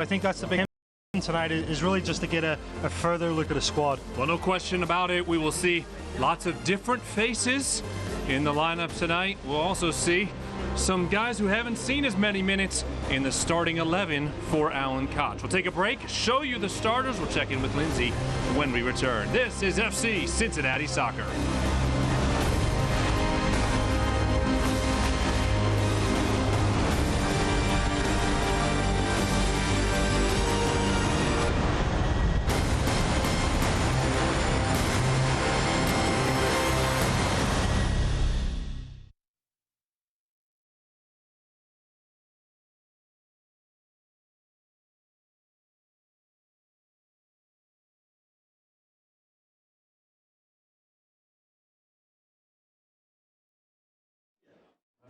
I think that's the big tonight is really just to get a further look at the squad. Well, no question about it. We will see lots of different faces in the lineup tonight. We'll also see some guys who haven't seen as many minutes in the starting 11 for Alan Koch. We'll take a break, show you the starters. We'll check in with Lindsay when we return. This is FC Cincinnati Soccer.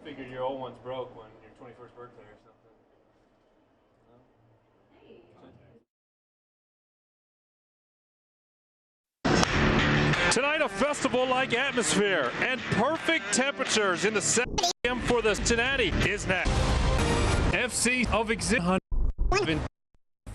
I figured your old one's broke when your 21st birthday or something. Tonight, a festival-like atmosphere and perfect temperatures in the stadium for the Cincinnati is next. FC of Exhibit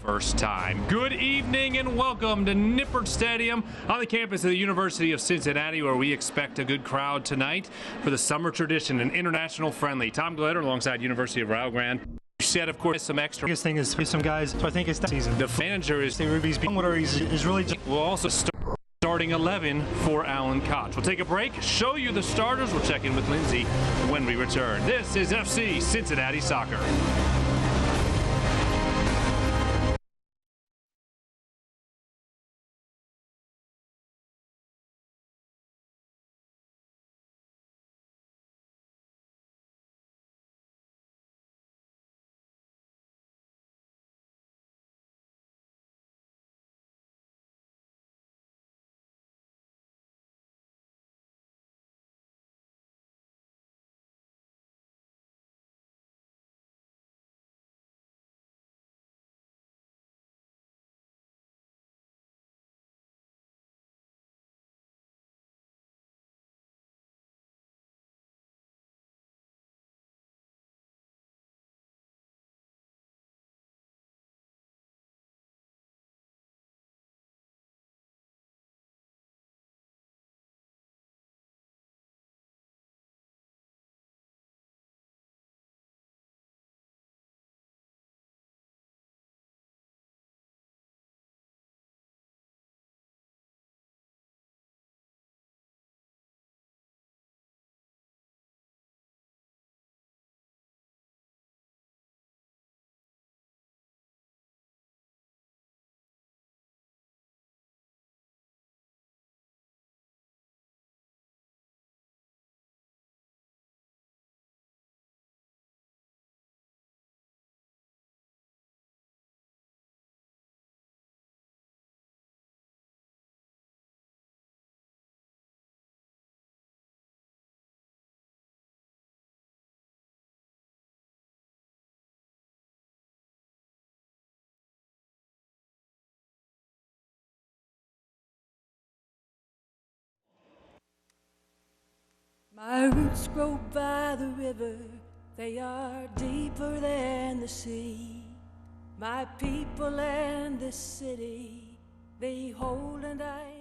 first time. Good evening and welcome to Nippert Stadium on the campus of the University of Cincinnati, where we expect a good crowd tonight for the summer tradition and international friendly. Tom Glitter alongside University of Rio Grande. Said, of course, some extra. Biggest thing is some guys. So I think it's that season. The manager is Ruby's being what is really just. We'll also starting 11 for Alan Koch. We'll take a break, show you the starters. We'll check in with Lindsay when we return. This is FC Cincinnati Soccer. My roots grow by the river, they are deeper than the sea. My people and this city, they hold and I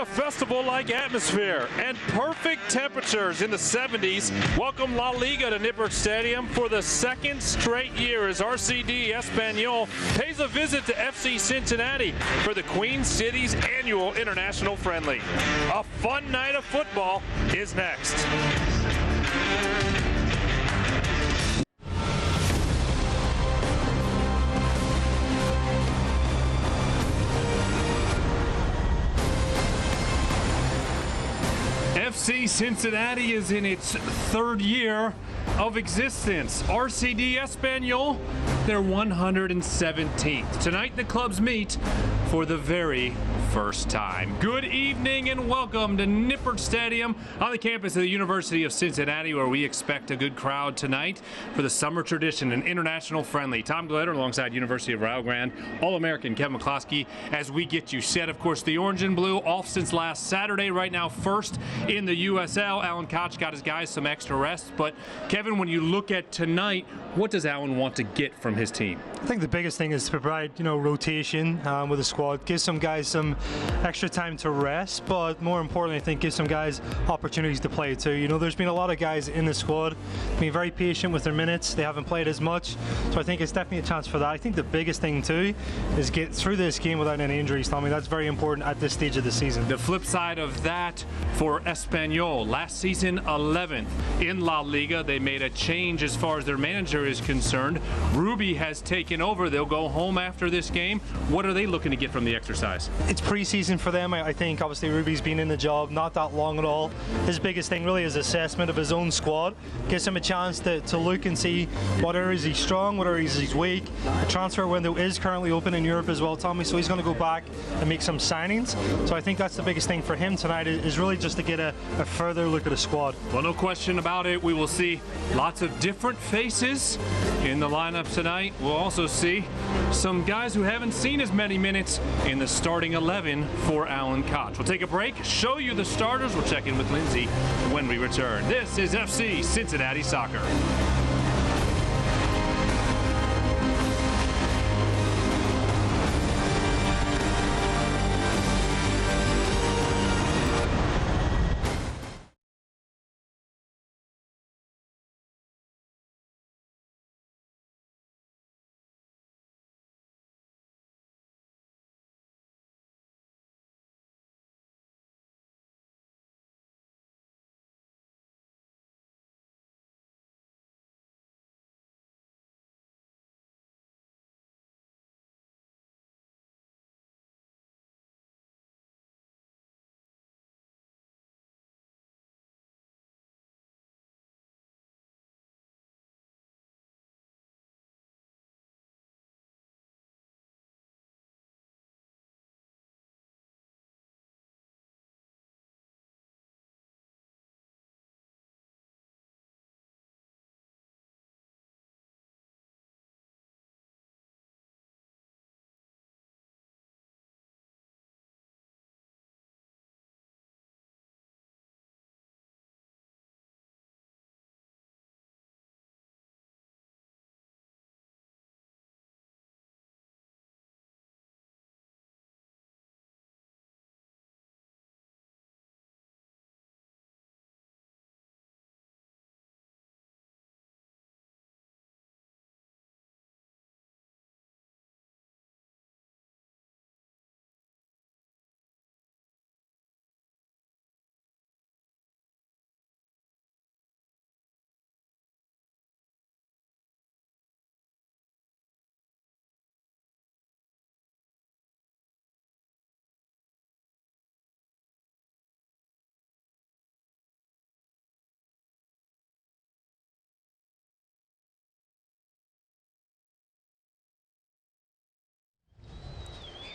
a festival-like atmosphere and perfect temperatures in the 70s. Welcome La Liga to Nippert Stadium for the second straight year as RCD Espanyol pays a visit to FC Cincinnati for the Queen City's annual international friendly. A fun night of football is next. FC Cincinnati is in its third year of existence. RCD Espanyol, their 117th. Tonight the clubs meet for the very first time. Good evening and welcome to Nippert Stadium on the campus of the University of Cincinnati, where we expect a good crowd tonight for the summer tradition, an international friendly. Tom Glitter alongside University of Rio Grande, All-American Kevin McCloskey as we get you set. Of course, the orange and blue off since last Saturday, right now first in the USL. Alan Koch got his guys some extra rest, but Kevin, when you look at tonight, what does Alan want to get from his team? I think the biggest thing is to provide, rotation with the squad, give some guys some extra time to rest, but more importantly, I think give some guys opportunities to play too. There's been a lot of guys in the squad being very patient with their minutes. They haven't played as much, so I think it's definitely a chance for that. I think the biggest thing too is get through this game without any injuries, Tommy. That's very important at this stage of the season. The flip side of that for Espanyol, last season 11th in La Liga. They made a change as far as their manager is concerned. Ruby has taken over. They'll go home after this game. What are they looking to get from the exercise? It's preseason for them. I think obviously Ruby's been in the job not that long at all. His biggest thing really is assessment of his own squad. Gives him a chance to look and see what areas he's strong, what areas he's weak. The transfer window is currently open in Europe as well, Tommy, so he's going to go back and make some signings. So I think that's the biggest thing for him tonight, is really just to get a further look at the squad. Well, no question about it. We will see lots of different faces in the lineup tonight. We'll also see some guys who haven't seen as many minutes in the starting 11 for Alan Koch. We'll take a break, show you the starters. We'll check in with Lindsay when we return. This is FC Cincinnati Soccer.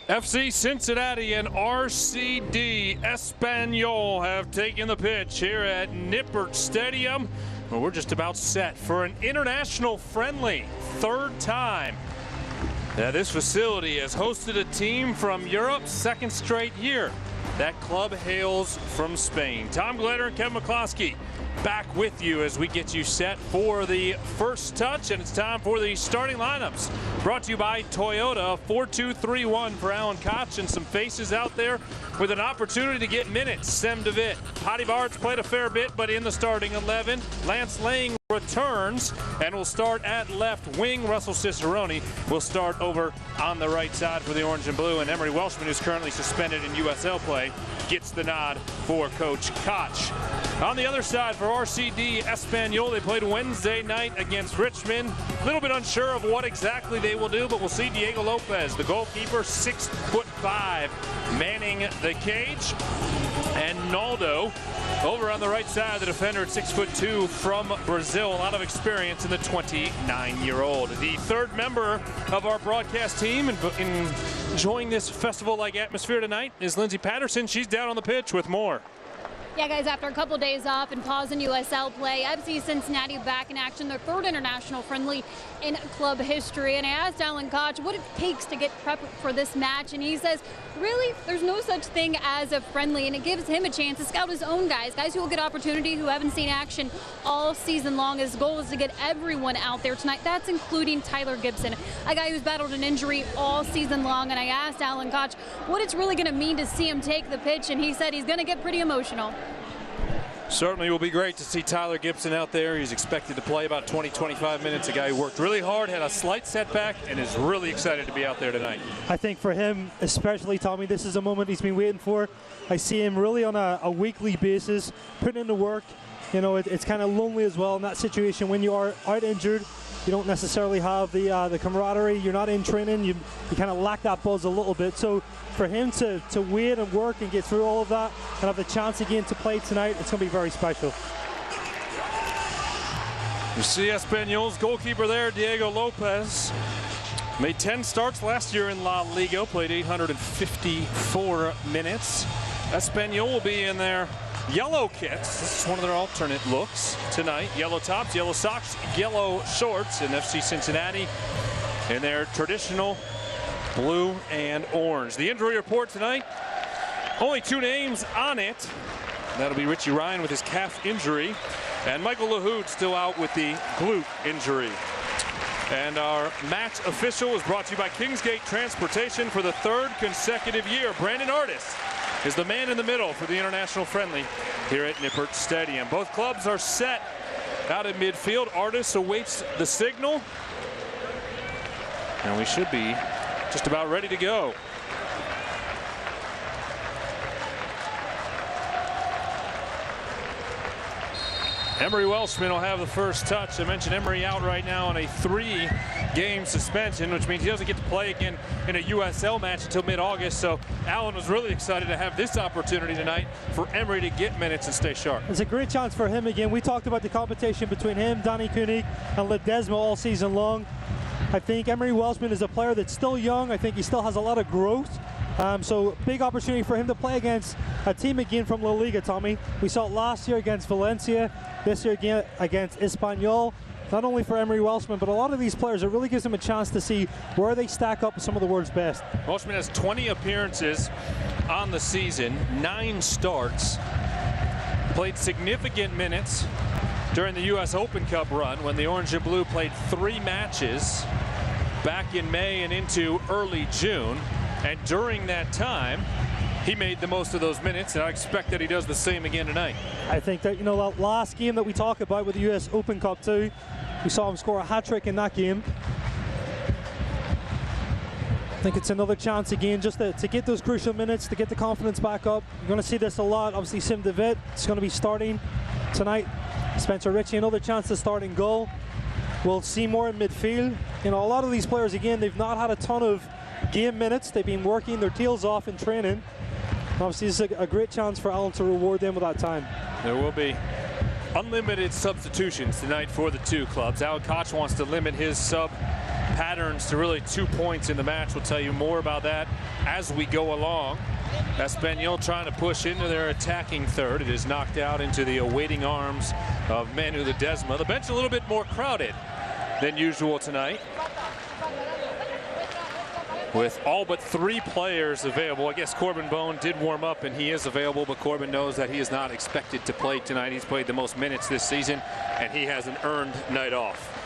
FC Cincinnati and RCD Espanyol have taken the pitch here at Nippert Stadium. Well, we're just about set for an international friendly, third time. Now, this facility has hosted a team from Europe, second straight year. That club hails from Spain. Tom Glitter and Kevin McCloskey back with you as we get you set for the first touch, and it's time for the starting lineups. Brought to you by Toyota. 4-2-3-1 for Alan Koch, and some faces out there with an opportunity to get minutes. Sem DeVitt, Potty Bart's played a fair bit, but in the starting 11. Lance Lang returns and will start at left wing. Russell Cicerone will start over on the right side for the orange and blue, and Emery Welshman, who's currently suspended in USL play, gets the nod for Coach Koch. On the other side for RCD Espanyol, they played Wednesday night against Richmond. A little bit unsure of what exactly they will do, but we'll see Diego Lopez, the goalkeeper, 6'5", manning the cage. And Naldo over on the right side, the defender at 6'2" from Brazil. A lot of experience in the 29-year-old. The third member of our broadcast team enjoying this festival-like atmosphere tonight is Lindsay Patterson. She's down on the pitch with more. Yeah, guys, after a couple days off and pause in USL play, FC Cincinnati back in action, their third international friendly in club history. And I asked Alan Koch what it takes to get prepped for this match, and he says, really, there's no such thing as a friendly, and it gives him a chance to scout his own guys who will get opportunity, who haven't seen action all season long. His goal is to get everyone out there tonight. That's including Tyler Gibson, a guy who's battled an injury all season long. And I asked Alan Koch what it's really going to mean to see him take the pitch, and he said he's going to get pretty emotional. Certainly will be great to see Tyler Gibson out there. He's expected to play about 20-25 minutes. A guy who worked really hard, had a slight setback, and is really excited to be out there tonight. I think for him, especially, Tommy, this is a moment he's been waiting for. I see him really on a weekly basis, putting in the work. You know, it's kind of lonely as well in that situation when you are out injured. You don't necessarily have the camaraderie. You're not in training. You kind of lack that buzz a little bit. So for him to wait and work and get through all of that and have the chance again to play tonight, it's going to be very special. You see Espanyol's goalkeeper there, Diego Lopez. Made 10 starts last year in La Liga, played 854 minutes. Espanyol will be in their yellow kits. This is one of their alternate looks tonight. Yellow tops, yellow socks, yellow shorts, and FC Cincinnati in their traditional blue and orange. The injury report tonight, only 2 names on it. That'll be Richie Ryan with his calf injury, and Michael LaHood still out with the glute injury. And our match official is brought to you by Kingsgate Transportation for the 3rd consecutive year. Brandon Artis is the man in the middle for the international friendly here at Nippert Stadium. Both clubs are set out in midfield. Artis awaits the signal, and we should be just about ready to go. Emery Welshman will have the first touch. I mentioned Emery out right now on a 3-game suspension, which means he doesn't get to play again in a USL match until mid-August. So Alan was really excited to have this opportunity tonight for Emery to get minutes and stay sharp. It's a great chance for him again. We talked about the competition between him, Danny Koenig, and Ledesma all season long. I think Emery Welshman is a player that's still young. I think he still has a lot of growth. So big opportunity for him to play against a team again from La Liga, Tommy. We saw it last year against Valencia, this year again against Espanyol. Not only for Emery Welshman, but a lot of these players, it really gives them a chance to see where they stack up with some of the world's best. Welshman has 20 appearances on the season, 9 starts, played significant minutes during the U.S. Open Cup run when the Orange and Blue played 3 matches back in May and into early June. And during that time, he made the most of those minutes, and I expect that he does the same again tonight. I think that, you know, that last game that we talk about with the U.S. Open Cup too, we saw him score a hat-trick in that game. I think it's another chance again just to get those crucial minutes, to get the confidence back up. You're going to see this a lot. Obviously, Sem DeVitt is going to be starting tonight. Spencer Ritchie, another chance to start in goal. We'll see more in midfield. You know, a lot of these players, again, they've not had a ton of game minutes. They've been working their tails off in training. Obviously, this is a great chance for Alan to reward them with that time. There will be unlimited substitutions tonight for the 2 clubs. Alan Koch wants to limit his sub patterns to really 2 points in the match. We'll tell you more about that as we go along. Espanyol trying to push into their attacking third. It is knocked out into the awaiting arms of Manu Ledesma. The bench a little bit more crowded than usual tonight. with all but 3 players available. I guess Corbin Bone did warm up and he is available, but Corbin knows that he is not expected to play tonight. He's played the most minutes this season and he has an earned night off.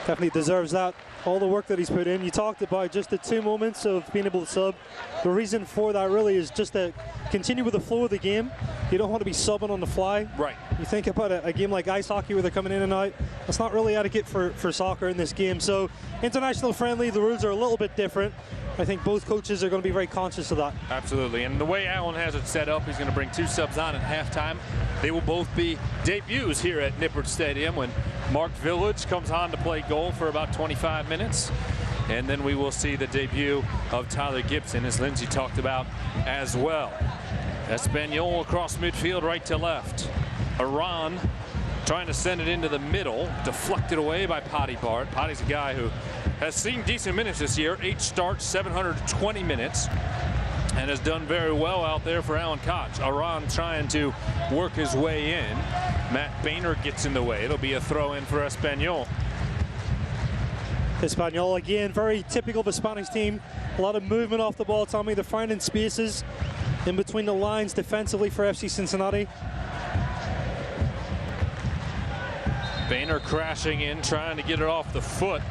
Definitely deserves that. All the work that he's put in. You talked about just the 2 moments of being able to sub. The reason for that really is just to continue with the flow of the game. You don't want to be subbing on the fly. Right. You think about a game like ice hockey where they're coming in and out. That's not really etiquette for soccer in this game. So international friendly, the rules are a little bit different. I think both coaches are going to be very conscious of that. Absolutely. And the way Allen has it set up, he's going to bring 2 subs on at halftime. They will both be debuts here at Nippert Stadium when Mark Village comes on to play goal for about 25 minutes. And then we will see the debut of Tyler Gibson, as Lindsay talked about as well. Espanyol across midfield, right to left. Iran trying to send it into the middle, deflected away by Potty Bart. Potty's a guy who has seen decent minutes this year, 8 starts, 720 minutes, and has done very well out there for Alan Koch. Iran trying to work his way in. Matt Boehner gets in the way. It'll be a throw in for Espanyol. Espanyol again, very typical of a Spanish team. A lot of movement off the ball, Tommy. They're finding spaces in between the lines defensively for FC Cincinnati. Boehner crashing in, trying to get it off the foot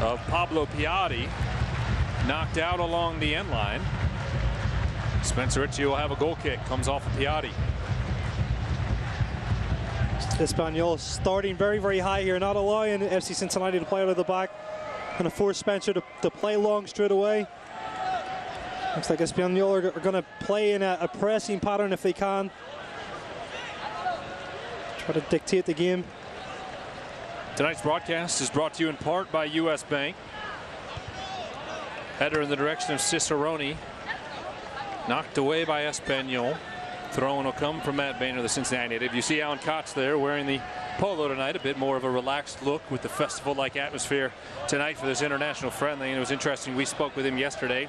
of Pablo Piatti. Knocked out along the end line. Spencer Ritchie will have a goal kick. Comes off of Piatti. Espanyol starting very, very high here, not allowing FC Cincinnati to play out of the back. Going to force Spencer to play long straight away. Looks like Espanyol are going to play in a pressing pattern if they can. Try to dictate the game. Tonight's broadcast is brought to you in part by U.S. Bank. Header in the direction of Cicerone. Knocked away by Espanyol. Throwing will come from Matt Boehner, the Cincinnati native. You see Alan Koch there wearing the polo tonight. A bit more of a relaxed look with the festival-like atmosphere tonight for this international friendly. And it was interesting. We spoke with him yesterday,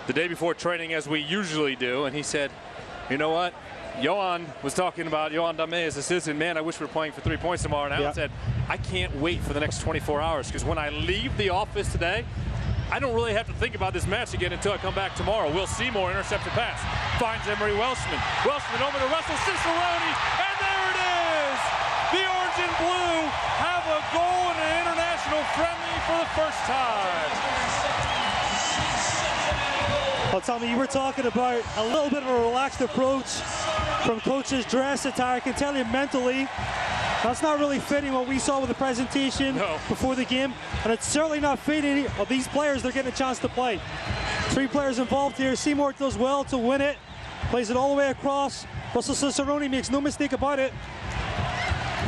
the day before training, as we usually do. And he said, you know what? Johan was talking about Johan Dame as assistant. Man, I wish we were playing for 3 points tomorrow. And Alan said, I can't wait for the next 24 hours because when I leave the office today, I don't really have to think about this match again until I come back tomorrow. Will Seymour intercepts a pass. Finds Emery Welshman. Welshman over to Russell Cicerone. And there it is! The orange and blue have a goal in an international friendly for the first time. Well, Tommy, you were talking about a little bit of a relaxed approach from coach's dress attire. I can tell you mentally, that's not really fitting what we saw with the presentation before the game, and it's certainly not fitting of these players. They're getting a chance to play. 3 players involved here. Seymour does well to win it, plays it all the way across. Russell Cicerone makes no mistake about it.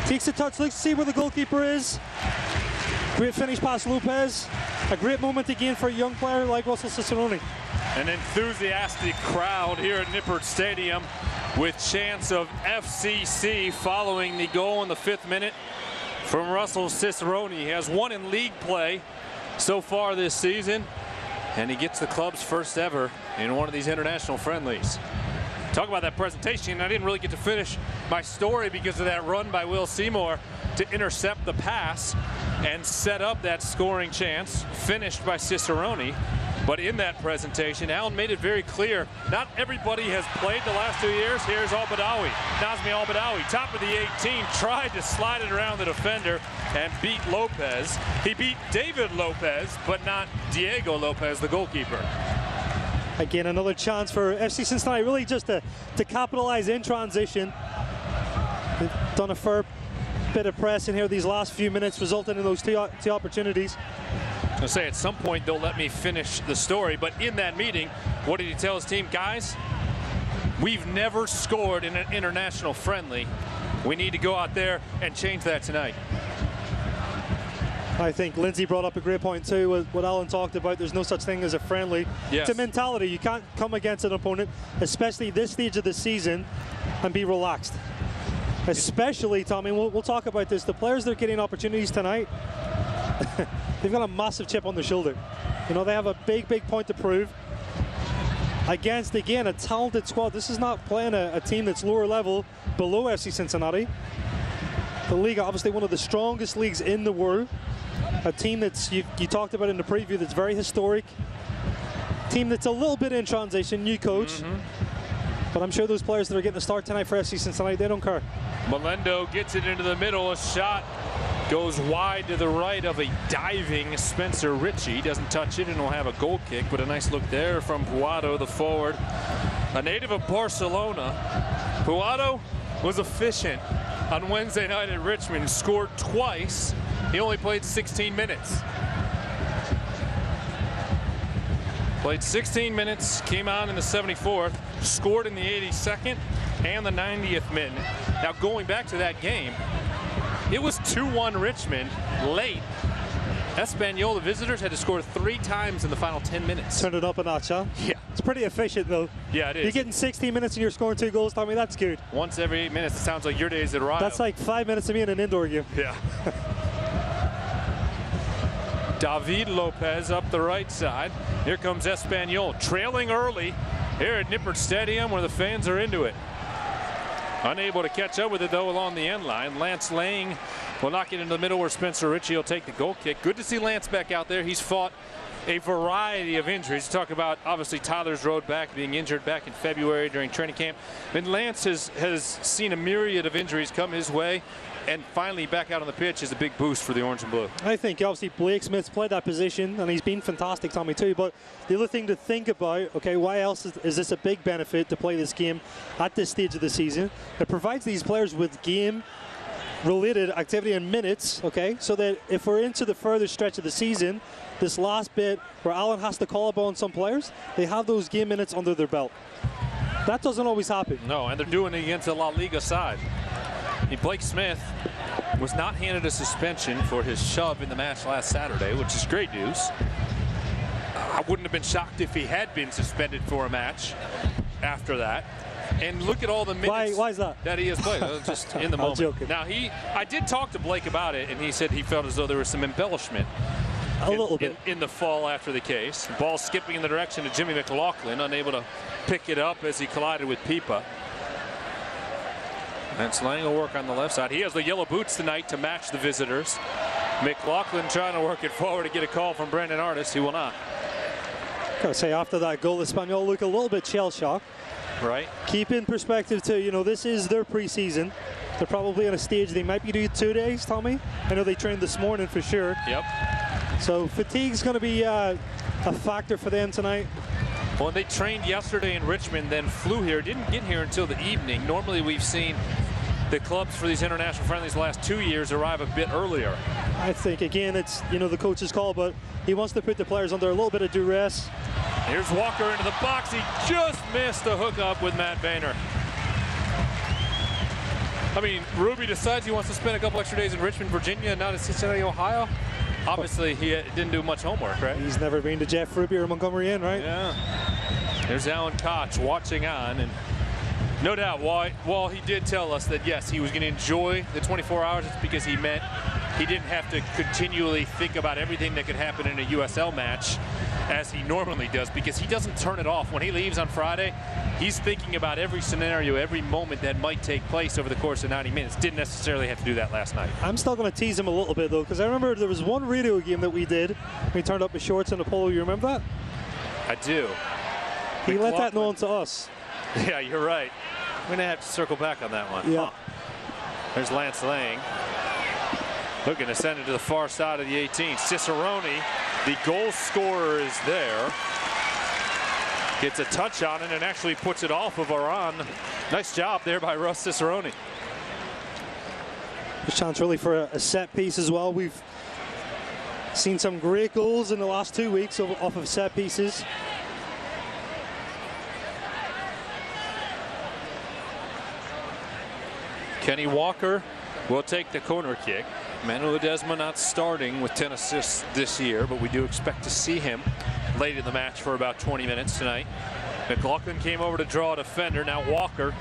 Takes a touch, looks to see where the goalkeeper is. Great finish past Lopez. A great moment again for a young player like Russell Cicerone. An enthusiastic crowd here at Nippert Stadium with chants of FCC following the goal in the 5th minute from Russell Cicerone. He has 1 in league play so far this season, and he gets the club's first ever in one of these international friendlies. Talk about that presentation. I didn't really get to finish my story because of that run by Will Seymour to intercept the pass and set up that scoring chance, finished by Cicerone. But in that presentation, Alan made it very clear, not everybody has played the last 2 years. Here's Al-Badawi, Nazmi Al-Badawi, top of the 18, tried to slide it around the defender and beat Lopez. He beat David Lopez, but not Diego Lopez, the goalkeeper. Again, another chance for FC Cincinnati, really just to capitalize in transition. They've done a fair bit of pressing here these last few minutes, resulting in those two opportunities. I say at some point they'll let me finish the story, but in that meeting, what did he tell his team? Guys, we've never scored in an international friendly. We need to go out there and change that tonight. I think Lindsay brought up a great point too, with what Alan talked about. There's no such thing as a friendly. Yes. It's a mentality. You can't come against an opponent, especially this stage of the season, and be relaxed. Especially, Tommy, we'll talk about this. The players that are getting opportunities tonight, they've got a massive chip on their shoulder. You know, they have a big point to prove against, again, a talented squad. This is not playing a team that's lower level, below FC Cincinnati. The league, obviously one of the strongest leagues in the world. A team that's, you talked about in the preview, that's very historic, team that's a little bit in transition, new coach. But I'm sure those players that are getting the start tonight for FC Cincinnati, they don't care. Melendo gets it into the middle. A shot goes wide to the right of a diving Spencer Ritchie. Doesn't touch it and will have a goal kick, but a nice look there from Puado, the forward. A native of Barcelona. Puado was efficient on Wednesday night at Richmond. Scored twice. He only played 16 minutes. Played 16 minutes, came on in the 74th, scored in the 82nd and the 90th minute. Now going back to that game, it was 2-1 Richmond late. Espanyol, the visitors, had to score 3 times in the final 10 minutes. Turned it up a notch, huh? Yeah. It's pretty efficient, though. Yeah, it is. You're getting 16 minutes and you're scoring 2 goals, Tommy. That's good. Once every 8 minutes, it sounds like your days at Rio. That's like 5 minutes of me in an indoor game. Yeah. David Lopez up the right side. Here comes Espanyol, trailing early here at Nippert Stadium where the fans are into it. Unable to catch up with it, though, along the end line. Lance Lang will knock it into the middle where Spencer Ritchie will take the goal kick. Good to see Lance back out there. He's fought a variety of injuries. Talk about, obviously, Tyler's road back, being injured back in February during training camp. And Lance has seen a myriad of injuries come his way. And finally back out on the pitch is a big boost for the Orange and Blue. I think obviously Blake Smith's played that position and he's been fantastic, Tommy, too. But the other thing to think about, okay, why else is this a big benefit to play this game at this stage of the season? It provides these players with game-related activity and minutes, okay, so that if we're into the further stretch of the season, this last bit where Alan has to call upon some players, they have those game minutes under their belt. That doesn't always happen. No, and they're doing it against a La Liga side. Blake Smith was not handed a suspension for his shove in the match last Saturday, which is great news. I wouldn't have been shocked if he had been suspended for a match after that. And look at all the minutes why is that he has played. Just in the moment. Joking. Now, I did talk to Blake about it, and he said he felt as though there was some embellishment a little bit in the fall after the case. Ball skipping in the direction of Jimmy McLaughlin, unable to pick it up as he collided with Pipa. And Slang will work on the left side. He has the yellow boots tonight to match the visitors. McLaughlin trying to work it forward to get a call from Brandon Artis. He will not. Gotta say, after that goal, Espanyol look a little bit shell-shocked. Right. Keep in perspective, too, you know, this is their preseason. They're probably on a stage they might be doing 2 days, Tommy. I know they trained this morning for sure. Yep. So fatigue's going to be a factor for them tonight. Well, they trained yesterday in Richmond, then flew here. Didn't get here until the evening. Normally, we've seen the clubs for these international friendlies the last 2 years arrive a bit earlier. I think, again, it's, you know, the coach's call, but he wants to put the players under a little bit of duress. Here's Walker into the box. He just missed the hookup with Matt Boehner. I mean, Ruby decides he wants to spend a couple extra days in Richmond, Virginia, and not in Cincinnati, Ohio. Obviously, he didn't do much homework, right? He's never been to Jeff Ruby or Montgomery Inn, right? Yeah. There's Alan Koch watching on, and no doubt, while he did tell us that, yes, he was going to enjoy the 24 hours, it's because he meant he didn't have to continually think about everything that could happen in a USL match as he normally does, because he doesn't turn it off. When he leaves on Friday, he's thinking about every scenario, every moment that might take place over the course of 90 minutes. Didn't necessarily have to do that last night. I'm still going to tease him a little bit, though, because I remember there was one radio game that we did. We turned up his shorts and a polo. You remember that? I do. He let that known to us. Yeah, you're right. We're going to have to circle back on that one. Yeah. Huh. There's Lance Lang. Looking to send it to the far side of the 18. Cicerone, the goal scorer, is there. Gets a touch on it and actually puts it off of Aran. Nice job there by Russ Cicerone. There's chance really for a set piece as well. We've seen some great goals in the last 2 weeks off of set pieces. Kenny Walker will take the corner kick. Manu Ledesma not starting with 10 assists this year, but we do expect to see him late in the match for about 20 minutes tonight. McLaughlin came over to draw a defender. Now Walker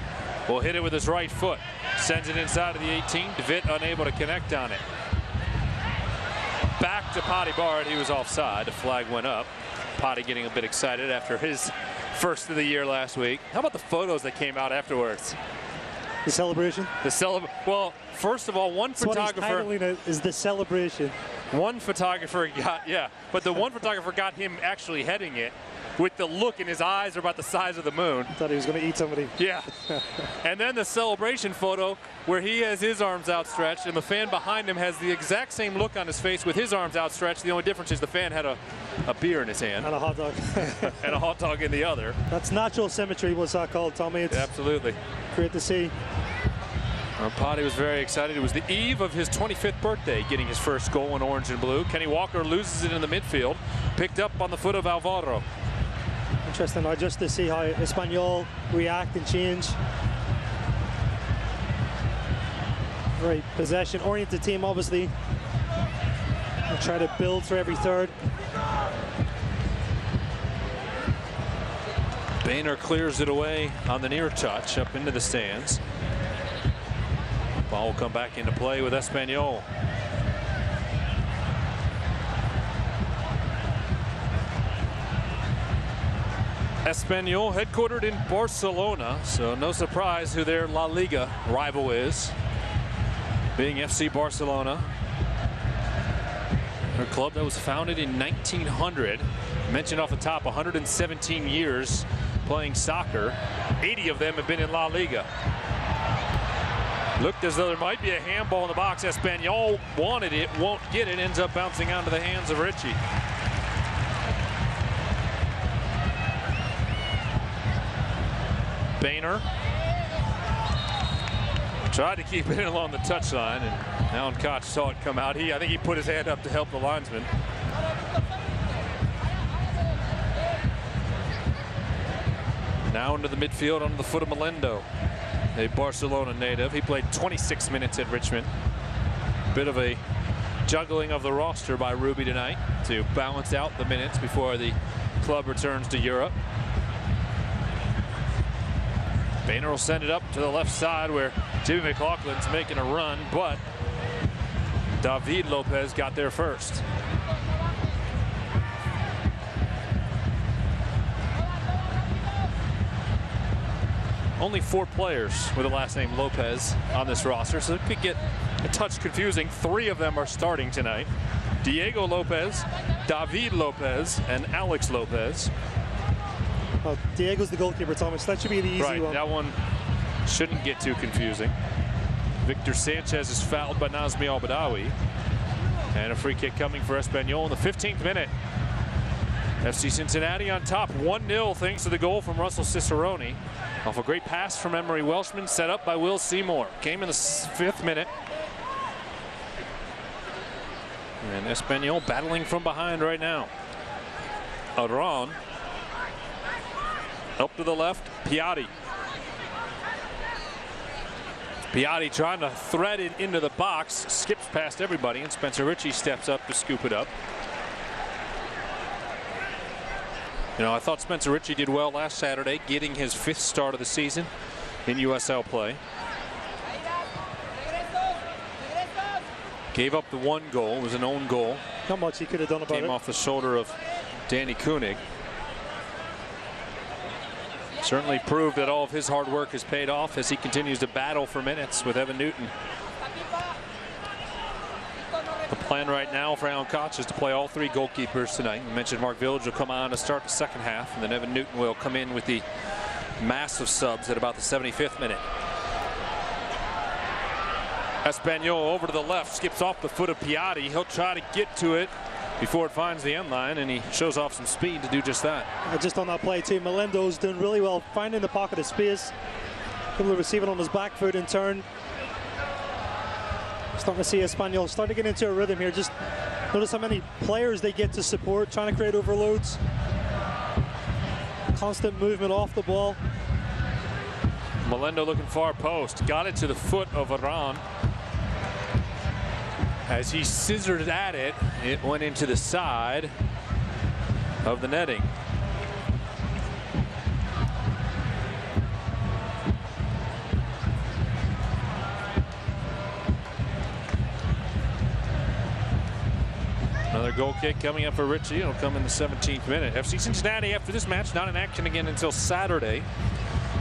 will hit it with his right foot. Sends it inside of the 18. DeVitt unable to connect on it. Back to Potty Bard. He was offside. The flag went up. Potty getting a bit excited after his first of the year last week. How about the photos that came out afterwards? The celebration? Well, first of all, one photographer. What he's titling it is the celebration. One photographer got, yeah, but the one photographer got him actually heading it. with the look in his eyes are about the size of the moon. I thought he was going to eat somebody. Yeah. And then the celebration photo where he has his arms outstretched and the fan behind him has the exact same look on his face with his arms outstretched. The only difference is the fan had a beer in his hand. And a hot dog. And a hot dog in the other. That's natural symmetry, what's that called, Tommy? It's absolutely great to see. Potty was very excited. It was the eve of his 25th birthday, getting his first goal in orange and blue. Kenny Walker loses it in the midfield, picked up on the foot of Alvaro. Interesting now just to see how Espanyol react and change. Very possession-oriented team, obviously. They'll try to build through every third. Boehner clears it away on the near touch up into the stands. Ball will come back into play with Espanyol. Espanyol headquartered in Barcelona, so no surprise who their La Liga rival is, being FC Barcelona. A club that was founded in 1900. Mentioned off the top, 117 years playing soccer. 80 of them have been in La Liga. Looked as though there might be a handball in the box. Espanyol wanted it, won't get it, ends up bouncing onto the hands of Ritchie. Boehner tried to keep it along the touchline, and Alan Koch saw it come out. I think he put his hand up to help the linesman. Now into the midfield under the foot of Melendo, a Barcelona native. He played 26 minutes at Richmond. Bit of a juggling of the roster by Ruby tonight to balance out the minutes before the club returns to Europe. Boehner will send it up to the left side where Jimmy McLaughlin's making a run, but David Lopez got there first. Only 4 players with the last name Lopez on this roster, so it could get a touch confusing. 3 of them are starting tonight. Diego Lopez, David Lopez, and Alex Lopez. Well, Diego's the goalkeeper, Thomas. That should be the easy one. Right, that one shouldn't get too confusing. Victor Sanchez is fouled by Nazmi Al-Badawi. And a free kick coming for Espanyol in the 15th minute. FC Cincinnati on top, 1-0 thanks to the goal from Russell Cicerone. Off a great pass from Emery Welshman, set up by Will Seymour. Came in the 5th minute. And Espanyol battling from behind right now. Aran. Up to the left, Piatti. Piatti trying to thread it into the box, skips past everybody, and Spencer Ritchie steps up to scoop it up. You know, I thought Spencer Ritchie did well last Saturday, getting his 5th start of the season in USL play. Gave up the 1 goal. It was an own goal. Not much he could have done about it. Came off the shoulder of Danny Koenig. Certainly proved that all of his hard work has paid off as he continues to battle for minutes with Evan Newton. The plan right now for Alan Koch is to play all 3 goalkeepers tonight. You mentioned Mark Village will come on to start the second half, and then Evan Newton will come in with the massive subs at about the 75th minute. Espanyol over to the left, skips off the foot of Piatti. He'll try to get to it before it finds the end line, and he shows off some speed to do just that. Just on that play too, Melendo's doing really well, finding the pocket of space, able to receive it on his back foot in turn. Starting to see Espanyol start to get into a rhythm here. Just notice how many players they get to support, trying to create overloads. Constant movement off the ball. Melendo looking far post, got it to the foot of Aran. As he scissored at it, it went into the side of the netting. Another goal kick coming up for Ritchie. It'll come in the 17th minute. FC Cincinnati after this match not in action again until Saturday,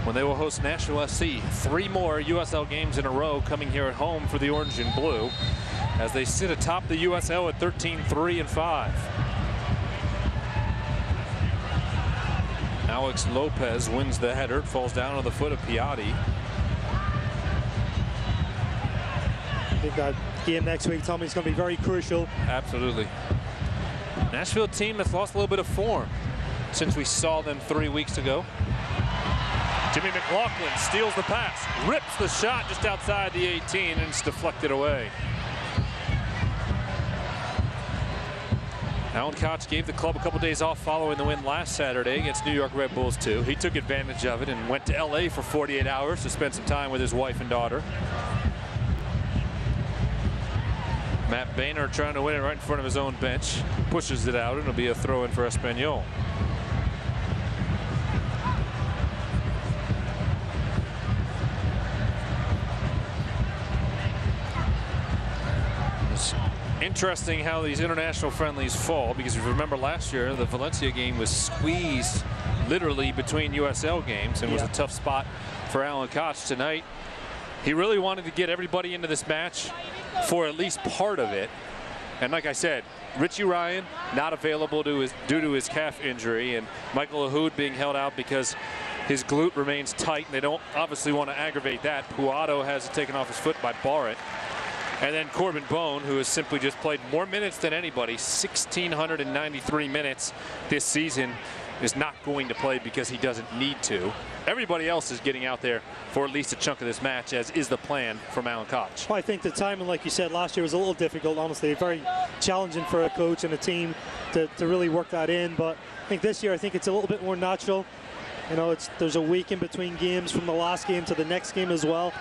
when they will host Nashville SC. 3 more USL games in a row coming here at home for the Orange and Blue, as they sit atop the USL at 13-3-5. Alex Lopez wins the header. It falls down on the foot of Piatti. I think that game next week, Tommy, is going to be very crucial. Absolutely. Nashville team that's lost a little bit of form since we saw them 3 weeks ago. Jimmy McLaughlin steals the pass, rips the shot just outside the 18, and it's deflected away. Alan Koch gave the club a couple days off following the win last Saturday against New York Red Bulls 2. He took advantage of it and went to LA for 48 hours to spend some time with his wife and daughter. Matt Boehner trying to win it right in front of his own bench. Pushes it out, and it'll be a throw in for Espanyol. It's interesting how these international friendlies fall, because if you remember last year, the Valencia game was squeezed literally between USL games and was a tough spot for Alan Koch tonight. He really wanted to get everybody into this match for at least part of it. And like I said, Richie Ryan not available due to his calf injury, and Michael Ahoud being held out because his glute remains tight, and they don't obviously want to aggravate that. Puado has it taken off his foot by Barrett. And then Corbin Bone, who has simply just played more minutes than anybody, 1,693 minutes this season, is not going to play because he doesn't need to. Everybody else is getting out there for at least a chunk of this match, as is the plan from Alan Koch. Well, I think the timing, like you said, last year was a little difficult, honestly. Very challenging for a coach and a team to really work that in. But I think this year, I think it's a little bit more natural. You know, there's a week in between games from the last game to the next game as well.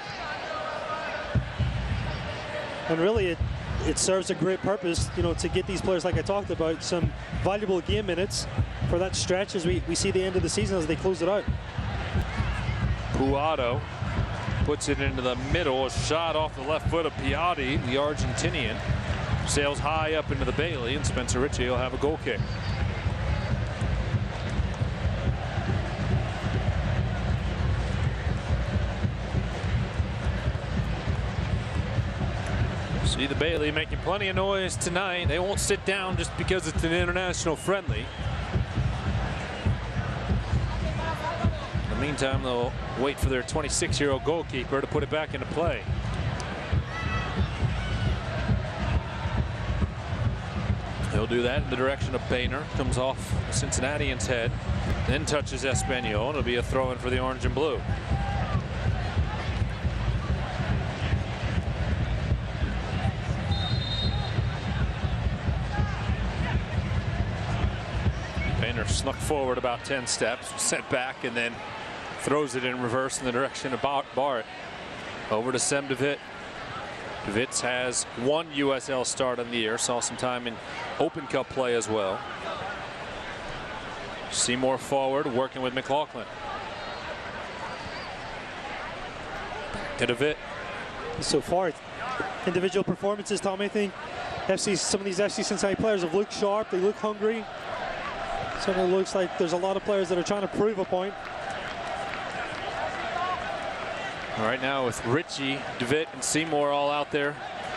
And really, it serves a great purpose, you know, to get these players, like I talked about, some valuable game minutes for that stretch as we see the end of the season as they close it out. Puado puts it into the middle. A shot off the left foot of Piatti, the Argentinian. Sails high up into the Bailey, and Spencer Ritchie will have a goal kick. See the Bailey making plenty of noise tonight. They won't sit down just because it's an international friendly. In the meantime, they'll wait for their 26-year-old goalkeeper to put it back into play. He'll do that in the direction of Boehner. Comes off Cincinnatian's head, then touches Espanyol. It'll be a throw-in for the orange and blue. Boehner snuck forward about 10 steps, sent back, and then throws it in reverse in the direction of Barrett. Over to Sem DeWitt. DeWitt has one USL start on the year, saw some time in Open Cup play as well. Seymour forward, working with McLaughlin. To DeWitt. So far, individual performances, Tom, I think some of these FC Cincinnati players have looked sharp, they look hungry. Certainly looks like there's a lot of players that are trying to prove a point. All right, now with Ritchie, DeWitt, and Seymour all out there.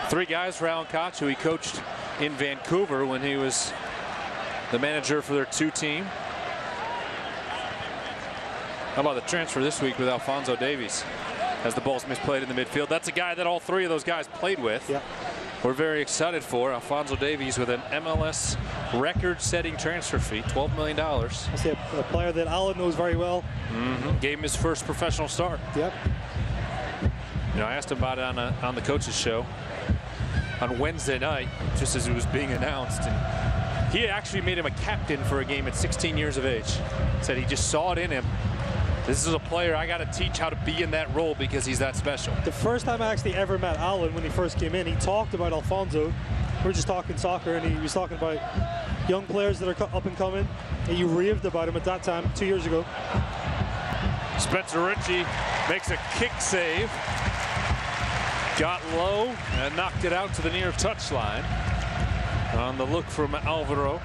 Three guys for Alan Koch, who he coached in Vancouver when he was the manager for their 2 team. How about the transfer this week with Alphonso Davies as the ball's misplayed in the midfield? That's a guy that all 3 of those guys played with. Yeah. We're very excited for Alphonso Davies with an MLS record-setting transfer fee, $12 million. That's a player that Alan knows very well. Gave him his first professional start. Yep. You know, I asked him about it on the coach's show on Wednesday night, just as it was being announced. And he actually made him a captain for a game at 16 years of age. Said he just saw it in him. This is a player I got to teach how to be in that role because he's that special. The first time I actually ever met Alan when he first came in, he talked about Alphonso. We were just talking soccer, and he was talking about young players that are up and coming. And you raved about him at that time, 2 years ago. Spencer Ritchie makes a kick save. Got low and knocked it out to the near touchline. On the look from Alvaro.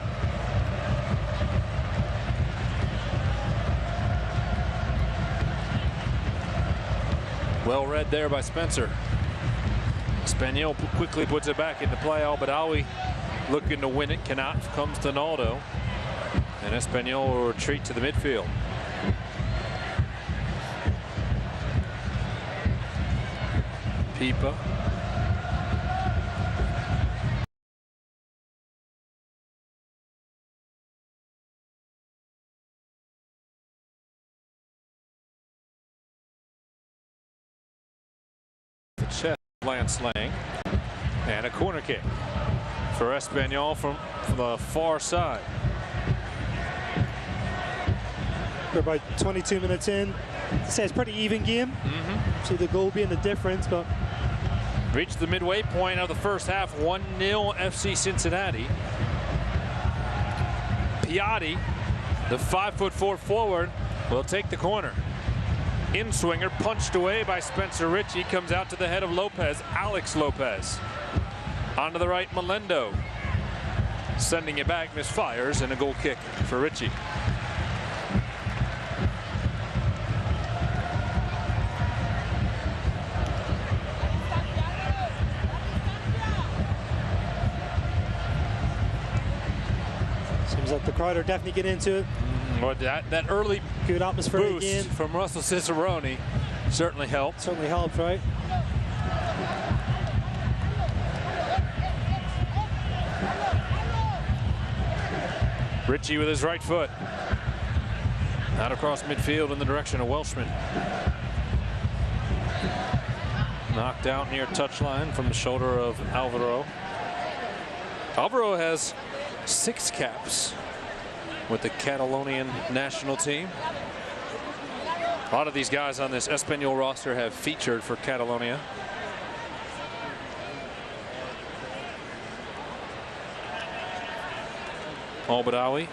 Well read there by Spencer. Espanyol quickly puts it back into play. Al Badawi looking to win it. Cannot. Comes to Naldo. And Espanyol will retreat to the midfield. Pipa. The chest, Lance Lang. And a corner kick for Espanyol from the far side. We're about 22 minutes in. I'd say it's a pretty even game. See the goal being the difference, but reached the midway point of the first half. 1-0 FC Cincinnati. Piatti, the 5'4" forward, will take the corner. In-swinger punched away by Spencer Ritchie, comes out to the head of Lopez, Alex Lopez. Onto the right, Melendo. Sending it back, misfires, and a goal kick for Ritchie. seems like the crowd are definitely getting into it. Well, that early good atmosphere boost again from Russell Cicerone certainly helped. Certainly helped, right? Ritchie with his right foot. Out across midfield in the direction of Welshman. Knocked out near touchline from the shoulder of Alvaro. Alvaro has 6 caps with the Catalonian national team. A lot of these guys on this Espanyol roster have featured for Catalonia. Al-Badawi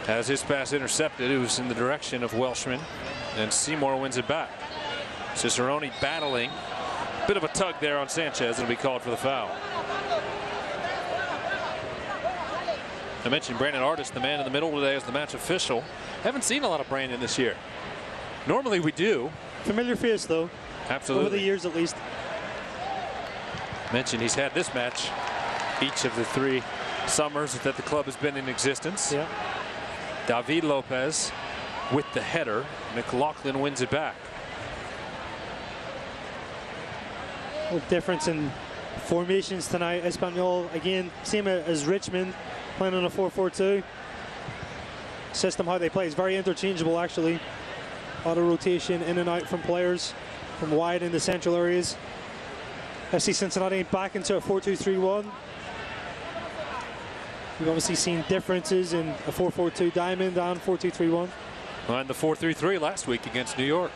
has his pass intercepted. It was in the direction of Welshman, and Seymour wins it back. Cicerone battling. Bit of a tug there on Sanchez, and will be called for the foul. I mentioned Brandon Artis, the man in the middle today, as the match official. Haven't seen a lot of Brandon this year. Normally we do. Familiar face, though. Absolutely. Over the years, at least. Mentioned he's had this match each of the 3 summers that the club has been in existence. Yeah. David Lopez with the header. McLaughlin wins it back. A difference in formations tonight. Espanyol, again, same as Richmond, playing on a 4-4-2. System, how they play is very interchangeable, actually. A lot of rotation in and out from players from wide into central areas. FC Cincinnati back into a 4-2-3-1. We've obviously seen differences in a 4-4-2 diamond and 4-2-3-1. And the 4-3-3 last week against New York.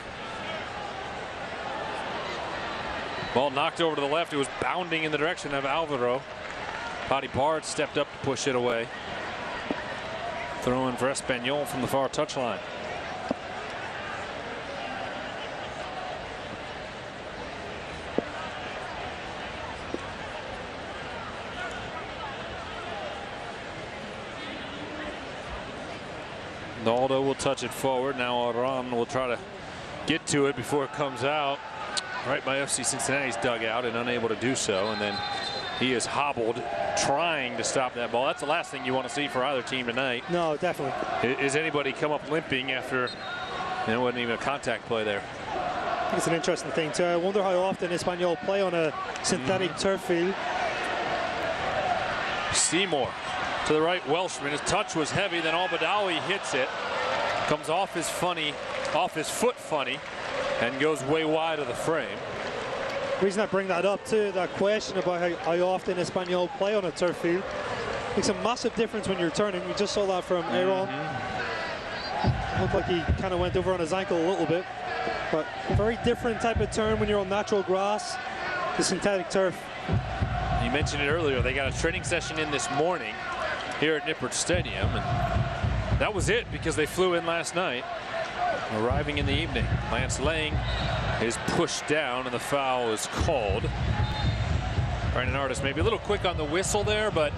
Ball knocked over to the left. It was bounding in the direction of Alvaro. Paddy Bard stepped up to push it away. Throw in for Espanyol from the far touchline. Naldo will touch it forward. Now Aran will try to get to it before it comes out. Right by FC Cincinnati's dugout and unable to do so. And then he is hobbled trying to stop that ball. That's the last thing you want to see for either team tonight. No, definitely. Is anybody come up limping after it wasn't even a contact play there? I think it's an interesting thing too. I wonder how often Espanyol play on a synthetic turf field. Seymour to the right, Welshman. His touch was heavy, then Al-Badawi hits it. Comes off his foot funny, and goes way wide of the frame. The reason I bring that up too, that question about how often Espanyol play on a turf field, makes a massive difference when you're turning. We just saw that from Aaron. Looked like he kind of went over on his ankle a little bit, but a very different type of turn when you're on natural grass, the synthetic turf. You mentioned it earlier. They got a training session in this morning here at Nippert Stadium, and that was it because they flew in last night. Arriving in the evening, Lance Lang is pushed down and the foul is called. Brandon Artis maybe a little quick on the whistle there, but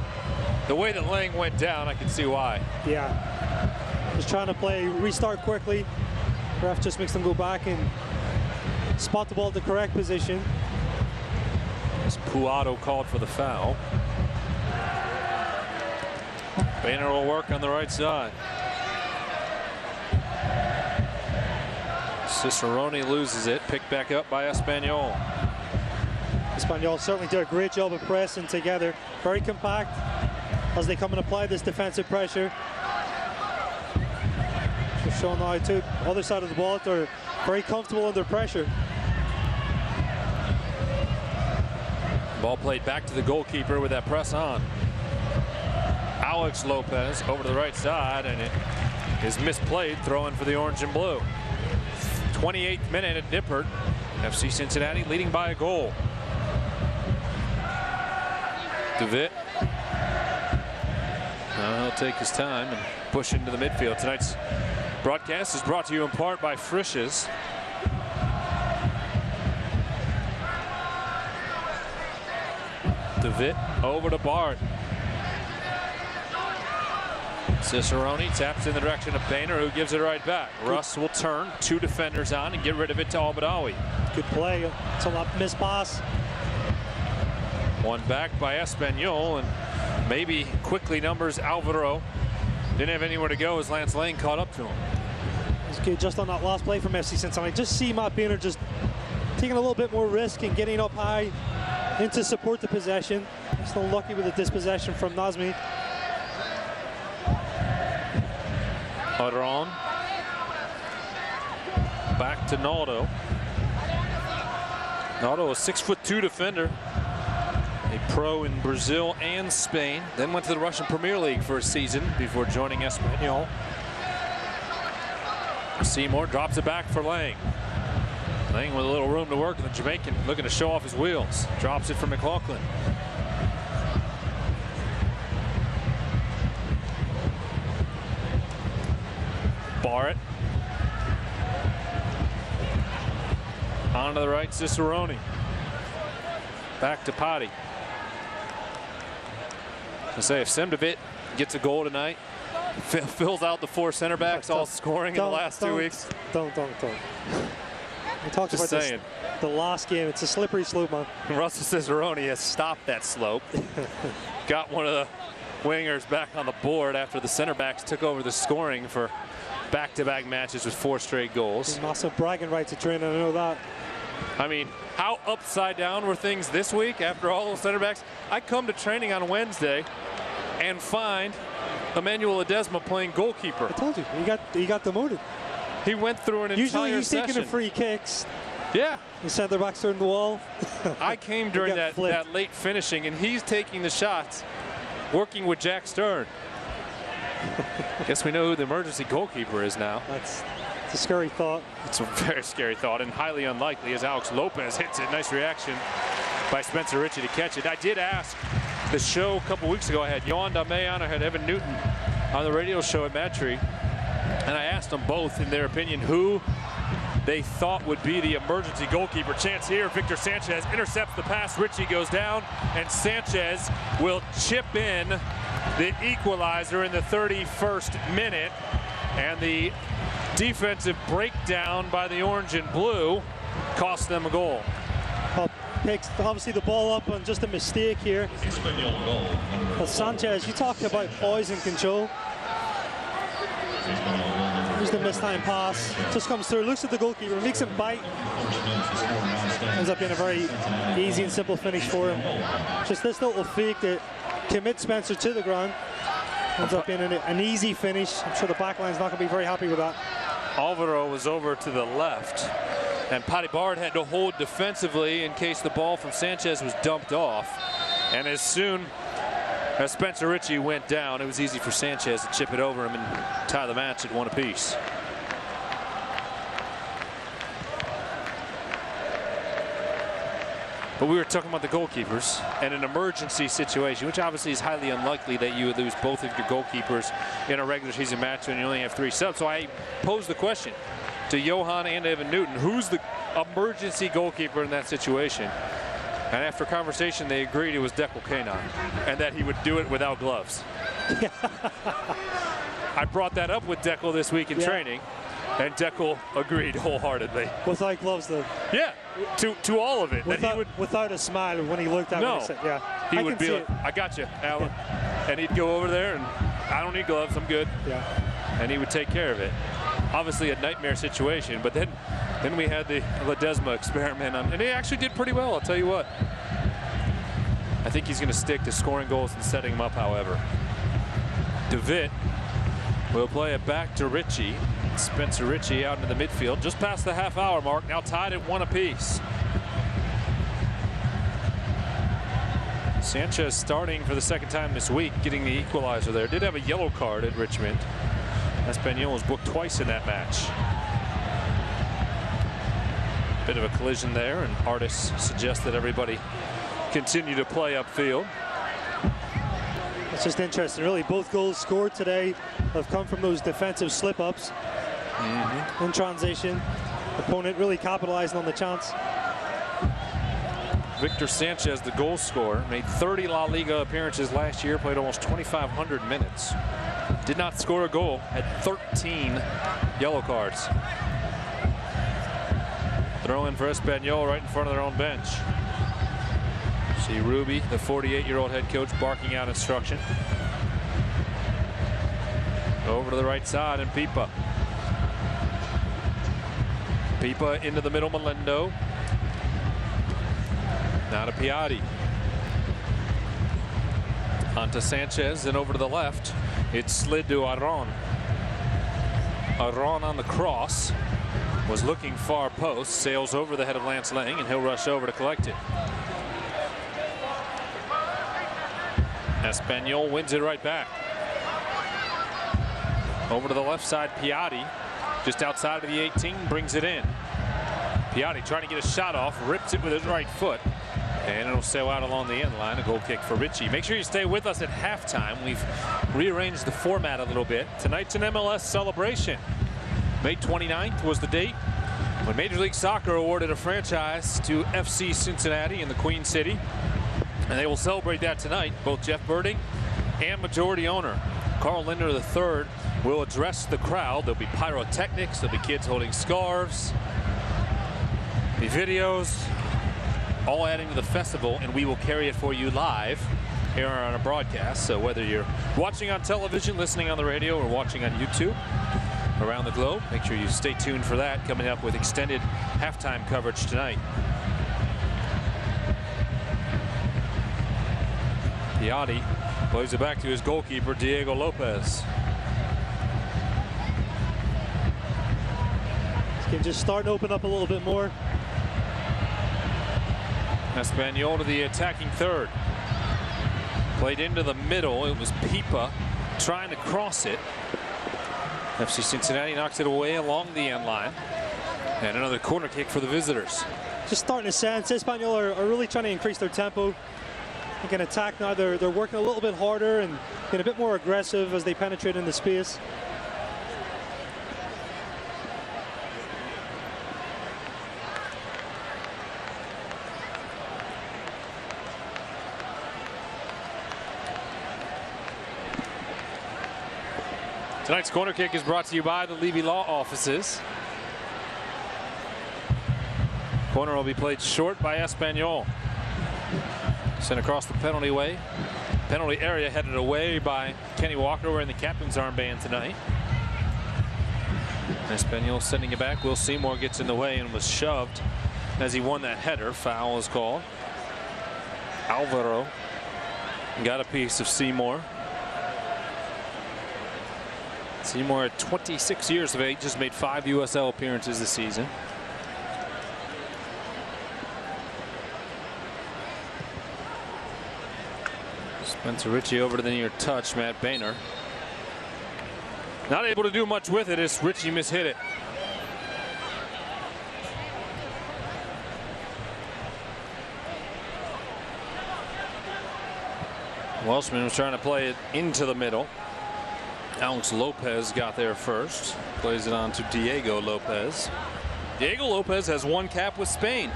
the way that Lang went down, I can see why. Yeah, just trying to play, restart quickly. Ref just makes them go back and spot the ball at the correct position. As Puado called for the foul. Boehner will work on the right side. Cicerone loses it, picked back up by Espanyol. Espanyol certainly do a great job of pressing together. Very compact as they come and apply this defensive pressure. Just showing now to the other side of the ball, they're very comfortable under pressure. Ball played back to the goalkeeper with that press on. Alex Lopez over to the right side, and it is misplayed, throwing for the orange and blue. 28th minute at Nippert. FC Cincinnati leading by a goal. DeVitt. He'll take his time and push into the midfield. Tonight's broadcast is brought to you in part by Frisch's. DeVitt over to Bart. Cicerone taps in the direction of Painter, who gives it right back. Russ will turn, 2 defenders on, and get rid of it to Al-Badawi. Good play. It's a missed pass. One back by Espanyol, and maybe quickly numbers Alvaro. Didn't have anywhere to go as Lance Lane caught up to him. It's good just on that last play from FC Cincinnati. Just see Matt Painter just taking a little bit more risk and getting up high in to support the possession. Still lucky with the dispossession from Nazmi. Adron. Back to Naldo. Naldo, a 6'2" defender. A pro in Brazil and Spain. Then went to the Russian Premier League for a season before joining Espanyol. Seymour drops it back for Lang. Lang with a little room to work, and the Jamaican looking to show off his wheels. Drops it for McLaughlin. Barrett. On to the right, Cicerone. Back to Potty. I say, if Semdevit gets a goal tonight, fills out the 4 center backs, all scoring in the last 2 weeks. Don't. We talked about this, the last game. It's a slippery slope, man. Russell Cicerone has stopped that slope. Got one of the wingers back on the board after the center backs took over the scoring for back-to-back matches with 4 straight goals. Massive bragging rights at training, I know that. I mean, how upside down were things this week after all those center backs? I come to training on Wednesday and find Emmanuel Ledesma playing goalkeeper. I told you, he got demoted. He went through an Usually entire he's session. taking the free kicks. Yeah. The center backs are in the wall. I came during that late finishing, and he's taking the shots, working with Jack Stern. Guess we know who the emergency goalkeeper is now. It's a scary thought. It's a very scary thought, and highly unlikely as Alex Lopez hits it. Nice reaction by Spencer Ritchie to catch it. I did ask the show a couple weeks ago. I had Yohan Dame on, I had Evan Newton on the radio show at Mattree, and I asked them both, in their opinion, who they thought would be the emergency goalkeeper. Chance here, Victor Sanchez intercepts the pass, Ritchie goes down, and Sanchez will chip in the equalizer in the 31st minute, and the defensive breakdown by the orange and blue cost them a goal. Picks obviously the ball up on just a mistake here. But Sanchez, you talked about poise and control. Here's the missed time pass. Just comes through, looks at the goalkeeper, makes him bite. Ends up being a very easy and simple finish for him. Just this little fake that commits Spencer to the ground. Ends up being an easy finish. I'm sure the back line's not going to be very happy with that. Alvaro was over to the left, and Potty Bard had to hold defensively in case the ball from Sanchez was dumped off. And as soon as Spencer Ritchie went down, it was easy for Sanchez to chip it over him and tie the match at 1 apiece. But we were talking about the goalkeepers and an emergency situation, which obviously is highly unlikely that you would lose both of your goalkeepers in a regular season match when you only have 3 subs. So I posed the question to Yohan and Evan Newton, who's the emergency goalkeeper in that situation? And after conversation, they agreed it was Declan Kanon, and that he would do it without gloves. I brought that up with Declan this week in training, and Declan agreed wholeheartedly. Without gloves, though. Yeah, to all of it. Without a smile when he looked at me. No, he would be like, I got you, Alan. And he'd go over there, and I don't need gloves, I'm good. Yeah. And he would take care of it. Obviously a nightmare situation, but then we had the Ledesma experiment on, and he actually did pretty well, I'll tell you what. I think he's going to stick to scoring goals and setting them up, however. DeWitt will play it back to Ritchie. Spencer Ritchie out into the midfield, just past the half-hour mark, now tied at 1 apiece. Sanchez starting for the second time this week, getting the equalizer there. Did have a yellow card at Richmond. Espanyol was booked twice in that match. Bit of a collision there, and Artis suggests that everybody continue to play upfield. It's just interesting, really. Both goals scored today have come from those defensive slip-ups in transition. Opponent really capitalizing on the chance. Victor Sanchez, the goal scorer, made 30 La Liga appearances last year, played almost 2,500 minutes. Did not score a goal, had 13 yellow cards. Throw in for Espanyol right in front of their own bench. See Ruby, the 48-year-old head coach, barking out instruction. Over to the right side, and Pipa. Pipa into the middle, Melendo. Now to Piatti. Onto Sanchez, and over to the left. It slid to Aron. Aron on the cross. Was looking far post. Sails over the head of Lance Lang, and he'll rush over to collect it. Espanyol wins it right back. Over to the left side, Piatti. Just outside of the 18, brings it in. Piatti trying to get a shot off, rips it with his right foot. And it'll sail out along the end line. A goal kick for Ritchie. Make sure you stay with us at halftime. We've rearranged the format a little bit. Tonight's an MLS celebration. May 29th was the date when Major League Soccer awarded a franchise to FC Cincinnati in the Queen City. And they will celebrate that tonight. Both Jeff Birding and majority owner Carl Linder III will address the crowd. There'll be pyrotechnics. There'll be kids holding scarves. The videos, all adding to the festival, and we will carry it for you live here on a broadcast. So whether you're watching on television, listening on the radio, or watching on YouTube around the globe, make sure you stay tuned for that, coming up with extended halftime coverage tonight. Piatti plays it back to his goalkeeper, Diego Lopez. This game just starting to open up a little bit more. Espanyol to the attacking third. Played into the middle. It was Pipa trying to cross it. FC Cincinnati knocks it away along the end line. And another corner kick for the visitors. Just starting to sense Espanyol are really trying to increase their tempo. They can attack now. They're working a little bit harder and getting a bit more aggressive as they penetrate into space. Tonight's corner kick is brought to you by the Levy Law Offices. Corner will be played short by Espanyol. Sent across the penalty area, headed away by Kenny Walker, wearing the captain's armband tonight. Espanyol sending it back. Will Seymour gets in the way and was shoved as he won that header. Foul is called. Alvaro got a piece of Seymour. Seymour at 26 years of age, just made 5 USL appearances this season. Spencer Ritchie over to the near touch, Matt Boehner. Not able to do much with it as Ritchie mishit it. Welshman was trying to play it into the middle. Alex Lopez got there first. Plays it on to Diego Lopez. Diego Lopez has 1 cap with Spain,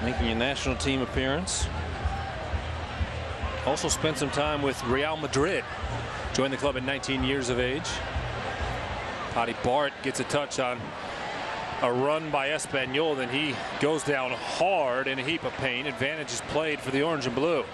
making a national team appearance. Also spent some time with Real Madrid. Joined the club at 19 years of age. Paddy Bart gets a touch on a run by Espanyol. Then he goes down hard in a heap of pain. Advantage is played for the orange and blue.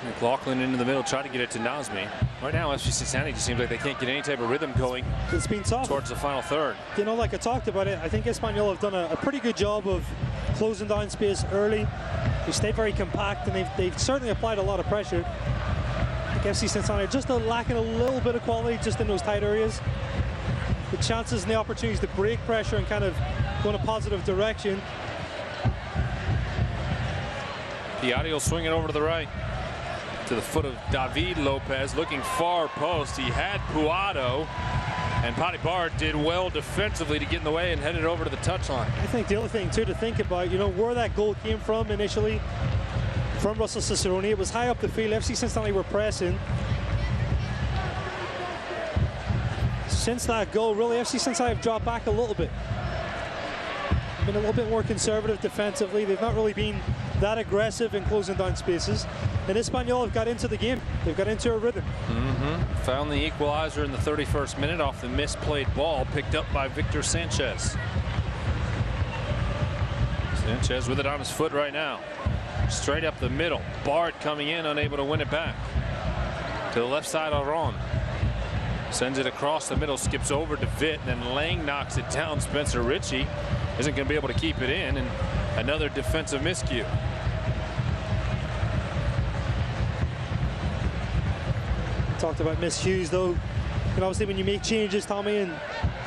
McLaughlin into the middle, try to get it to Nazmi. Right now, FC Cincinnati just seems like they can't get any type of rhythm going. It's been tough towards the final third. You know, like I talked about it, I think Espanyol have done a pretty good job of closing down space early. They stayed very compact, and they've certainly applied a lot of pressure. I think FC Cincinnati are just lacking a little bit of quality just in those tight areas. The chances and the opportunities to break pressure and kind of go in a positive direction. Piatti will swing it over to the right, to the foot of David Lopez, looking far post. He had Puado, and Paddy Bart did well defensively to get in the way and headed over to the touchline. I think the other thing too to think about, you know, where that goal came from initially, from Russell Cicerone. It was high up the field. FC Cincinnati were pressing. Since that goal, really, FC Cincinnati have dropped back a little bit. Been a little bit more conservative defensively. They've not really been that aggressive in closing down spaces. And Espanyol have got into the game. They've got into a rhythm. Found the equalizer in the 31st minute off the misplayed ball picked up by Victor Sanchez. Sanchez with it on his foot right now. Straight up the middle. Bart coming in, unable to win it back. To the left side, Aron. Sends it across the middle, skips over to Vitt, and then Lang knocks it down. Spencer Ritchie isn't going to be able to keep it in, and another defensive miscue. Talked about miscues though, and obviously when you make changes, Tommy, and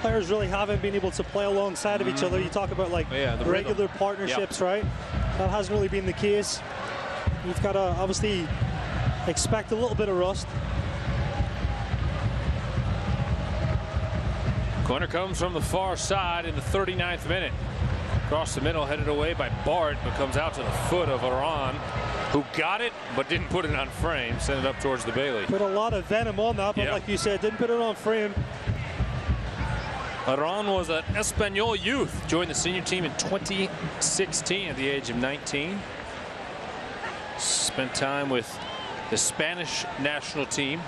players really haven't been able to play alongside of each other. You talk about like the regular partnerships, right? That hasn't really been the case. You've got to obviously expect a little bit of rust. Corner comes from the far side in the 39th minute. Across the middle, headed away by Bart, but comes out to the foot of Aron, who got it but didn't put it on frame. Sent it up towards the Bailey. Put a lot of venom on that, but like you said, didn't put it on frame. Aron was an Espanyol youth. Joined the senior team in 2016 at the age of 19. Spent time with the Spanish national team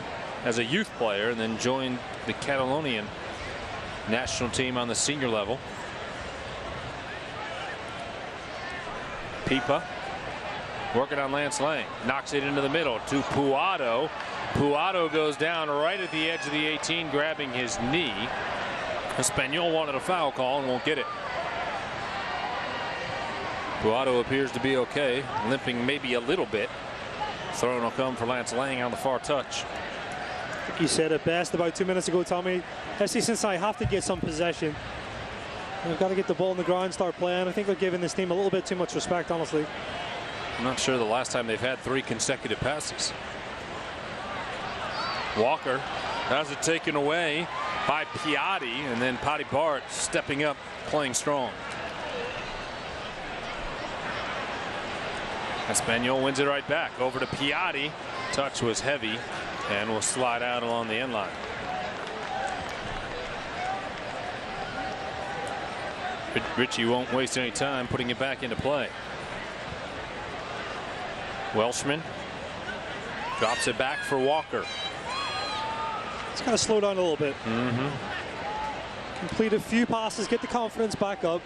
as a youth player, and then joined the Catalonian national team on the senior level. Pipa working on Lance Lang, knocks it into the middle to Puado. Puado goes down right at the edge of the 18, grabbing his knee. Espanyol wanted a foul call and won't get it. Puado appears to be okay, limping maybe a little bit. Throw will come for Lance Lang on the far touch. I think you said it best about 2 minutes ago, Tommy. FC Cincinnati have to get some possession. They've got to get the ball on the ground, start playing. I think they're giving this team a little bit too much respect, honestly. I'm not sure the last time they've had 3 consecutive passes. Walker has it taken away by Piatti, and then Paddy Bart stepping up, playing strong. Espanyol wins it right back over to Piatti. Touch was heavy and will slide out along the end line. Ritchie won't waste any time putting it back into play. Welshman drops it back for Walker. It's got to slow down a little bit. Complete a few passes, get the confidence back up.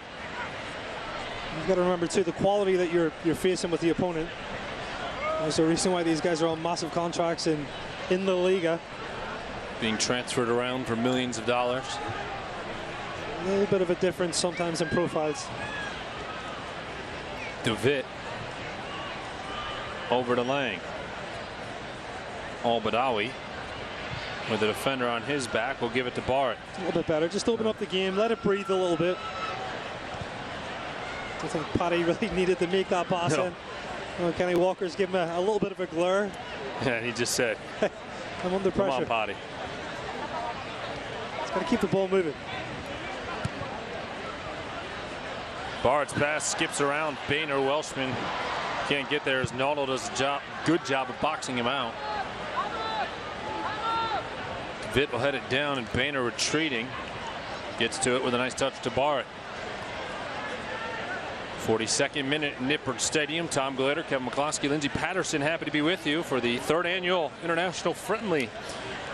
You've got to remember too the quality that you're facing with the opponent. There's a reason why these guys are on massive contracts in the Liga. Being transferred around for millions of dollars. A little bit of a difference sometimes in profiles. DeVitt over to Lang. Al-Badawi with the defender on his back will give it to Bart. A little bit better. Just open up the game. Let it breathe a little bit. I think Paddy really needed to make that pass in. Well, Kenny Walker's given him a little bit of a glare. Yeah, he just said, I'm under pressure. Come on, Paddy. It's got to keep the ball moving. Bart's pass skips around Boehner. Welshman can't get there as Naldo does a good job of boxing him out. Vitt will head it down, and Boehner retreating. Gets to it with a nice touch to Bart. 42nd minute, Nippert Stadium. Tom Glader, Kevin McCloskey, Lindsey Patterson, happy to be with you for the 3rd annual international friendly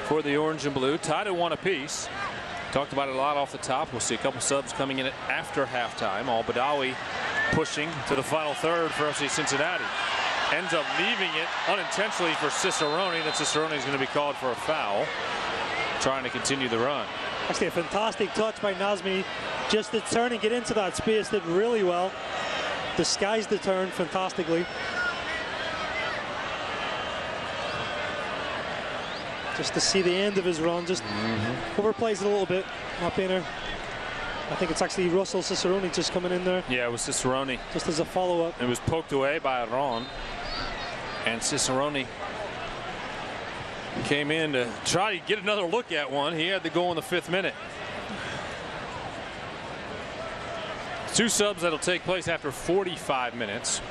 for the Orange and Blue. Tied at 1 apiece. Talked about it a lot off the top. We'll see a couple subs coming in after halftime. Al-Badawi pushing to the final third for FC Cincinnati. ends up leaving it unintentionally for Cicerone. Then Cicerone is going to be called for a foul, trying to continue the run. Actually, a fantastic touch by Nazmi. Just to turn and get into that space, did really well. Disguised the turn fantastically. Just to see the end of his run, just overplays it a little bit. Not being a, I think it's actually Russell Cicerone just coming in there. Yeah, it was Cicerone. Just as a follow-up. It was poked away by Ron. And Cicerone came in to try to get another look at one. He had the goal in the 5th minute. 2 subs that'll take place after 45 minutes.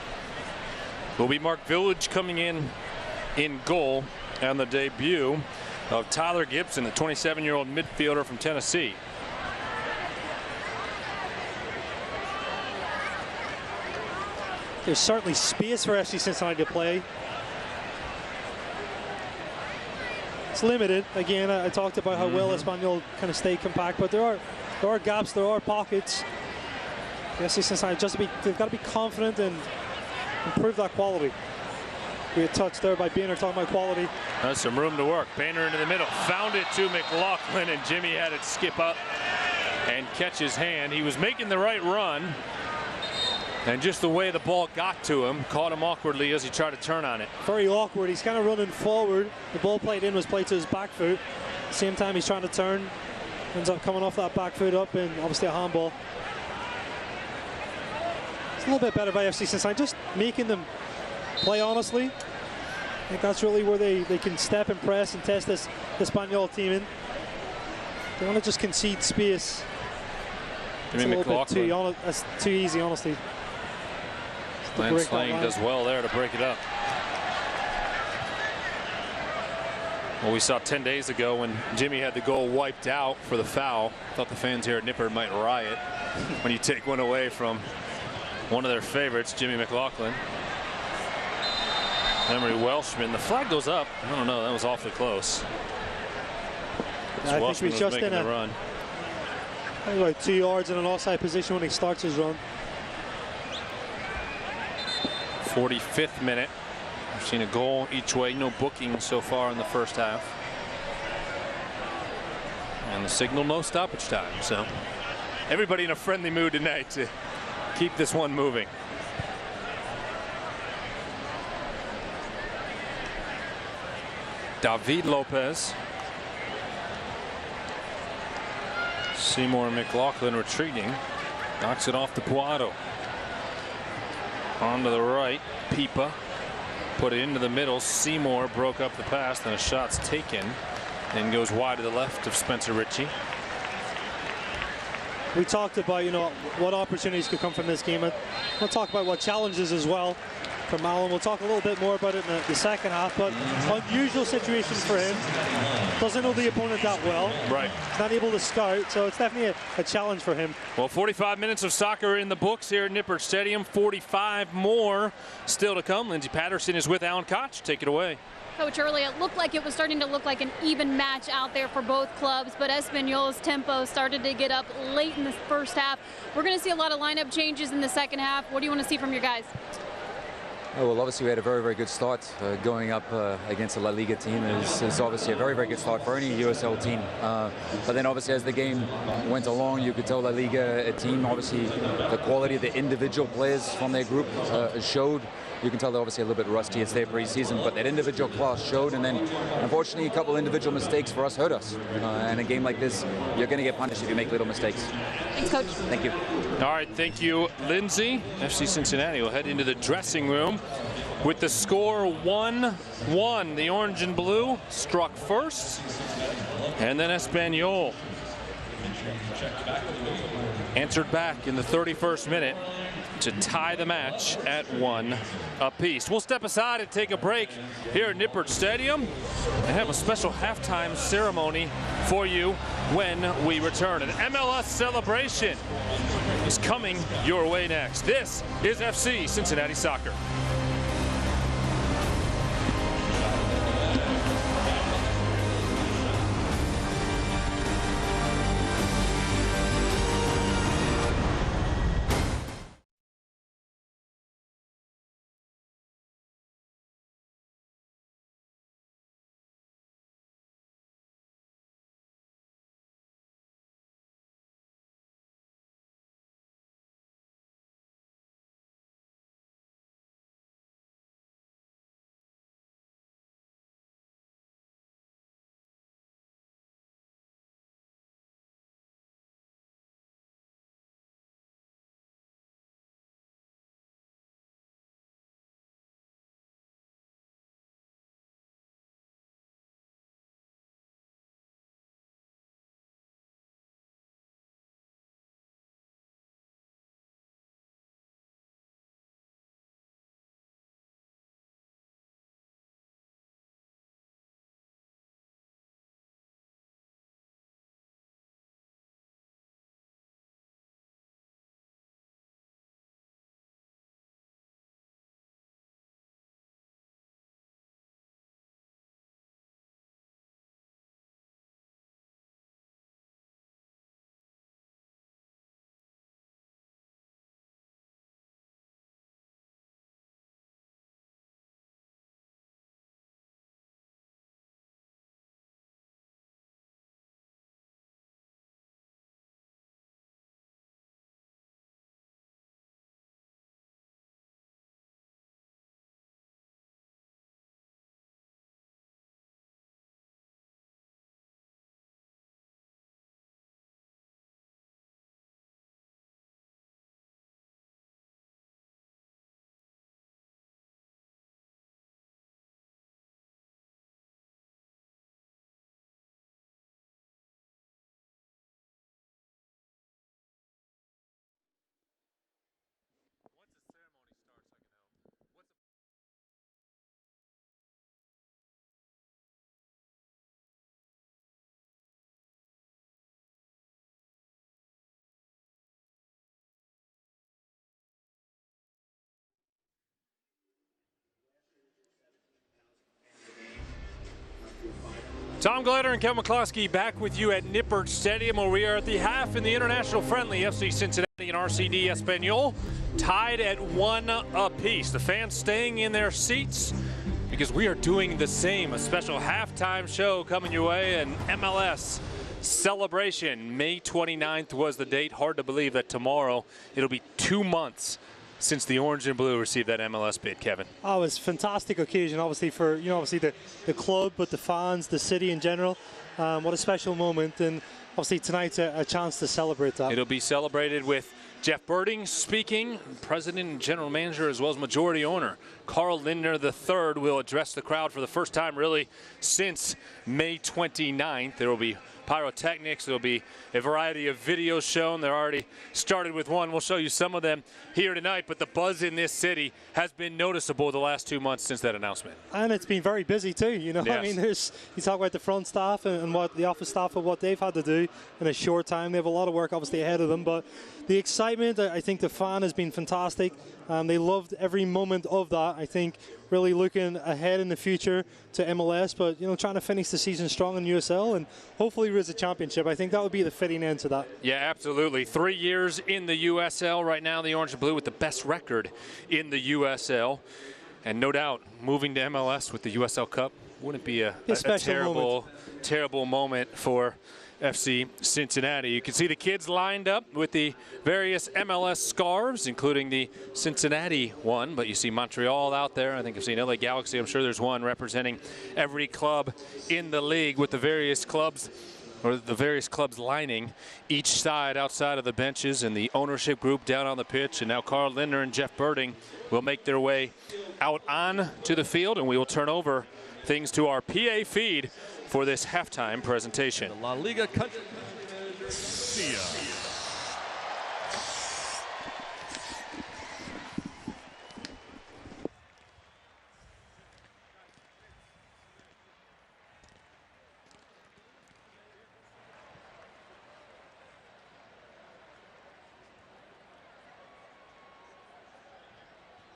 Will be Mark Village coming in goal, and the debut of Tyler Gibson, the 27-year-old midfielder from Tennessee. There's certainly space for FC Cincinnati to play. It's limited. Again, I talked about how well Espanyol kind of stay compact, but there are gaps, there are pockets. FC Cincinnati they've got to be confident and improve that quality. We had touched there by Boehner talking about quality. That's some room to work. Boehner into the middle, found it to McLaughlin, and Jimmy had it skip up and catch his hand. He was making the right run, and just the way the ball got to him caught him awkwardly as he tried to turn on it. Very awkward. He's kind of running forward. The ball played in was played to his back foot. At the same time, he's trying to turn. Ends up coming off that back foot up, and obviously a handball. It's a little bit better by FC Cincinnati, just making them play honestly. I think that's really where they can step and press and test this Espanyol team in. They want to just concede space. It's a little bit that's too easy, honestly. Lance Lang does well there to break it up. Well, we saw 10 days ago when Jimmy had the goal wiped out for the foul. Thought the fans here at Nippert might riot when you take one away from one of their favorites, Jimmy McLaughlin. Emery Welshman. The flag goes up. I don't know. That was awfully close. I think he was just in a run. About 2 yards in an offside position when he starts his run. 45th minute. We've seen a goal each way. No booking so far in the first half. And the signal, no stoppage time. So everybody in a friendly mood tonight to keep this one moving. David Lopez. Seymour McLaughlin retreating. Knocks it off to Puado. On to the right. Pipa. Put it into the middle. Seymour broke up the pass. Then a shot's taken. And goes wide to the left of Spencer Ritchie. We talked about, what opportunities could come from this game. We'll talk about what challenges as well from Allen. We'll talk a little bit more about it in the second half, but unusual situation for him. Doesn't know the opponent that well. Right. He's not able to scout, so it's definitely a challenge for him. Well, 45 minutes of soccer in the books here at Nippert Stadium. 45 more still to come. Lindsey Patterson is with Alan Koch. Take it away. Coach, early it looked like it was starting to look like an even match out there for both clubs, but Espanyol's tempo started to get up late in the first half. We're going to see a lot of lineup changes in the second half. What do you want to see from your guys? Oh, well, obviously we had a very, very good start going up against the La Liga team. It's obviously a very, very good start for any USL team. But then obviously as the game went along, you could tell La Liga team, obviously the quality of the individual players from their group showed. You can tell they're obviously a little bit rusty. It's their preseason, but that individual class showed, and then unfortunately a couple individual mistakes for us hurt us. And a game like this, you're going to get punished if you make little mistakes. Thanks, Coach. Thank you. All right, thank you, Lindsey. FC Cincinnati will head into the dressing room with the score 1-1. The orange and blue struck first, and then Espanyol answered back in the 31st minute to tie the match at 1 apiece. We'll step aside and take a break here at Nippert Stadium and have a special halftime ceremony for you when we return. An MLS celebration is coming your way next. This is FC Cincinnati Soccer. Tom Glader and Kevin McCloskey back with you at Nippert Stadium, where we are at the half in the international friendly. FC Cincinnati and RCD Espanyol tied at 1 apiece. The fans staying in their seats because we are doing the same. A special halftime show coming your way, an MLS celebration. May 29th was the date. Hard to believe that tomorrow it'll be 2 months since the Orange and Blue received that MLS bid, Kevin. Oh, it's a fantastic occasion, obviously, for obviously the club, but the fans, the city in general. What a special moment, and obviously tonight's a chance to celebrate that. It'll be celebrated with Jeff Birding speaking, president and general manager, as well as majority owner Carl Lindner III will address the crowd for the first time really since May 29th. There will be pyrotechnics. There'll be a variety of videos shown. They're already started with one. We'll show you some of them here tonight, but the buzz in this city has been noticeable the last 2 months since that announcement. And it's been very busy too, Yes. I mean, you talk about the front staff and what the office staff and what they've had to do in a short time. They have a lot of work obviously ahead of them, but the excitement, I think the fan has been fantastic. They loved every moment of that. I think really looking ahead in the future to MLS, but trying to finish the season strong in USL and hopefully raise a championship. I think that would be the fitting end to that. Yeah, absolutely. 3 years in the USL right now. The Orange and Blue with the best record in the USL, and no doubt moving to MLS with the USL Cup wouldn't be a terrible moment for FC Cincinnati. You can see the kids lined up with the various MLS scarves, including the Cincinnati one, but you see Montreal out there. I think I've seen LA Galaxy. I'm sure there's one representing every club in the league, with the various clubs lining each side outside of the benches, and the ownership group down on the pitch. And now Carl Lindner and Jeff Birding will make their way out on to the field, and we will turn over things to our PA feed for this halftime presentation. The La Liga country. See ya.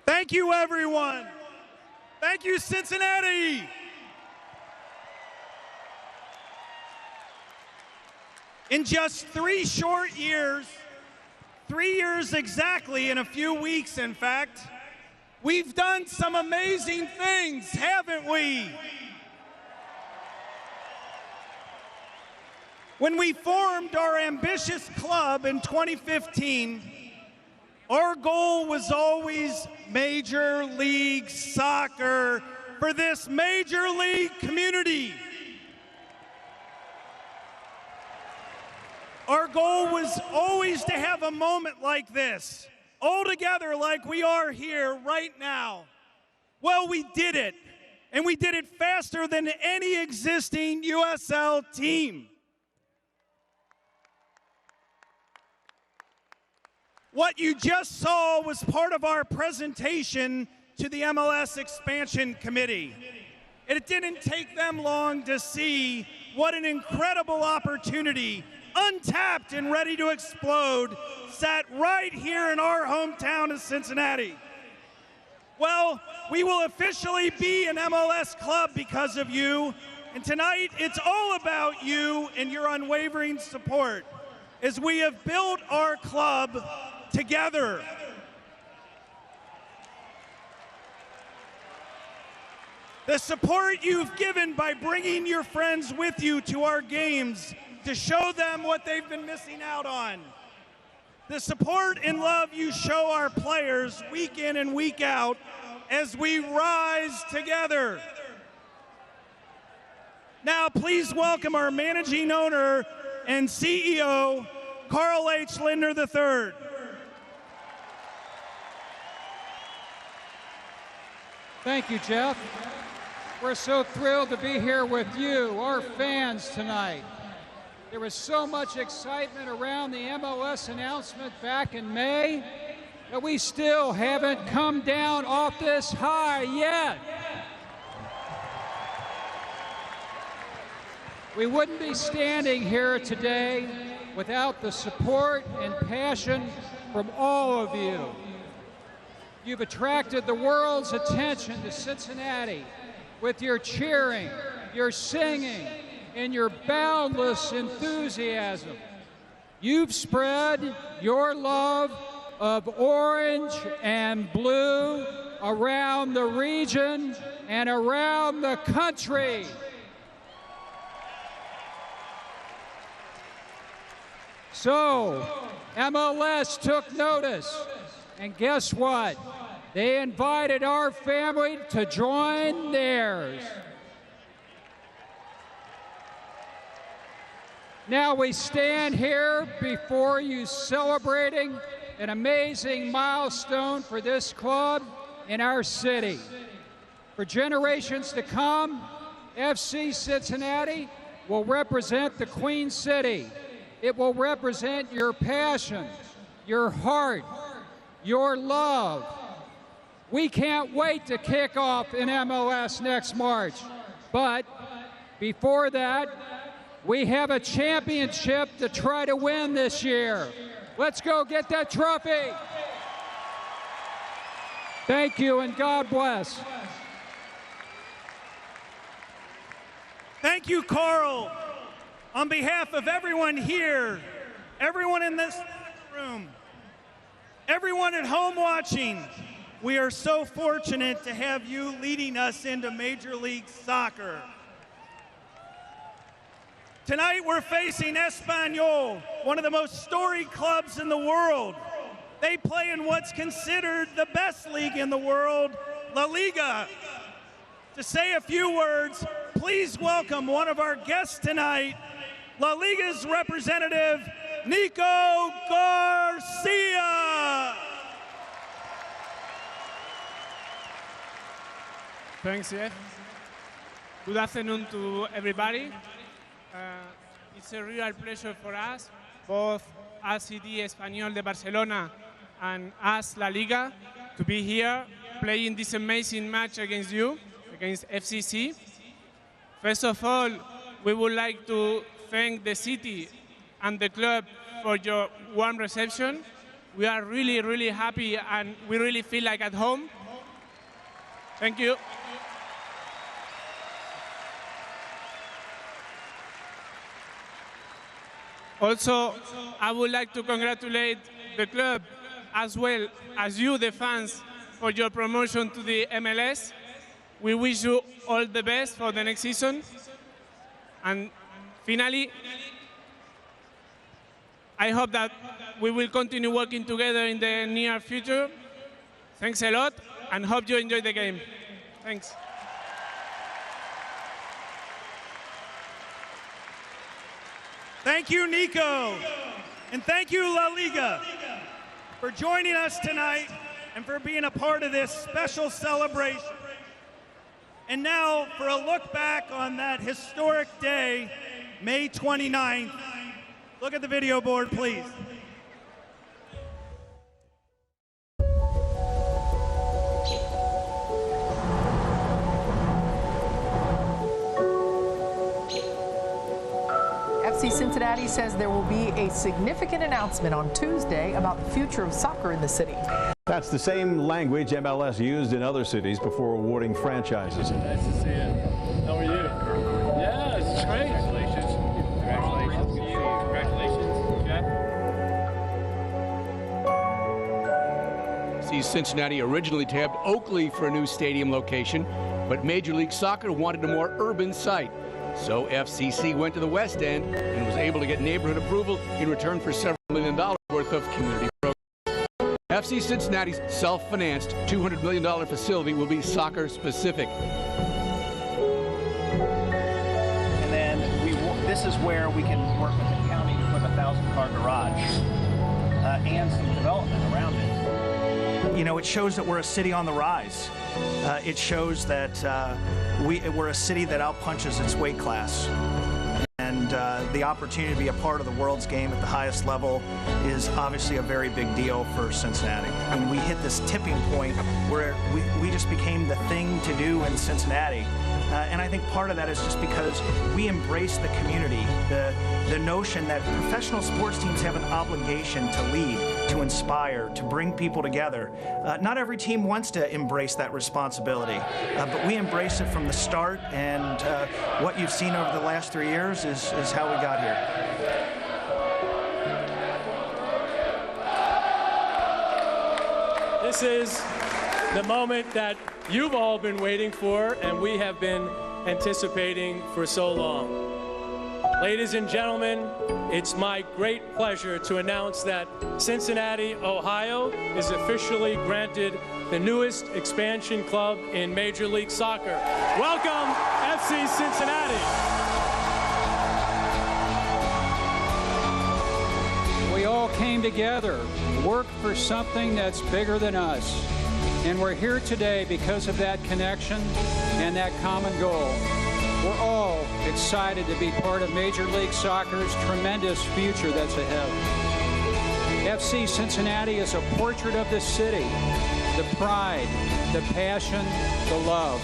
Thank you, everyone. Thank you, Cincinnati. In just 3 short years, 3 years exactly, in a few weeks, in fact, we've done some amazing things, haven't we? When we formed our ambitious club in 2015, our goal was always Major League Soccer for this Major League community. Our goal was always to have a moment like this, all together like we are here right now. Well, we did it, and we did it faster than any existing USL team. What you just saw was part of our presentation to the MLS Expansion Committee. And it didn't take them long to see what an incredible opportunity, untapped and ready to explode, sat right here in our hometown of Cincinnati. Well, we will officially be an MLS club because of you, and tonight it's all about you and your unwavering support as we have built our club together. The support you've given by bringing your friends with you to our games to show them what they've been missing out on. The support and love you show our players week in and week out as we rise together. Now, please welcome our managing owner and CEO, Carl H. Lindner III. Thank you, Jeff. We're so thrilled to be here with you, our fans, tonight. There was so much excitement around the MLS announcement back in May, but we still haven't come down off this high yet. We wouldn't be standing here today without the support and passion from all of you. You've attracted the world's attention to Cincinnati with your cheering, your singing, in your boundless enthusiasm. You've spread your love of orange and blue around the region and around the country. So, MLS took notice, and guess what? They invited our family to join theirs. Now we stand here before you celebrating an amazing milestone for this club in our city. For generations to come, FC Cincinnati will represent the Queen City. It will represent your passion, your heart, your love. We can't wait to kick off in MLS next March. But before that, we have a championship to try to win this year. Let's go get that trophy. Thank you and God bless. Thank you, Carl. On behalf of everyone here, everyone in this room, everyone at home watching, we are so fortunate to have you leading us into Major League Soccer. Tonight we're facing Espanyol, one of the most storied clubs in the world. They play in what's considered the best league in the world, La Liga. To say a few words, please welcome one of our guests tonight, La Liga's representative, Nico Garcia. Thanks, Jeff. Good afternoon to everybody. It's a real pleasure for us, both RCD Espanyol de Barcelona and us, La Liga, to be here playing this amazing match against you, against FCC. First of all, we would like to thank the city and the club for your warm reception. We are really, really happy and we really feel like at home. Thank you. Also, I would like to congratulate the club as well as you, the fans, for your promotion to the MLS. We wish you all the best for the next season. And finally, I hope that we will continue working together in the near future. Thanks a lot, and hope you enjoy the game. Thanks. Thank you, Nico. And thank you, La Liga, for joining us tonight and for being a part of this special celebration. And now for a look back on that historic day, May 29th. Look at the video board, please. FC Cincinnati says there will be a significant announcement on Tuesday about the future of soccer in the city. That's the same language MLS used in other cities before awarding franchises. Nice to see you. How are you? Yeah, it's great. Congratulations. Congratulations to you. Congratulations, Jeff. See, Cincinnati originally tabbed Oakley for a new stadium location, but Major League Soccer wanted a more urban site. So FCC went to the West End and was able to get neighborhood approval in return for several $1 million worth of community programs. FC Cincinnati's self-financed $200 million facility will be soccer-specific. And then this is where we can work with the county to put a 1,000-car garage and some development around it. You know, it shows that we're a city on the rise. It shows that we're a city that outpunches its weight class. And the opportunity to be a part of the world's game at the highest level is obviously a very big deal for Cincinnati. And we hit this tipping point where we just became the thing to do in Cincinnati. And I think part of that is just because we embrace the community, the notion that professional sports teams have an obligation to lead. to inspire, to bring people together. Not every team wants to embrace that responsibility, but we embrace it from the start, and what you've seen over the last 3 years is how we got here. This is the moment that you've all been waiting for, and we have been anticipating for so long. Ladies and gentlemen, it's my great pleasure to announce that Cincinnati, Ohio is officially granted the newest expansion club in Major League Soccer. Welcome, FC Cincinnati. We all came together, worked for something that's bigger than us. And we're here today because of that connection and that common goal. We're all excited to be part of Major League Soccer's tremendous future that's ahead. FC Cincinnati is a portrait of the city, the pride, the passion, the love.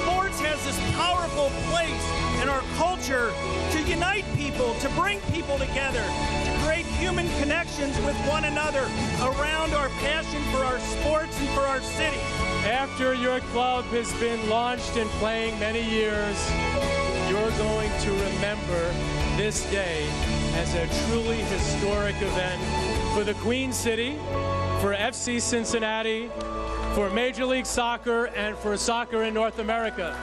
Sports has this powerful place in our culture to unite people, to bring people together, to create human connections with one another around our passion for our sports and for our city. After your club has been launched and playing many years, you're going to remember this day as a truly historic event for the Queen City, for FC Cincinnati, for Major League Soccer, and for soccer in North America.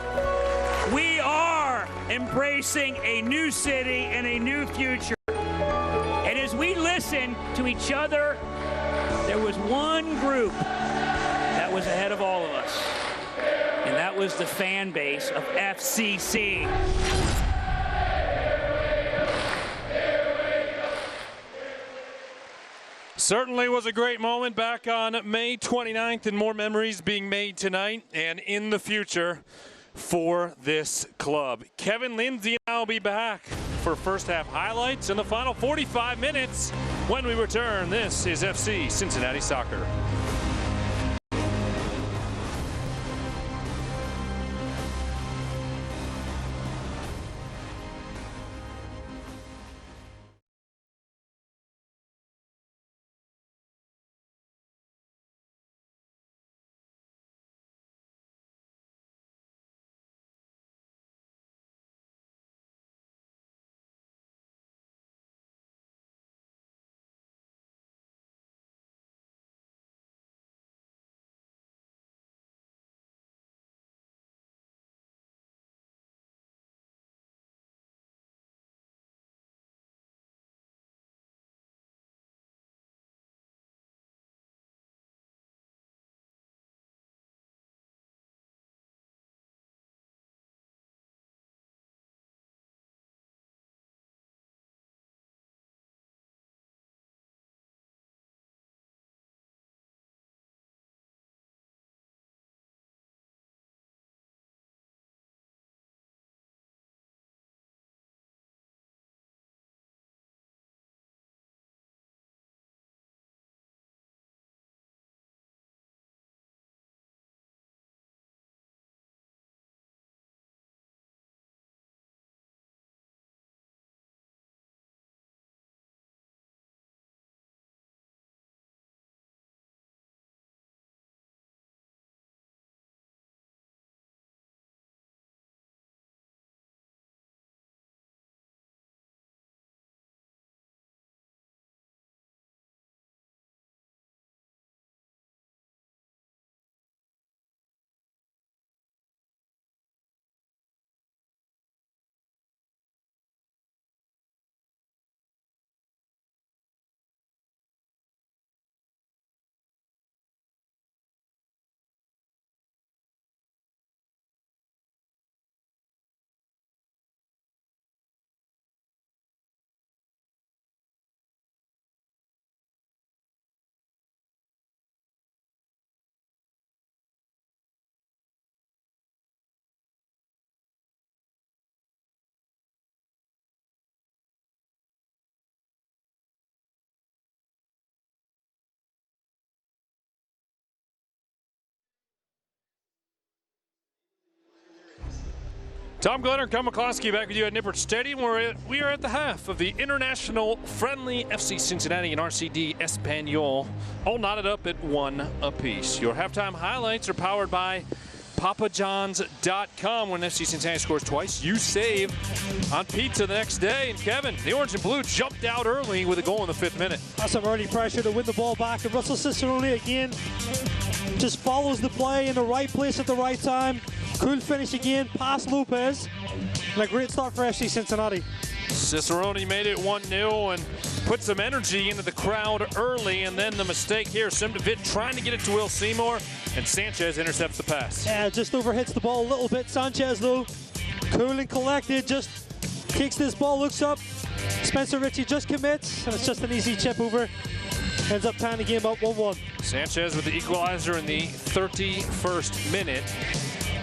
We are embracing a new city and a new future. And as we listen to each other, there was one group that was ahead of all of us, and that was the fan base of FCC. Certainly was a great moment back on May 29th, and more memories being made tonight and in the future for this club. Kevin Lindsay and I will be back for first half highlights in the final 45 minutes when we return. This is FC Cincinnati Soccer. Tom Glenner and Ken McCloskey back with you at Nippert Stadium, where we are at the half of the international friendly FC Cincinnati and RCD Espanyol, all knotted up at 1 apiece. Your halftime highlights are powered by PapaJohns.com. When FC Cincinnati scores twice, you save on pizza the next day. And Kevin, the orange and blue jumped out early with a goal in the 5th minute. That's some early pressure to win the ball back, and Russell Cicerone again just follows the play in the right place at the right time. Cool finish again, past Lopez, and a great start for FC Cincinnati. Cicerone made it 1-0 and put some energy into the crowd early, and then the mistake here, Simdevit trying to get it to Will Seymour, and Sanchez intercepts the pass. Yeah, just overhits the ball a little bit. Sanchez, though, cool and collected, just kicks this ball, looks up. Spencer Ritchie just commits, and it's just an easy chip over. Ends up tying the game up 1-1. Sanchez with the equalizer in the 31st minute.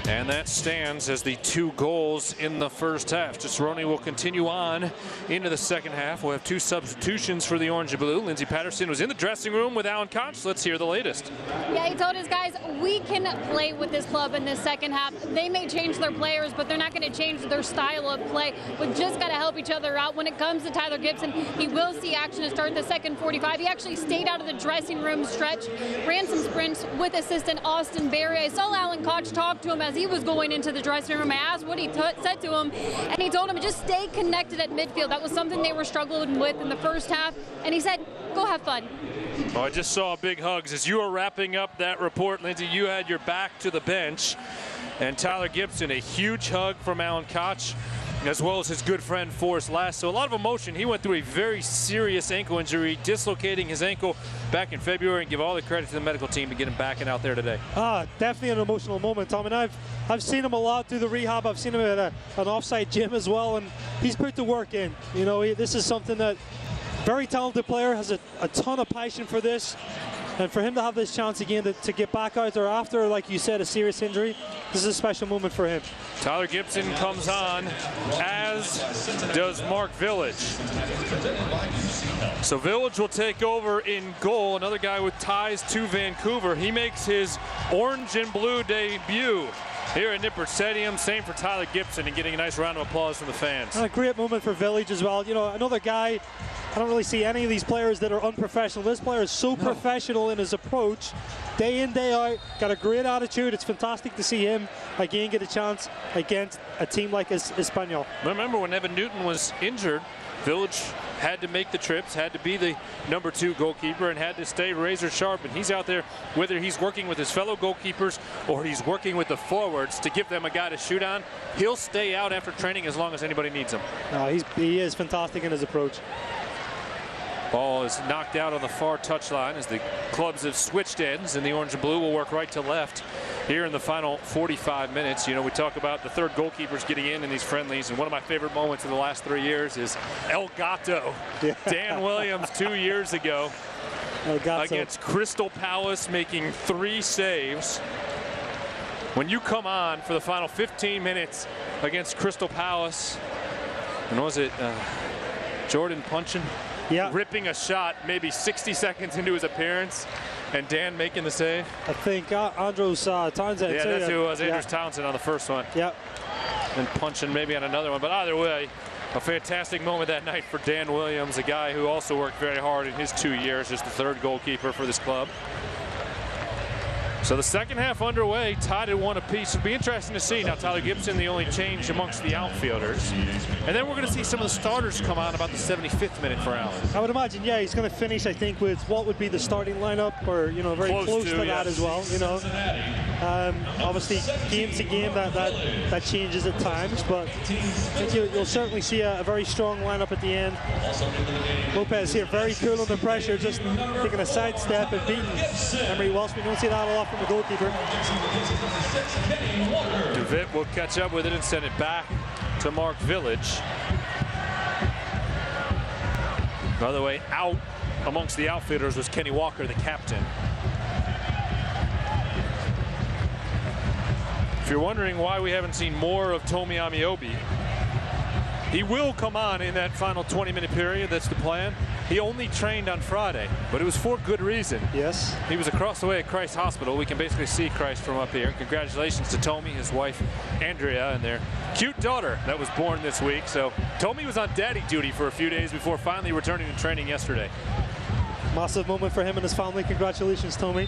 And that stands as the 2 goals in the first half. Cicerone will continue on into the second half. We'll have 2 substitutions for the orange and blue. Lindsey Patterson was in the dressing room with Alan Koch. Let's hear the latest. Yeah, he told his guys, we can play with this club in this second half. They may change their players, but they're not going to change their style of play. We've just got to help each other out. When it comes to Tyler Gibson, he will see action to start the second 45. He actually stayed out of the dressing room stretch, ran some sprints with assistant Austin Berry. I saw Alan Koch talk to him as he was going into the dressing room. I asked what he said to him, and he told him to just stay connected at midfield. That was something they were struggling with in the first half, and he said, go have fun. Well, I just saw big hugs. As you were wrapping up that report, Lindsey, you had your back to the bench, and Tyler Gibson, a huge hug from Alan Koch, as well as his good friend Forrest Last. So a lot of emotion. He went through a very serious ankle injury, dislocating his ankle back in February, and give all the credit to the medical team to get him back and out there today. Definitely an emotional moment, Tom. And I've seen him a lot through the rehab. I've seen him at an offsite gym as well, and he's put the work in. You know, this is something that very talented player, has a ton of passion for this. And for him to have this chance again to get back out there after, like you said, a serious injury, this is a special moment for him. Tyler Gibson comes on, as does Mark Village. So Village will take over in goal. Another guy with ties to Vancouver. He makes his orange and blue debut here at Nippert Stadium. Same for Tyler Gibson, and getting a nice round of applause from the fans. And a great moment for Village as well. You know, another guy, I don't really see any of these players that are unprofessional. This player is so professional in his approach, day in, day out, got a great attitude. It's fantastic to see him again get a chance against a team like Espanyol. Remember when Evan Newton was injured, Village had to make the trips, had to be the number 2 goalkeeper, and had to stay razor sharp. And he's out there, whether he's working with his fellow goalkeepers or he's working with the forwards to give them a guy to shoot on, he'll stay out after training as long as anybody needs him. No, he is fantastic in his approach. Ball is knocked out on the far touchline as the clubs have switched ends, and the orange and blue will work right to left here in the final 45 minutes. You know, we talk about the third goalkeepers getting in these friendlies, and one of my favorite moments of the last 3 years is El Gato. Yeah. Dan Williams 2 years ago against Crystal Palace, making 3 saves. When you come on for the final 15 minutes against Crystal Palace, and was it Jordan Punchin? Yeah. Ripping a shot maybe 60 seconds into his appearance, and Dan making the save. I think Andros Townsend. Yeah, that's who it was. Andros Townsend on the first one. Yeah. And Punchin maybe on another one. But either way, a fantastic moment that night for Dan Williams, a guy who also worked very hard in his 2 years as the 3rd goalkeeper for this club. So the second half underway, tied at 1 apiece. It'll be interesting to see. Now Tyler Gibson, the only change amongst the outfielders. And then we're going to see some of the starters come on about the 75th minute for Allen. I would imagine, yeah, he's going to finish, I think, with what would be the starting lineup, or, you know, very close to that as well, you know. Obviously, game to game, that changes at times, but I think you'll certainly see a very strong lineup at the end. Lopez here, very cool under pressure, just taking a sidestep and beating Emery Welsh. We don't see that a lot from the goalkeeper. DeVitt will catch up with it and send it back to Mark Village. By the way, out amongst the outfielders was Kenny Walker, the captain. If you're wondering why we haven't seen more of Tomi Amiobi, he will come on in that final 20-minute period. That's the plan. he only trained on Friday, but it was for good reason. Yes. He was across the way at Christ Hospital. We can basically see Christ from up here. Congratulations to Tommy, his wife Andrea, and their cute daughter that was born this week. So Tommy was on daddy duty for a few days before finally returning to training yesterday. Massive moment for him and his family. Congratulations, Tommy.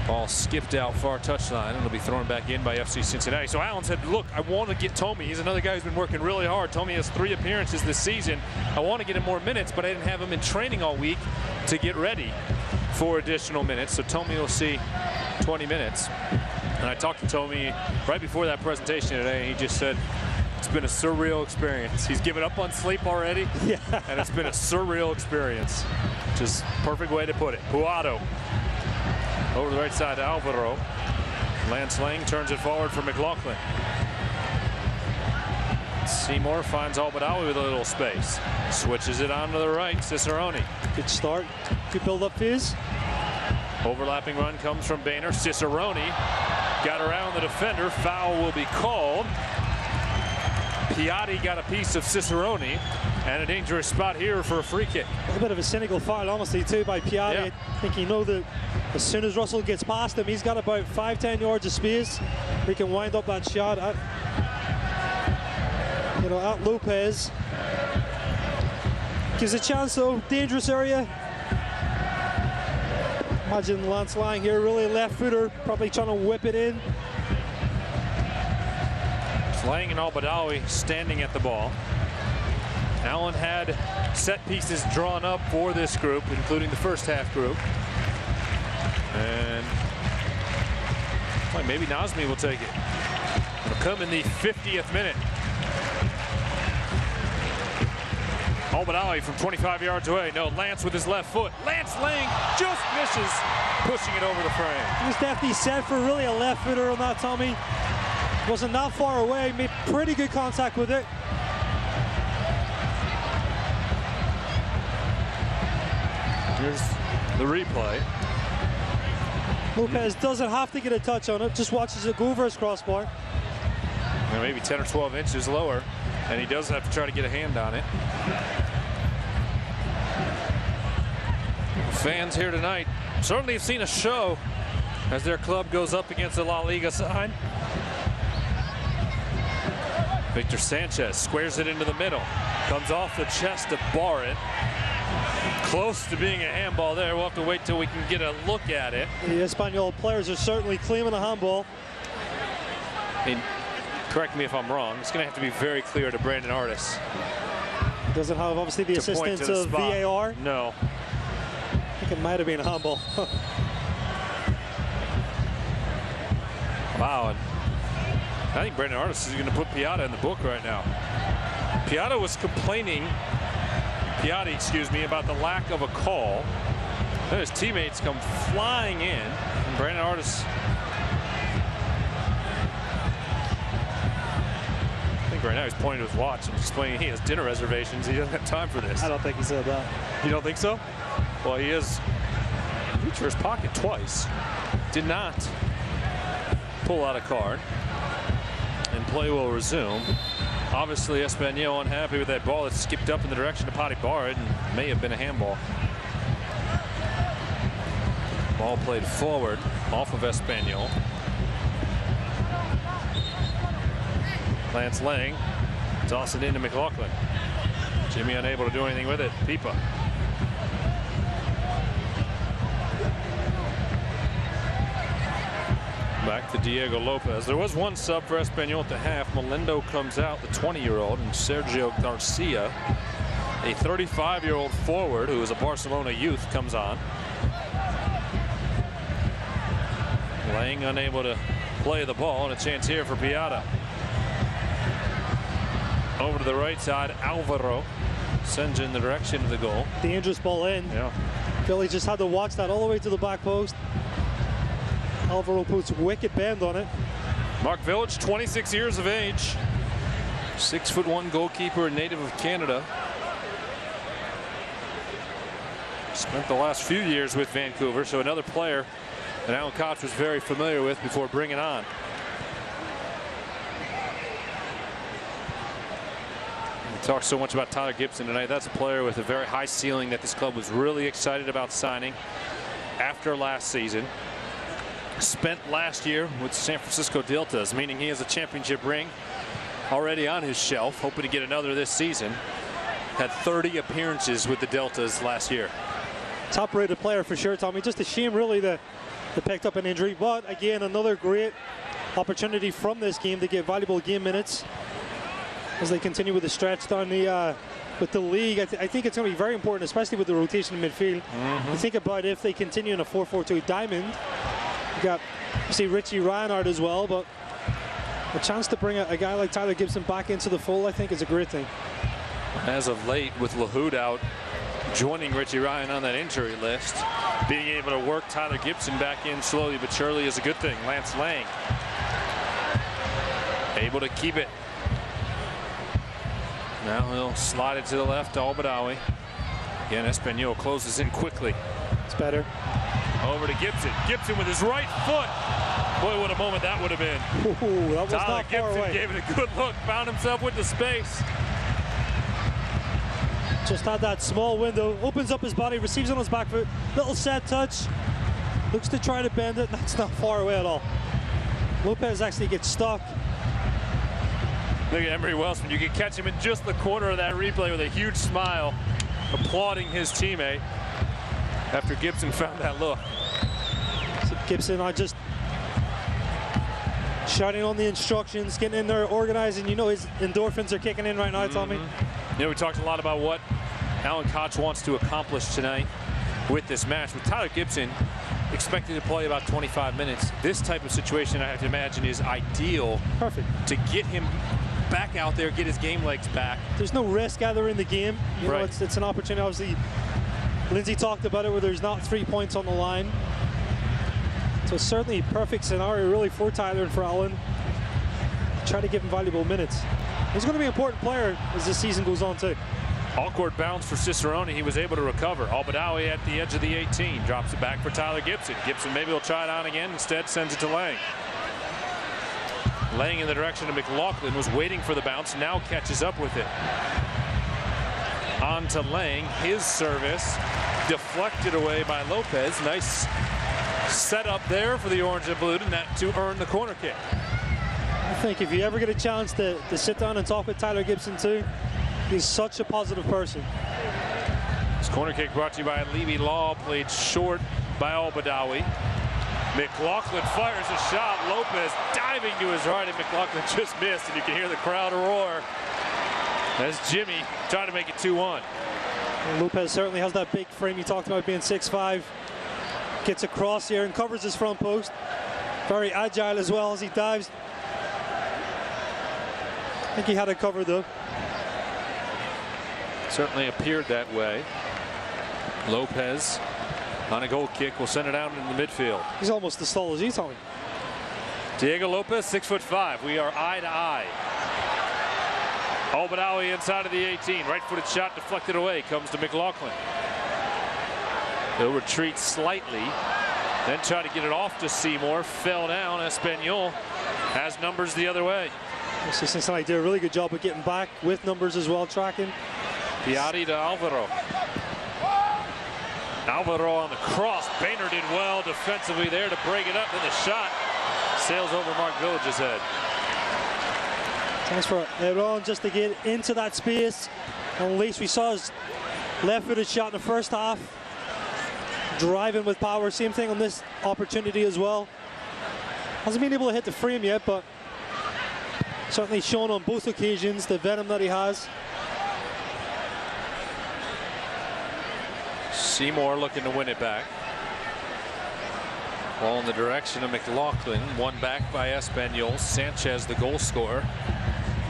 Ball skipped out far touchline, and it'll be thrown back in by FC Cincinnati. So Allen said, look, I want to get Tommy. He's another guy who's been working really hard. Tommy has 3 appearances this season. I want to get him more minutes, but I didn't have him in training all week to get ready for additional minutes. So Tommy will see 20 minutes. And I talked to Tommy right before that presentation today, and he just said, it's been a surreal experience. He's given up on sleep already, and it's been a surreal experience. Which is a perfect way to put it. Puado. Over the right side to Alvaro. Lance Lang turns it forward for McLaughlin. Seymour finds Albadawi with a little space. Switches it on to the right. Cicerone. Good start. Good build-up phase. Overlapping run comes from Boehner. Cicerone got around the defender. Foul will be called. Piatti got a piece of Cicerone, and a dangerous spot here for a free kick. A bit of a cynical foul, honestly, too, by Piatti. Yeah. I think you know that as soon as Russell gets past him, he's got about 5-10 yards of space. He can wind up that shot at, at Lopez. Gives a chance, though. Dangerous area. Imagine Lance Lang here, really left footer, probably trying to whip it in. Lang and Albadawi standing at the ball. Allen had set pieces drawn up for this group, including the first half group. And well, maybe Nazmi will take it. It'll come in the 50th minute. Albadawi from 25 yards away. No, Lance with his left foot. Lance Lang just misses, pushing it over the frame. He was definitely set for really a left footer on that, Tommy. Wasn't that far away, made pretty good contact with it. Here's the replay. Lopez doesn't have to get a touch on it, just watches it go over his crossbar. And maybe 10 or 12 inches lower, and he does have to try to get a hand on it. Fans here tonight certainly have seen a show as their club goes up against the La Liga side. Victor Sanchez squares it into the middle. Comes off the chest to Barrett. Close to being a handball there. We'll have to wait till we can get a look at it. The Espanyol players are certainly claiming a handball. And correct me if I'm wrong. It's going to have to be very clear to Brandon Artis. Doesn't have obviously the assistance of VAR. No. I think it might have been a handball. Wow. And I think Brandon Artis is going to put Piatti in the book right now. Piatti was complaining, about the lack of a call. Then his teammates come flying in, and Brandon Artis, I think right now he's pointing to his watch and explaining he has dinner reservations. He doesn't have time for this. I don't think he said that. You don't think so? Well, he has reached for his pocket twice. Did not pull out a card. And play will resume. Obviously, Espanyol unhappy with that ball that skipped up in the direction of Patti Barrett and may have been a handball. Ball played forward off of Espanyol. Lance Lang toss it into McLaughlin. Jimmy unable to do anything with it. Pipa. Back to Diego Lopez. There was one sub for Espanyol at the half. Melendo comes out, the 20-year-old, and Sergio Garcia, a 35-year-old forward who is a Barcelona youth, comes on. Lang unable to play the ball, and a chance here for Piatti. Over to the right side, Alvaro sends in the direction of the goal. Dangerous ball in. Yeah. Philly just had to watch that all the way to the back post. Alvaro puts wicked bend on it. Mark Village, 26 years of age. 6'1" goalkeeper, native of Canada. Spent the last few years with Vancouver, so another player that Alan Koch was very familiar with before bringing on. Talked so much about Tyler Gibson tonight. That's a player with a very high ceiling that this club was really excited about signing after last season. Spent last year with San Francisco Deltas, meaning he has a championship ring already on his shelf, hoping to get another this season. Had 30 appearances with the Deltas last year. Top-rated player for sure, Tommy. Just a shame, really, that they picked up an injury. But again, another great opportunity from this game to get valuable game minutes as they continue with the stretch down the with the league. I think it's going to be very important, especially with the rotation in midfield. You think about if they continue in a 4-4-2 diamond. You got, you see, Richie Reinhardt as well, but a chance to bring a guy like Tyler Gibson back into the fold, I think, is a great thing. As of late, with Lahoud out, joining Richie Ryan on that injury list, being able to work Tyler Gibson back in slowly but surely is a good thing. Lance Lang able to keep it. Now he'll slide it to the left to Al-Badawi. Again, Espanyol closes in quickly. It's better. Over to Gibson. Gibson with his right foot. Boy, what a moment that would have been. Ooh, that was Tyler not far Gibson away. gave it a good look, found himself with the space. Just had that small window, opens up his body, receives on his back foot, little set touch, looks to try to bend it. That's not far away at all. Lopez actually gets stuck. Look at Emery Welsman. You can catch him in just the corner of that replay with a huge smile, applauding his teammate after Gibson found that look. So Gibson, I just shouting on the instructions, getting in there, organizing. You know his endorphins are kicking in right now, Tommy. You know, we talked a lot about what Alan Koch wants to accomplish tonight with this match. With Tyler Gibson expected to play about 25 minutes, this type of situation, I have to imagine, is ideal. Perfect. To get him back out there, get his game legs back. There's no risk either in the game. You know, Right. it's an opportunity. Obviously, Lindsay talked about it where there's not 3 points on the line. So certainly perfect scenario really for Tyler and for Alan. Try to give him valuable minutes. He's going to be an important player as this season goes on too. All-court bounce for Cicerone. He was able to recover. Al-Badawi at the edge of the 18. Drops it back for Tyler Gibson. Gibson maybe will try it on again. Instead sends it to Lang. Lang in the direction of McLaughlin, was waiting for the bounce. Now catches up with it. On to Lang. His service deflected away by Lopez. Nice setup there for the orange and blue to earn the corner kick. I think if you ever get a chance to sit down and talk with Tyler Gibson too, he's such a positive person. This corner kick brought to you by Levy Law, played short by Al-Badawi. McLaughlin fires a shot. Lopez diving to his right, and McLaughlin just missed, and you can hear the crowd roar as Jimmy tried to make it 2-1. And Lopez certainly has that big frame you talked about, being 6'5". Gets across here and covers his front post. Very agile as well as he dives. I think he had it covered though. Certainly appeared that way. Lopez on a goal kick will send it out in the midfield. He's almost as tall as you, Tommy. Diego Lopez, 6'5". We are eye to eye. Al-Badawi inside of the 18. Right-footed shot deflected away. Comes to McLaughlin. He'll retreat slightly. Then try to get it off to Seymour. Fell down. Espanyol has numbers the other way. So Cincinnati did a really good job of getting back with numbers as well, tracking. Piatti to Alvaro. Alvaro on the cross. Boehner did well defensively there to break it up. Then the shot sails over Mark Village's head. Thanks for Aaron just to get into that space. And at least we saw his left-footed shot in the first half. Driving with power. Same thing on this opportunity as well. Hasn't been able to hit the frame yet, but certainly shown on both occasions the venom that he has. Seymour looking to win it back. Ball in the direction of McLaughlin. One back by Espanyol. Sanchez, the goal scorer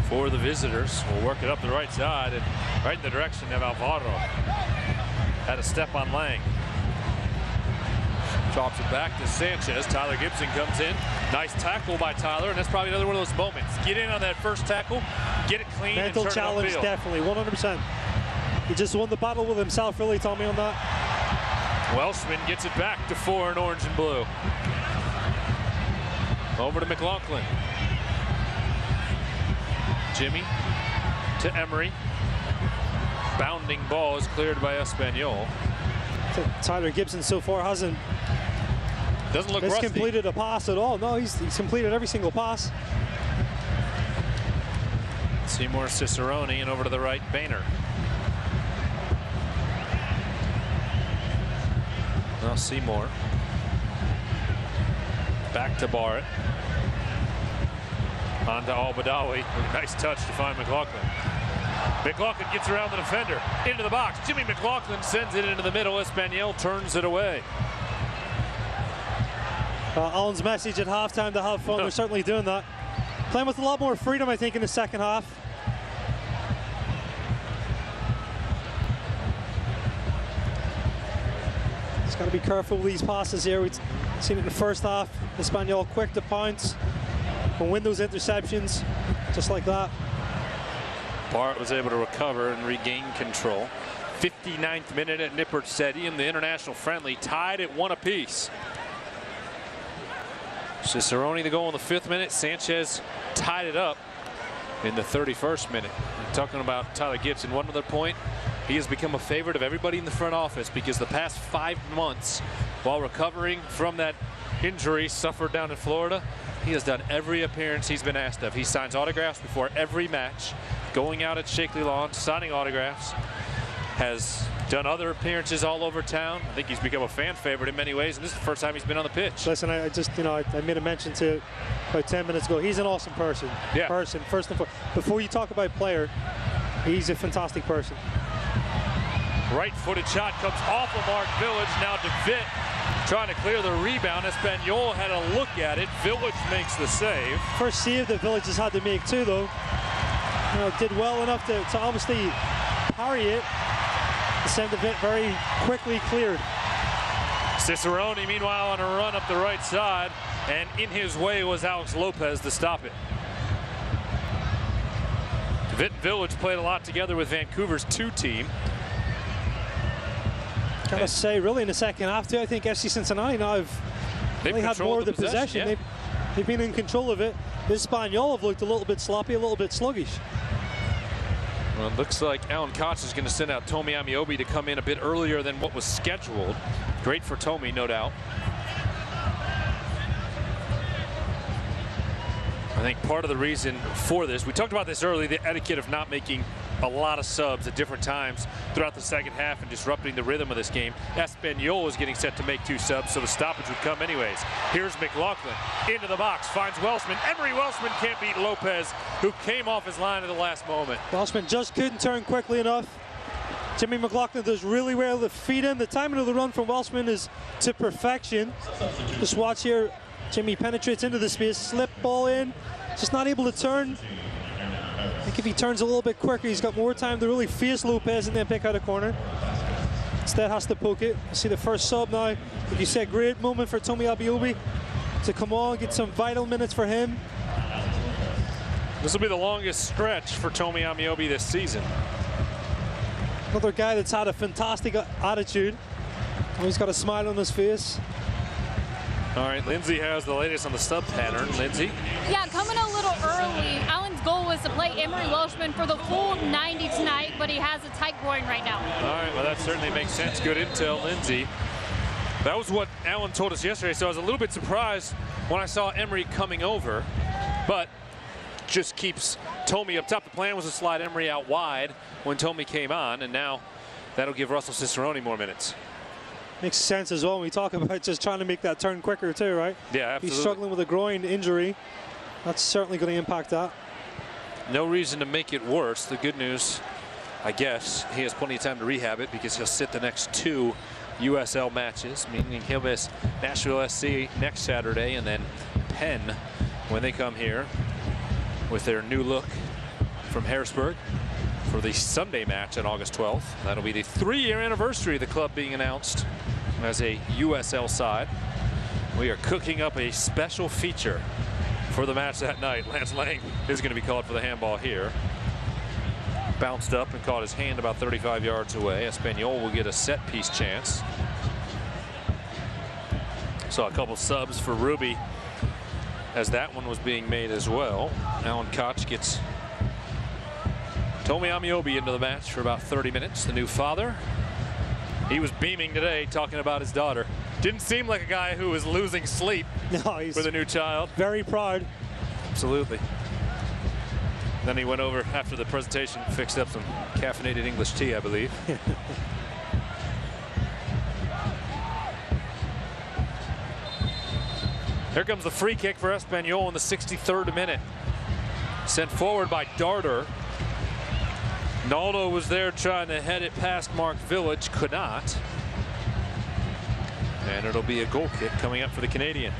for the visitors, will work it up the right side and right in the direction of Alvaro. Had a step on Lang. Drops it back to Sanchez. Tyler Gibson comes in. Nice tackle by Tyler, and that's probably another one of those moments. Get in on that first tackle, get it clean, Mental and turn challenge, it upfield. definitely, 100%. He just won the battle with himself, really, Tommy, on that. Welshman gets it back to 4 in orange and blue. Over to McLaughlin. Jimmy to Emery. bounding ball is cleared by Espanyol. Tyler Gibson so far hasn't completed a pass at all. No, he's completed every single pass. Seymour Cicerone and over to the right, Boehner. Now Seymour. Back to Barrett. On to Al-Badawi. Nice touch to find McLaughlin. McLaughlin gets around the defender. Into the box. Jimmy McLaughlin sends it into the middle. Espanyol turns it away. Allen's message at halftime to have fun. They're certainly doing that. Playing with a lot more freedom, I think, in the second half. Just got to be careful with these passes here. We've seen it in the first half. Espanyol quick to pounce and win those interceptions, just like that. Barrett was able to recover and regain control. 59th minute at Nippert Stadium. The international friendly tied at 1 apiece. Cicerone the goal in the 5th minute. Sanchez tied it up in the 31st minute. We're talking about Tyler Gibson. One other point. He has become a favorite of everybody in the front office because the past 5 months, while recovering from that injury suffered down in Florida, he has done every appearance he's been asked of. He signs autographs before every match, going out at Shakely Lawn, signing autographs. Has done other appearances all over town. I think he's become a fan favorite in many ways, and this is the first time he's been on the pitch. Listen, I just, I made a mention to about 10 minutes ago. He's an awesome person. Yeah. First and foremost. Before you talk about player, he's a fantastic person. Right-footed shot comes off of Mark Village. Now DeVitt trying to clear the rebound. Espanyol had a look at it. Village makes the save. First save the Village has had to make too, though. Did well enough to obviously parry it. Send DeVitt very quickly cleared. Cicerone, meanwhile, on a run up the right side, and in his way was Alex Lopez to stop it. DeVitt and Village played a lot together with Vancouver's 2 team. Gotta say, really in the second half too, I think FC Cincinnati now have really had more of the possession. Yeah. They've been in control of it. Espanyol have looked a little bit sloppy, a little bit sluggish. Well, it looks like Alan Koch is going to send out Tomi Amiobi to come in a bit earlier than what was scheduled. Great for Tomi, no doubt. I think part of the reason for this, we talked about this earlier, the etiquette of not making a lot of subs at different times throughout the second half and disrupting the rhythm of this game. Espanyol is getting set to make 2 subs, so the stoppage would come anyways. Here's McLaughlin into the box, finds Welshman. Emery Welshman can't beat Lopez, who came off his line at the last moment. Welshman just couldn't turn quickly enough. Jimmy McLaughlin does really well to feed him. The timing of the run from Welshman is to perfection. Just watch here. Jimmy penetrates into the space, slip ball in, just not able to turn. I think if he turns a little bit quicker, he's got more time to really face Lopez and then pick out a corner. Instead has to poke it. See the first sub now. Like you said, great moment for Tomi Amiobi to come on, get some vital minutes for him. This will be the longest stretch for Tomi Amiobi this season. Another guy that's had a fantastic attitude. He's got a smile on his face. All right, Lindsay has the latest on the sub pattern. Lindsay? Yeah, coming a little early. Allen's goal was to play Emery Welshman for the full 90 tonight, but he has a tight groin right now. All right, well, that certainly makes sense. Good intel, Lindsay. That was what Allen told us yesterday, so I was a little bit surprised when I saw Emery coming over, but just keeps Tomi up top. The plan was to slide Emery out wide when Tomi came on, and now that'll give Russell Cicerone more minutes. Makes sense as well when we talk about just trying to make that turn quicker too, right? Yeah, absolutely. He's struggling with a groin injury. That's certainly going to impact that. No reason to make it worse. The good news, I guess, he has plenty of time to rehab it because he'll sit the next 2 USL matches, meaning he'll miss Nashville SC next Saturday and then Penn when they come here with their new look from Harrisburg for the Sunday match on August 12th. That'll be the 3-year anniversary of the club being announced as a USL side. We are cooking up a special feature for the match that night. Lance Lang is going to be called for the handball here. Bounced up and caught his hand about 35 yards away. Espanyol will get a set piece chance. Saw a couple subs for Ruby as that one was being made as well. Alan Koch gets Tomi Amiobi into the match for about 30 minutes, the new father. He was beaming today, talking about his daughter. Didn't seem like a guy who was losing sleep with a new child. Very proud. Absolutely. Then he went over after the presentation, fixed up some caffeinated English tea, I believe. Here comes the free kick for Espanyol in the 63rd minute. Sent forward by Darter. Naldo was there trying to head it past Mark Village, could not. And it'll be a goal kick coming up for the Canadian.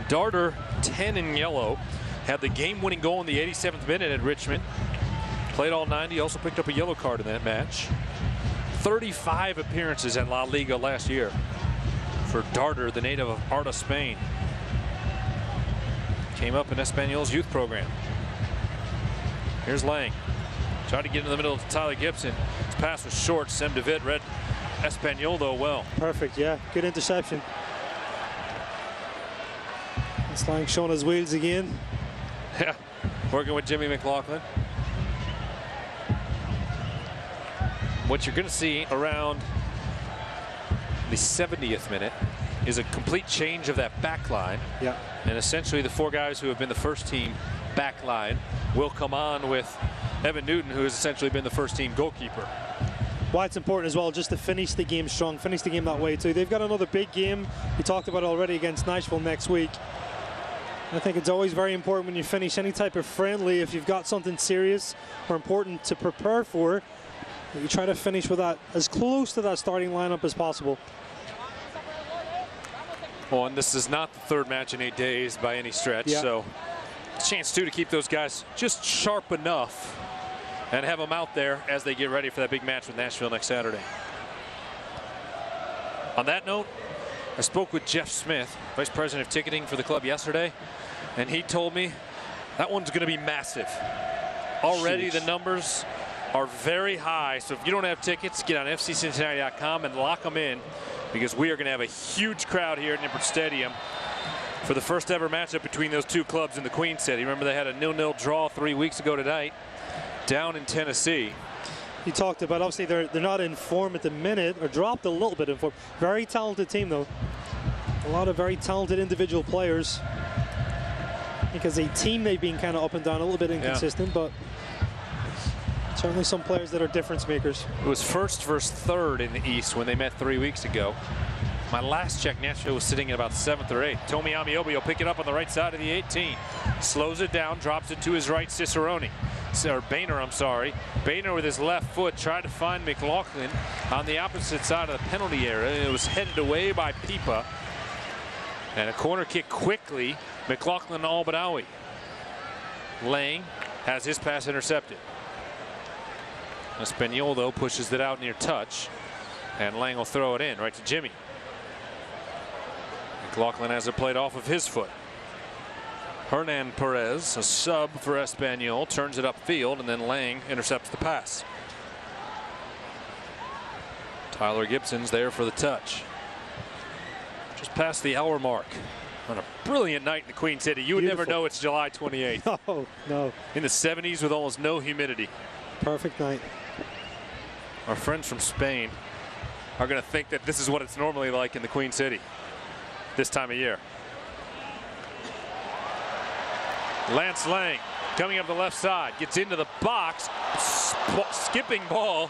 Darter, 10 in yellow, had the game-winning goal in the 87th minute at Richmond. Played all 90, also picked up a yellow card in that match. 35 appearances at La Liga last year for Darter, the native of Arta, Spain. Came up in Espanyol's youth program. Here's Lang. Tried to get in the middle of Tyler Gibson. His pass was short. Sem DeVitt read Espanyol, though, well. Perfect, yeah. Good interception. It's Lang showing his wheels again. Yeah, working with Jimmy McLaughlin. What you're going to see around the 70th minute is a complete change of that back line. Yeah. And essentially the four guys who have been the first team back line will come on with Evan Newton, who has essentially been the first team goalkeeper. Why it's important as well just to finish the game strong, finish the game that way too. They've got another big game. We talked about it already against Nashville next week. I think it's always very important when you finish any type of friendly, if you've got something serious or important to prepare for, you try to finish with that as close to that starting lineup as possible. Well, and this is not the third match in 8 days by any stretch, so chance too to keep those guys just sharp enough and have them out there as they get ready for that big match with Nashville next Saturday. On that note, I spoke with Jeff Smith, Vice President of Ticketing for the club yesterday, and he told me that one's going to be massive. Already the numbers are very high, so if you don't have tickets, get on fccincinnati.com and lock them in, because we are going to have a huge crowd here at Nippert Stadium for the first ever matchup between those two clubs in the Queen City. Remember, they had a 0-0 draw 3 weeks ago tonight down in Tennessee. You talked about, obviously they're not in form at the minute, or dropped a little bit in form. Very talented team though. A lot of very talented individual players. I think as a team they've been kind of up and down, a little bit inconsistent, but certainly some players that are difference makers. It was first versus third in the East when they met 3 weeks ago. My last check, Nashville was sitting at about 7th or 8th. Tomi Amiobi will pick it up on the right side of the 18. Slows it down, drops it to his right, Cicerone. Or Boehner, I'm sorry. Boehner with his left foot tried to find McLaughlin on the opposite side of the penalty area. It was headed away by Pipa. And a corner kick quickly, McLaughlin to Albanawi. Lang has his pass intercepted. Espanyol, though, pushes it out near touch. And Lang will throw it in right to Jimmy. McLaughlin has it played off of his foot. Hernan Perez, a sub for Espanyol, turns it upfield, and then Lang intercepts the pass. Tyler Gibson's there for the touch. Just past the hour mark on a brilliant night in the Queen City. You would never know it's July 28th. No, no. In the 70s with almost no humidity. Perfect night. Our friends from Spain are going to think that this is what it's normally like in the Queen City this time of year. Lance Lang coming up the left side, gets into the box, skipping ball,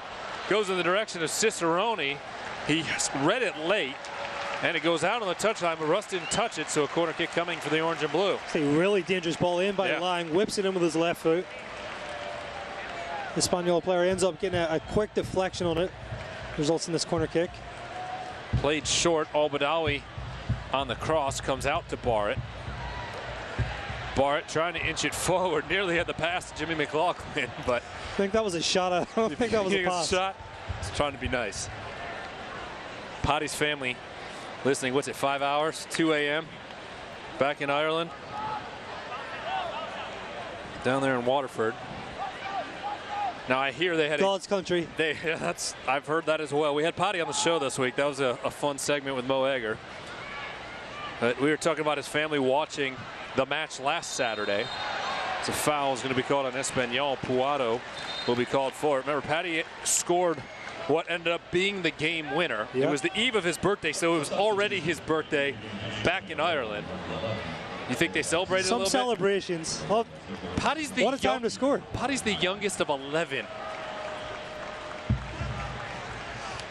goes in the direction of Cicerone. He read it late, and it goes out on the touchline, but Russ didn't touch it, so a corner kick coming for the orange and blue. It's a really dangerous ball in by Lang, whips it in with his left foot. The Espanyol player ends up getting a quick deflection on it, results in this corner kick. Played short. Albanawi on the cross comes out to Barrett. Barrett trying to inch it forward, nearly had the pass to Jimmy McLaughlin, but I think that was a shot. I don't think that was a pass. He's trying to be nice. Paddy's family listening, what's it, 5 hours, 2 a.m. back in Ireland, down there in Waterford. Now I hear they had God's country. I've heard that as well. We had Paddy on the show this week. That was a fun segment with Mo Egger. But we were talking about his family watching the match last Saturday. It's a foul is going to be called on Espanyol. Puado will be called for it. Remember, Patty scored what ended up being the game winner. Yeah. It was the eve of his birthday, so it was already his birthday back in Ireland. You think they celebrated a little celebrations. bit? Paddy's the what a time to score. Paddy's the youngest of 11.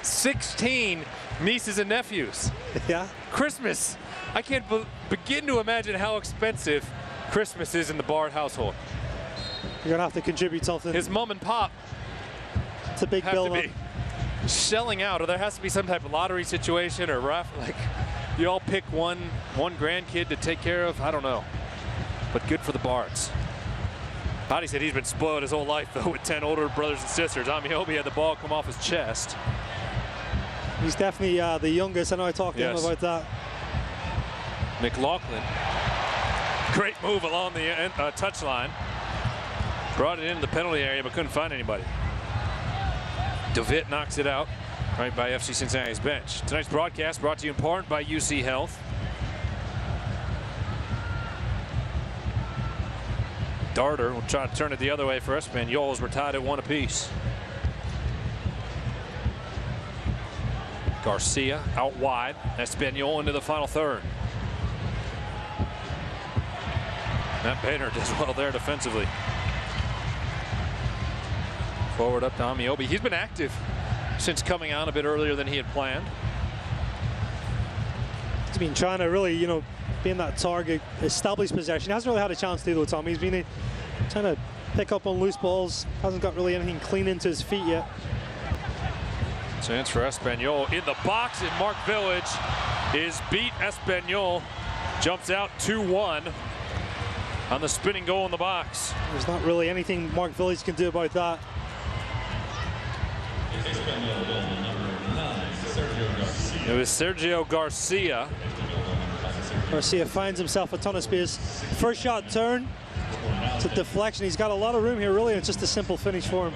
16 nieces and nephews. Yeah. Christmas. I can't begin to imagine how expensive Christmas is in the Bard household. You're going to have to contribute something. His mom and pop. It's a big bill. Have to be shelling out, or there has to be some type of lottery situation, or like you all pick one grandkid to take care of. I don't know, but good for the Bards. Paddy said he's been spoiled his whole life though with 10 older brothers and sisters. Amiobi had the ball come off his chest. He's definitely the youngest. I know I talked to him about that. McLaughlin, great move along the touchline. Brought it into the penalty area, but couldn't find anybody. DeVitt knocks it out right by FC Cincinnati's bench. Tonight's broadcast brought to you in part by UC Health. Darter will try to turn it the other way for Espanyol as we're tied at 1 apiece. Garcia out wide. Espanyol into the final third. Matt Bader does well there defensively. Forward up to Amiobi. He's been active since coming on a bit earlier than he had planned. He's been trying to really, you know, be in that target, establish possession. He hasn't really had a chance to though, Tommy. He's been trying to pick up on loose balls. Hasn't got really anything clean into his feet yet. Chance for Espanyol in the box, and Mark Village is beat. Espanyol jumps out 2-1 on the spinning goal in the box. There's not really anything Mark Village can do about that. It was Sergio Garcia. Garcia finds himself a ton of space. First shot turn. It's a deflection. He's got a lot of room here, really. It's just a simple finish for him.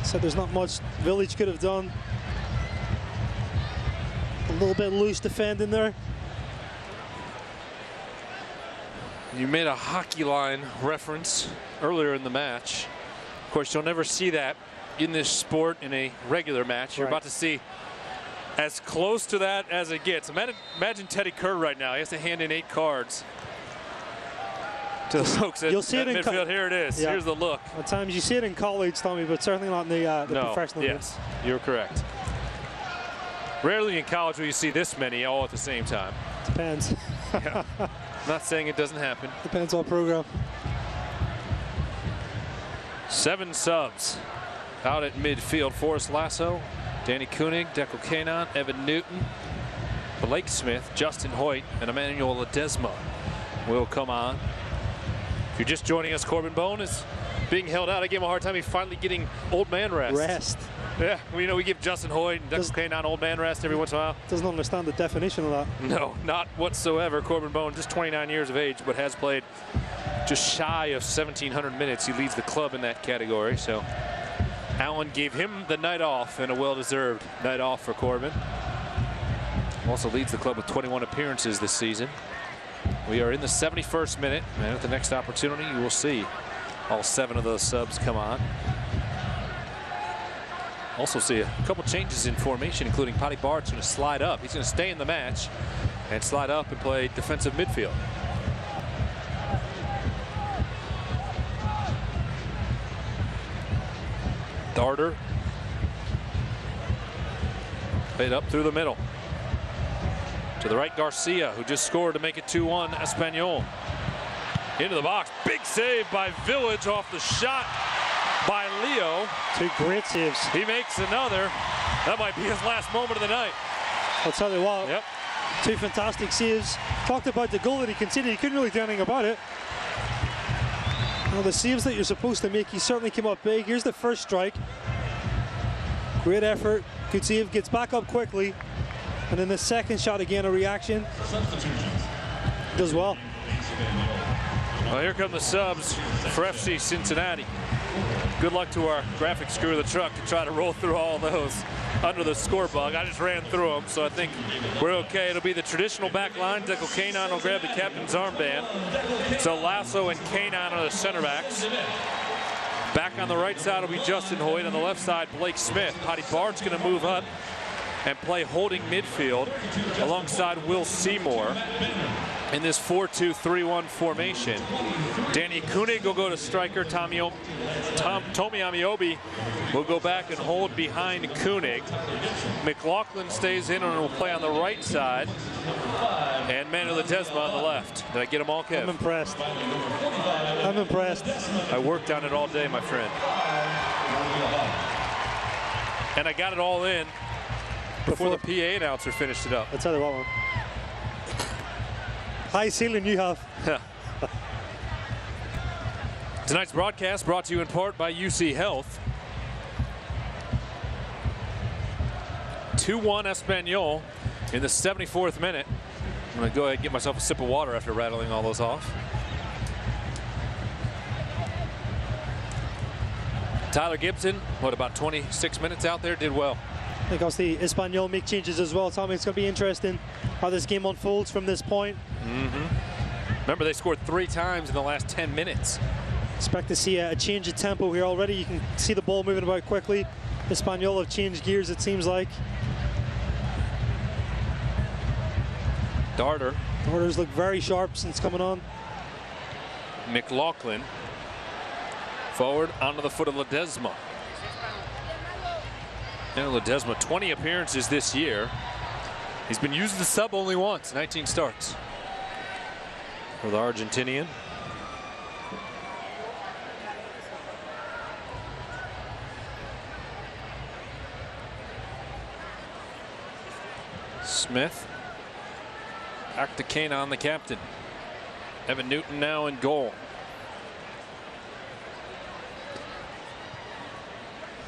So there's not much Village could have done. A little bit loose defending there. You made a hockey line reference earlier in the match. Of course, you'll never see that in this sport in a regular match. You're about to see as close to that as it gets. Imagine Teddy Kerr right now. He has to hand in 8 cards to the folks at midfield. Here it is. Yeah. Here's the look. At times you see it in college, Tommy, but certainly not in the professional game. Yes, you're correct. Rarely in college will you see this many all at the same time. Depends. Yeah. Not saying it doesn't happen. Depends on program. 7 subs out at midfield. Forrest Lasso, Danny Koenig, Deco Canon, Evan Newton, Blake Smith, Justin Hoyt, and Emmanuel Ledesma will come on. If you're just joining us, Corbin Bone is being held out. I gave him a hard time. He's finally getting old man rest. Yeah, we give Justin Hoyt and Deco Canon old man rest every once in a while. Doesn't understand the definition of that. No, not whatsoever. Corbin Bone, just 29 years of age, but has played just shy of 1,700 minutes. He leads the club in that category. So Allen gave him the night off, and a well-deserved night off for Corbin. Also leads the club with 21 appearances this season. We are in the 71st minute, and at the next opportunity, you will see all 7 of those subs come on. Also see a couple changes in formation, including Paddy Bart's going to slide up. He's going to stay in the match and slide up and play defensive midfield. Darter played up through the middle. To the right, Garcia, who just scored to make it 2-1. Espanyol into the box. Big save by Village off the shot by Leo. 2 great saves. He makes another. That might be his last moment of the night. I'll tell you what. Yep. 2 fantastic saves. Talked about the goal that he conceded. He couldn't really do anything about it. Well, the saves that you're supposed to make, he certainly came up big. Here's the first strike. Great effort. Good save. Gets back up quickly. And then the second shot, again, a reaction. Does well. Well, here come the subs for FC Cincinnati. Good luck to our graphics crew of the truck to try to roll through all those under the score bug. I just ran through them, so I think we're okay. It'll be the traditional back line. Deco Kanon will grab the captain's armband. So Lasso and Kanon are the center backs. Back on the right side will be Justin Hoyt. On the left side, Blake Smith. Potty Bart's going to move up and play holding midfield alongside Will Seymour in this 4-2-3-1 formation. Danny Koenig will go to striker. Tomi Amiobi will go back and hold behind Koenig. McLaughlin stays in and will play on the right side. And Manu Ledesma on the left. Did I get them all, Kev? I'm impressed. I'm impressed. I worked on it all day, my friend. And I got it all in before the PA announcer finished it up. I'll tell you what, man. High ceiling you have. Tonight's broadcast brought to you in part by UC Health. 2-1 Espanyol in the 74th minute. I'm going to go ahead and get myself a sip of water after rattling all those off. Tyler Gibson, what, about 26 minutes out there, did well. I think obviously Espanyol make changes as well, Tommy. It's going to be interesting how this game unfolds from this point. Remember, they scored 3 times in the last 10 minutes. Expect to see a change of tempo here already. You can see the ball moving about quickly. Espanyol have changed gears, it seems like. Darter's looked very sharp since coming on. McLaughlin forward onto the foot of Ledesma. And Ledesma, 20 appearances this year. He's been used as a sub only once, 19 starts for the Argentinian. Smith. Back to Kanon, the captain. Evan Newton now in goal.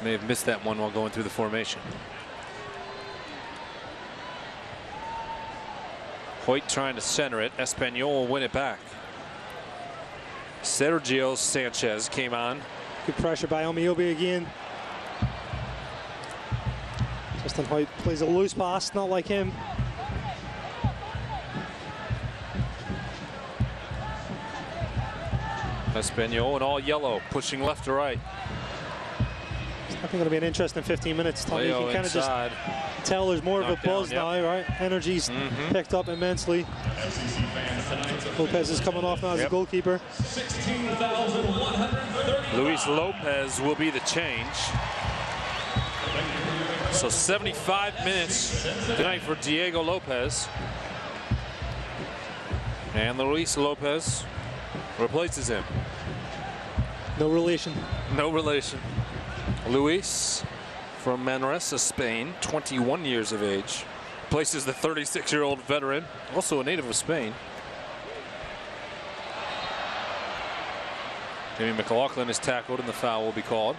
May have missed that one while going through the formation. Hoyt trying to center it. Espanyol will win it back. Sergio Sanchez came on. Good pressure by Amiobi again. Justin Hoyt plays a loose pass, not like him. Espanyol in all yellow, pushing left to right. I think it'll be an interesting 15 minutes, Tommy. You can kind of just tell there's more of a buzz now, right? Energy's picked up immensely. Lopez is coming off now as a goalkeeper. Luis Lopez will be the change. So 75 minutes tonight for Diego Lopez. And Luis Lopez replaces him. No relation. No relation. Luis from Manresa, Spain, 21 years of age. Places the 36-year-old veteran, also a native of Spain. Jamie McLaughlin is tackled and the foul will be called.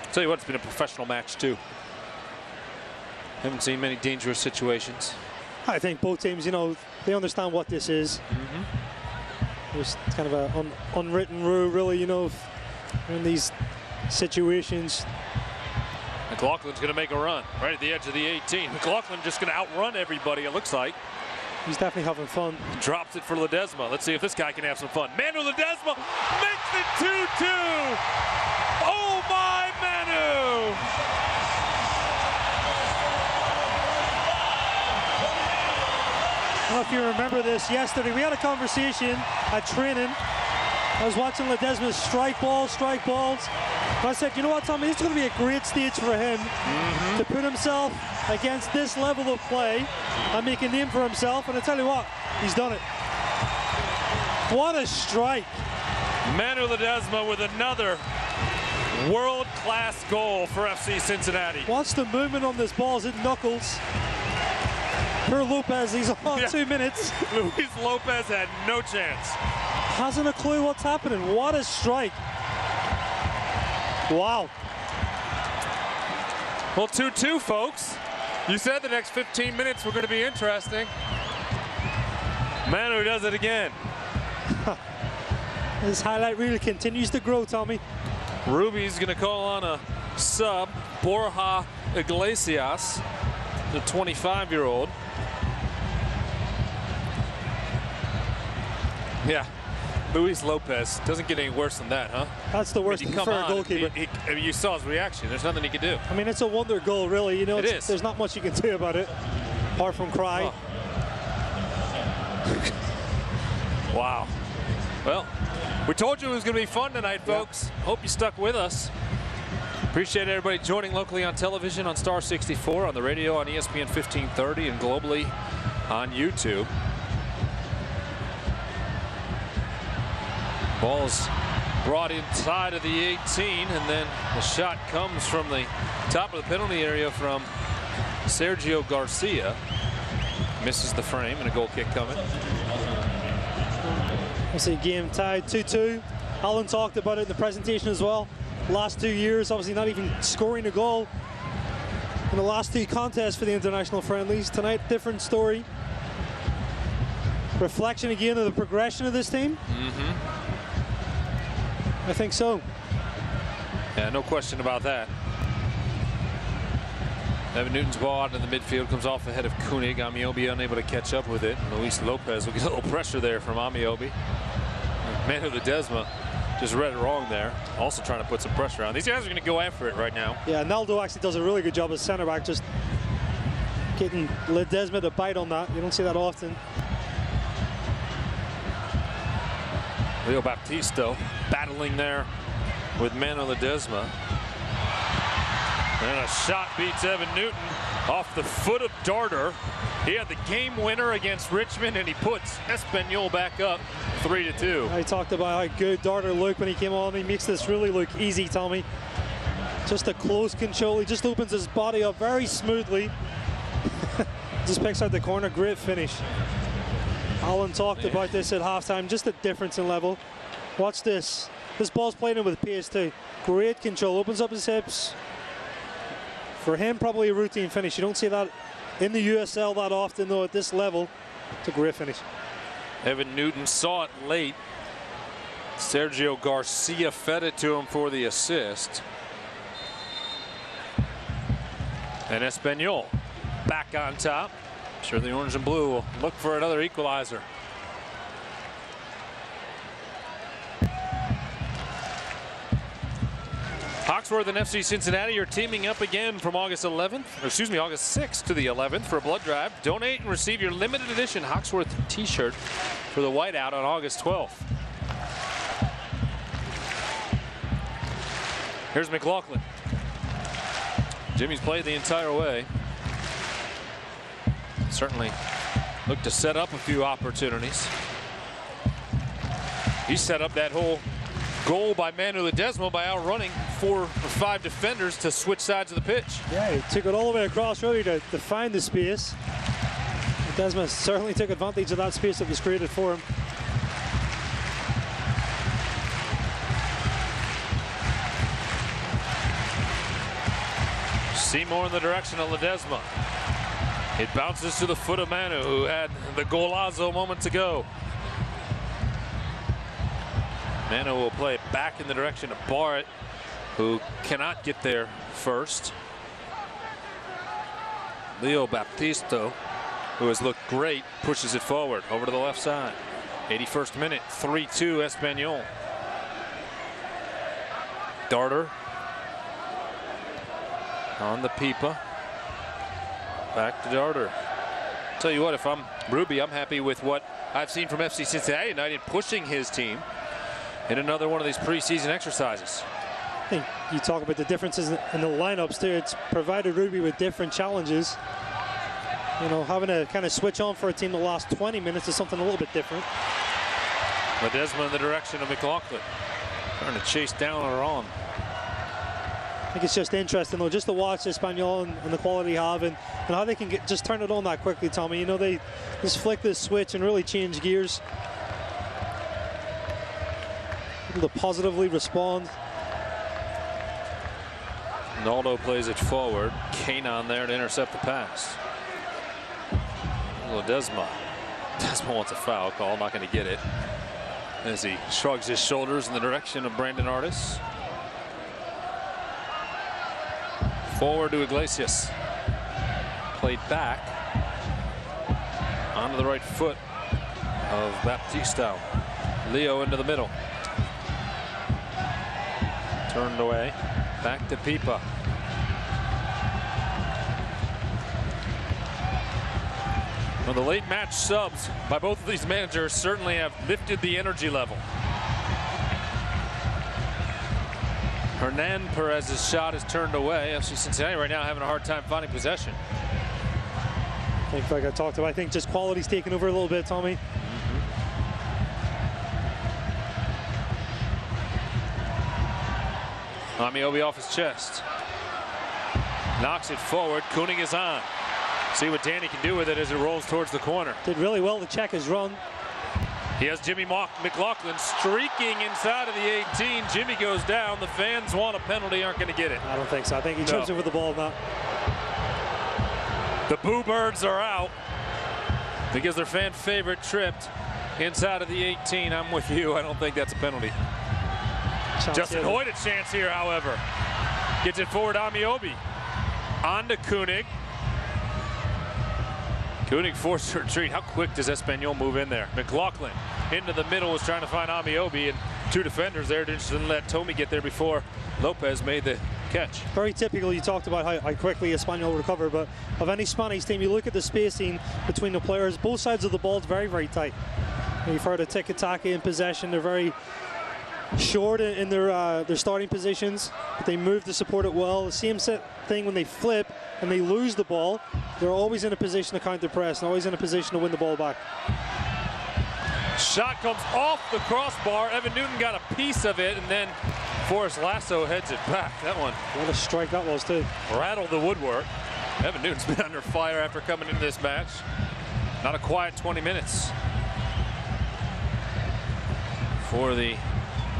I'll tell you what, it's been a professional match too. Haven't seen many dangerous situations. I think both teams, you know, they understand what this is. There's kind of an unwritten rule, really, you know, in these situations. McLaughlin's going to make a run right at the edge of the 18. McLaughlin just going to outrun everybody, it looks like. He's definitely having fun. Drops it for Ledesma. Let's see if this guy can have some fun. Manu Ledesma makes it 2-2. Oh my, Manu! I don't know if you remember this yesterday. We had a conversation at training. I was watching Ledesma strike balls. And I said, you know what, Tommy, it's going to be a great stage for him to put himself against this level of play and make a name for himself. And I tell you what, he's done it. What a strike. Manu Ledesma with another world-class goal for FC Cincinnati. Watch the movement on this ball as it knuckles. Poor Lopez, he's on 2 minutes. Luis Lopez had no chance. Hasn't a clue what's happening. What a strike. Wow. Well, 2-2, folks. You said the next 15 minutes were going to be interesting. Manu does it again. His highlight reel continues to grow, Tommy. Ruby's going to call on a sub, Borja Iglesias, the 25-year-old. Yeah, Luis Lopez doesn't get any worse than that, huh? That's the worst for a goalkeeper. I mean, you saw his reaction. There's nothing he could do. I mean, it's a wonder goal, really. You know, it is. There's not much you can do about it, apart from cry. Oh. Wow. Well, we told you it was going to be fun tonight, folks. Hope you stuck with us. Appreciate everybody joining locally on television on Star 64, on the radio on ESPN 1530, and globally on YouTube. Ball's brought inside of the 18, and then the shot comes from the top of the penalty area from Sergio Garcia. Misses the frame, and a goal kick coming. I see game tied 2-2. Alan talked about it in the presentation as well. Last 2 years, obviously not even scoring a goal in the last 2 contests for the international friendlies. Tonight, different story. Reflection again of the progression of this team. I think so. Yeah, no question about that. Evan Newton's ball out in the midfield, comes off the head of Koenig. Amiobi unable to catch up with it. Luis Lopez will get a little pressure there from Amiobi. Manu Ledesma just read it wrong there. Also trying to put some pressure on. These guys are going to go after it right now. Yeah, Naldo actually does a really good job as center back, just getting Ledesma to bite on that. You don't see that often. Leo Baptista battling there with Manu Ledesma. And a shot beats Evan Newton off the foot of Darter. He had the game winner against Richmond, and he puts Espanyol back up 3-2. I talked about how good Darter looked when he came on. He makes this really look easy, Tommy. Just a close control. He just opens his body up very smoothly. Just picks out the corner. Great finish. Alan talked about this at halftime. Just a difference in level. Watch this. This ball's playing in with pace too. Great control. Opens up his hips. For him, probably a routine finish. You don't see that in the USL that often, though, at this level. It's a great finish. Evan Newton saw it late. Sergio Garcia fed it to him for the assist. And Espanyol back on top. I'm sure the orange and blue will look for another equalizer. Hawksworth and FC Cincinnati are teaming up again from August 11th, or excuse me, August 6th to the 11th for a blood drive. Donate and receive your limited edition Hawksworth t-shirt for the whiteout on August 12th. Here's McLaughlin. Jimmy's played the entire way. Certainly looked to set up a few opportunities. He set up that whole goal by Manu Ledesma by outrunning 4 or 5 defenders to switch sides of the pitch. Yeah, he took it all the way across really to find the space. Ledesma certainly took advantage of that space that was created for him. Seymour in the direction of Ledesma. It bounces to the foot of Manu, who had the golazo moments ago. Manu will play it back in the direction of Barrett, who cannot get there first. Leo Baptista, who has looked great, pushes it forward over to the left side. 81st minute, 3-2 Espanyol. Darter on the Pipa. Back to Darter. Tell you what, if I'm Ruby, I'm happy with what I've seen from FC Cincinnati tonight in pushing his team in another one of these preseason exercises. I think you talk about the differences in the lineups too. It's provided Ruby with different challenges. You know, having to kind of switch on for a team the last 20 minutes is something a little bit different. Ledesma in the direction of McLaughlin, trying to chase down or on. I think it's just interesting though, just to watch Espanyol and the quality they have and how they can just turn it on that quickly, Tommy. You know, they just flick this switch and really change gears. Able to positively respond. Naldo plays it forward. Kanon there to intercept the pass. Ledesma. Ledesma wants a foul call, not going to get it. as he shrugs his shoulders in the direction of Brandon Artis. Forward to Iglesias. Played back onto the right foot of Baptista. Leo into the middle. Turned away. Back to Pipa. Well, the late match subs by both of these managers certainly have lifted the energy level. Hernan Perez's shot is turned away. FC Cincinnati right now having a hard time finding possession. I think, like I talked about, I think just quality's taken over a little bit, Tommy. Amiobi off his chest. Knocks it forward. Koenig is on. See what Danny can do with it as it rolls towards the corner. Did really well to check his run. He has Jimmy McLaughlin streaking inside of the 18. Jimmy goes down. The fans want a penalty, aren't going to get it. I don't think so. I think he trips over the ball now. The Boo Birds are out because their fan favorite tripped inside of the 18. I'm with you. I don't think that's a penalty. Justin Hoyt a chance here, however. Gets it forward, Amiobi. On to Koenig. Koenig forced a retreat. How quick does Espanyol move in there? McLaughlin into the middle was trying to find Amiobi, and two defenders there didn't let Tommy get there before Lopez made the catch. Very typical. You talked about how quickly Espanyol recover, but of any Spanish team, you look at the spacing between the players. Both sides of the ball is very, very tight. You've heard of tiki-taka in possession. They're very short in their starting positions, but they move to support it well. The same thing when they flip and they lose the ball, they're always in a position to counter press and always in a position to win the ball back. Shot comes off the crossbar. Evan Newton got a piece of it, and then Forrest Lasso heads it back. That one. What a strike that was, too. Rattled the woodwork. Evan Newton's been under fire after coming into this match. Not a quiet 20 minutes for the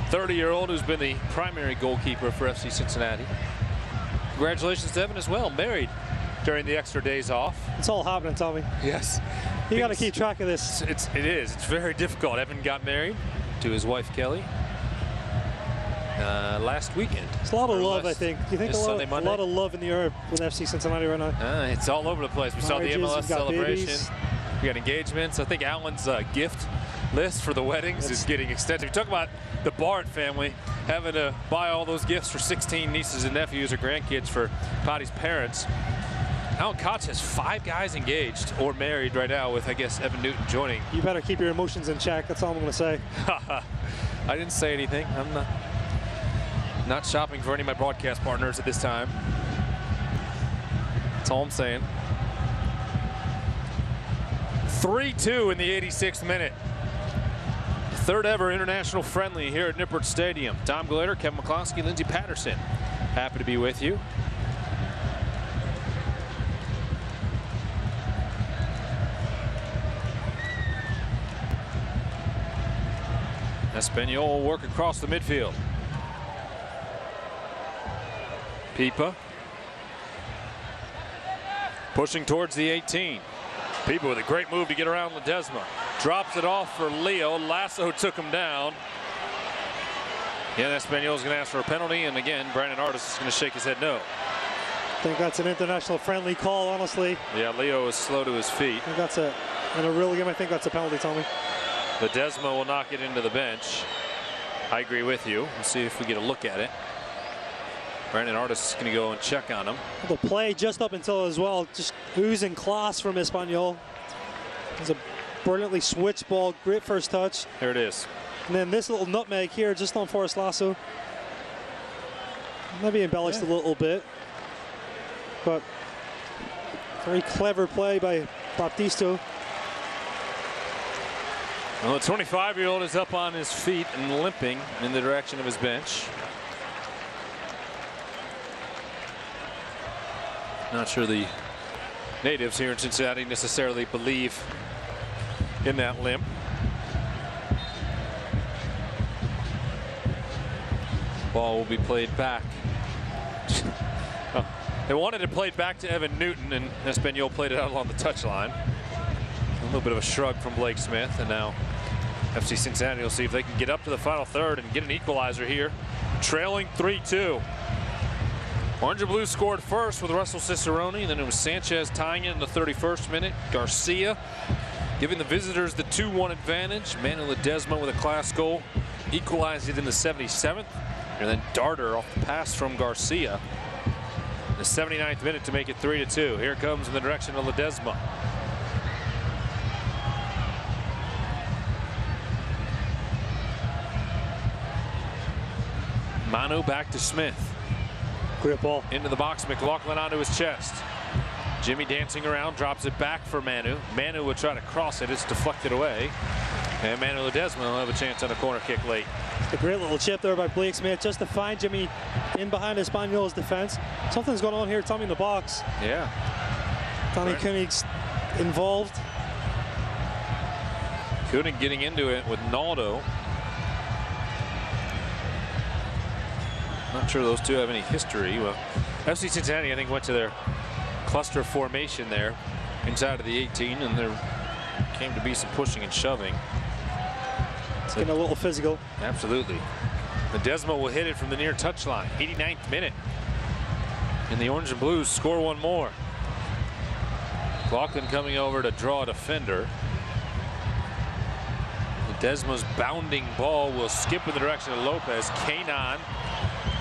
30-year-old who's been the primary goalkeeper for FC Cincinnati. Congratulations to Evan as well, married during the extra days off. It's all happening, Tommy. Yes. You got to keep track of this. It is. It's very difficult. Evan got married to his wife, Kelly, last weekend. It's a lot of love, I think. Do you think a lot of love in the air with FC Cincinnati right now? It's all over the place. We saw the MLS celebration. Babies. We got engagements. I think Alan's gift list for the weddings is getting extensive. You talk about the Bart family having to buy all those gifts for 16 nieces and nephews or grandkids for Patty's parents. Alan Koch has 5 guys engaged or married right now, with, I guess, Evan Newton joining. You better keep your emotions in check. That's all I'm going to say. I didn't say anything. I'm not shopping for any of my broadcast partners at this time. That's all I'm saying. 3-2 in the 86th minute. Third ever international friendly here at Nippert Stadium. Tom Glader, Kevin McCloskey, Lindsey Patterson. Happy to be with you. Espanyol will work across the midfield. Pipa pushing towards the 18. Pipa with a great move to get around Ledesma. Drops it off for Leo. Lasso took him down. Yeah, Espanyol is going to ask for a penalty, and again, Brandon Artis is going to shake his head no. I think that's an international friendly call, honestly. Yeah, Leo is slow to his feet. I think that's in a real game, I think that's a penalty, Tommy. Ledesma will knock it into the bench. I agree with you. Let's see if we get a look at it. Brandon Artis is going to go and check on him. The play just up until as well, just oozing class from Espanyol. It's a brilliantly switched ball, great first touch. There it is. And then this little nutmeg here just on Forrest Lasso. Maybe embellished a little bit, but very clever play by Baptista. Well, the 25-year-old is up on his feet and limping in the direction of his bench. Not sure the natives here in Cincinnati necessarily believe in that limp. Ball will be played back. They wanted it played back to Evan Newton, and Espanyol played it out along the touchline. A little bit of a shrug from Blake Smith, and now FC Cincinnati will see if they can get up to the final third and get an equalizer here. Trailing 3-2. Orange and Blue scored first with Russell Cicerone. Then it was Sanchez tying it in the 31st minute. Garcia giving the visitors the 2-1 advantage. Manu Ledesma with a class goal. Equalized it in the 77th. And then Darter off the pass from Garcia. The 79th minute to make it 3-2. Here comes in the direction of Ledesma. Manu back to Smith. Great ball. Into the box, McLaughlin onto his chest. Jimmy dancing around, drops it back for Manu. Manu would try to cross it, it's deflected away. And Manu Ledesma will have a chance on a corner kick late. A great little chip there by Blake Smith just to find Jimmy in behind Espanyol's defense. Something's going on here, Tommy in the box. Yeah. Donnie Koenig's involved. Koenig getting into it with Naldo. Not sure those two have any history. Well, FC Cincinnati, I think, went to their cluster formation there inside of the 18, and there came to be some pushing and shoving. It's getting a little physical. Absolutely. Ledesma will hit it from the near touchline. 89th minute. And the Orange and Blues score one more. McLaughlin coming over to draw a defender. Ledesma's bounding ball will skip in the direction of Lopez. Kanon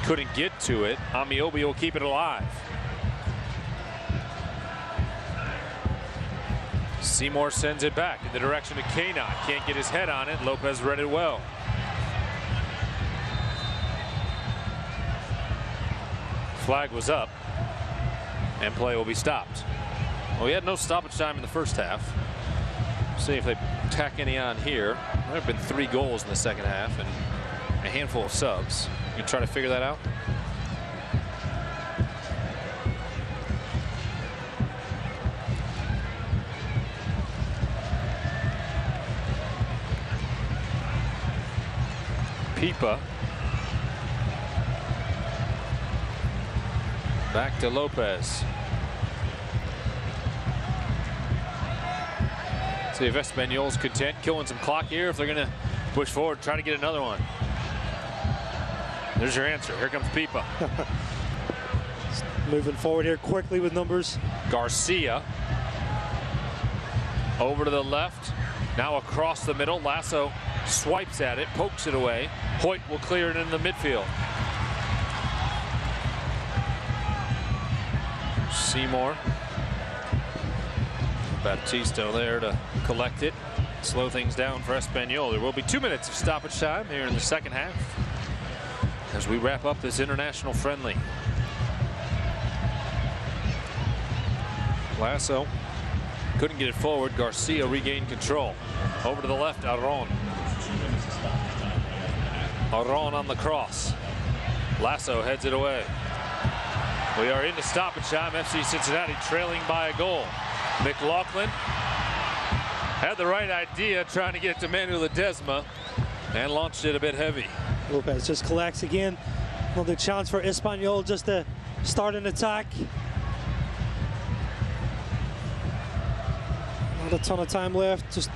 couldn't get to it. Amiobi will keep it alive. Seymour sends it back in the direction of Kanon. Can't get his head on it. Lopez read it well. Flag was up, and play will be stopped. Well, we had no stoppage time in the first half. See if they tack any on here. There have been 3 goals in the second half and a handful of subs. You try to figure that out? Pipa. Back to Lopez. See if Espanyol's content killing some clock here, if they're going to push forward, try to get another one. There's your answer. Here comes Pipa. Moving forward here quickly with numbers. Garcia over to the left. Now across the middle. Lasso swipes at it, pokes it away. Hoyt will clear it in the midfield. Seymour. Baptista there to collect it. Slow things down for Espanyol. There will be 2 minutes of stoppage time here in the second half as we wrap up this international friendly. Lasso couldn't get it forward. Garcia regained control. Over to the left, Aron. Aron on the cross. Lasso heads it away. We are into stoppage time. FC Cincinnati trailing by a goal. McLaughlin had the right idea, trying to get it to Manu Ledesma, and launched it a bit heavy. Lopez just collects again. Another chance for Espanyol just to start an attack. Not a ton of time left. Just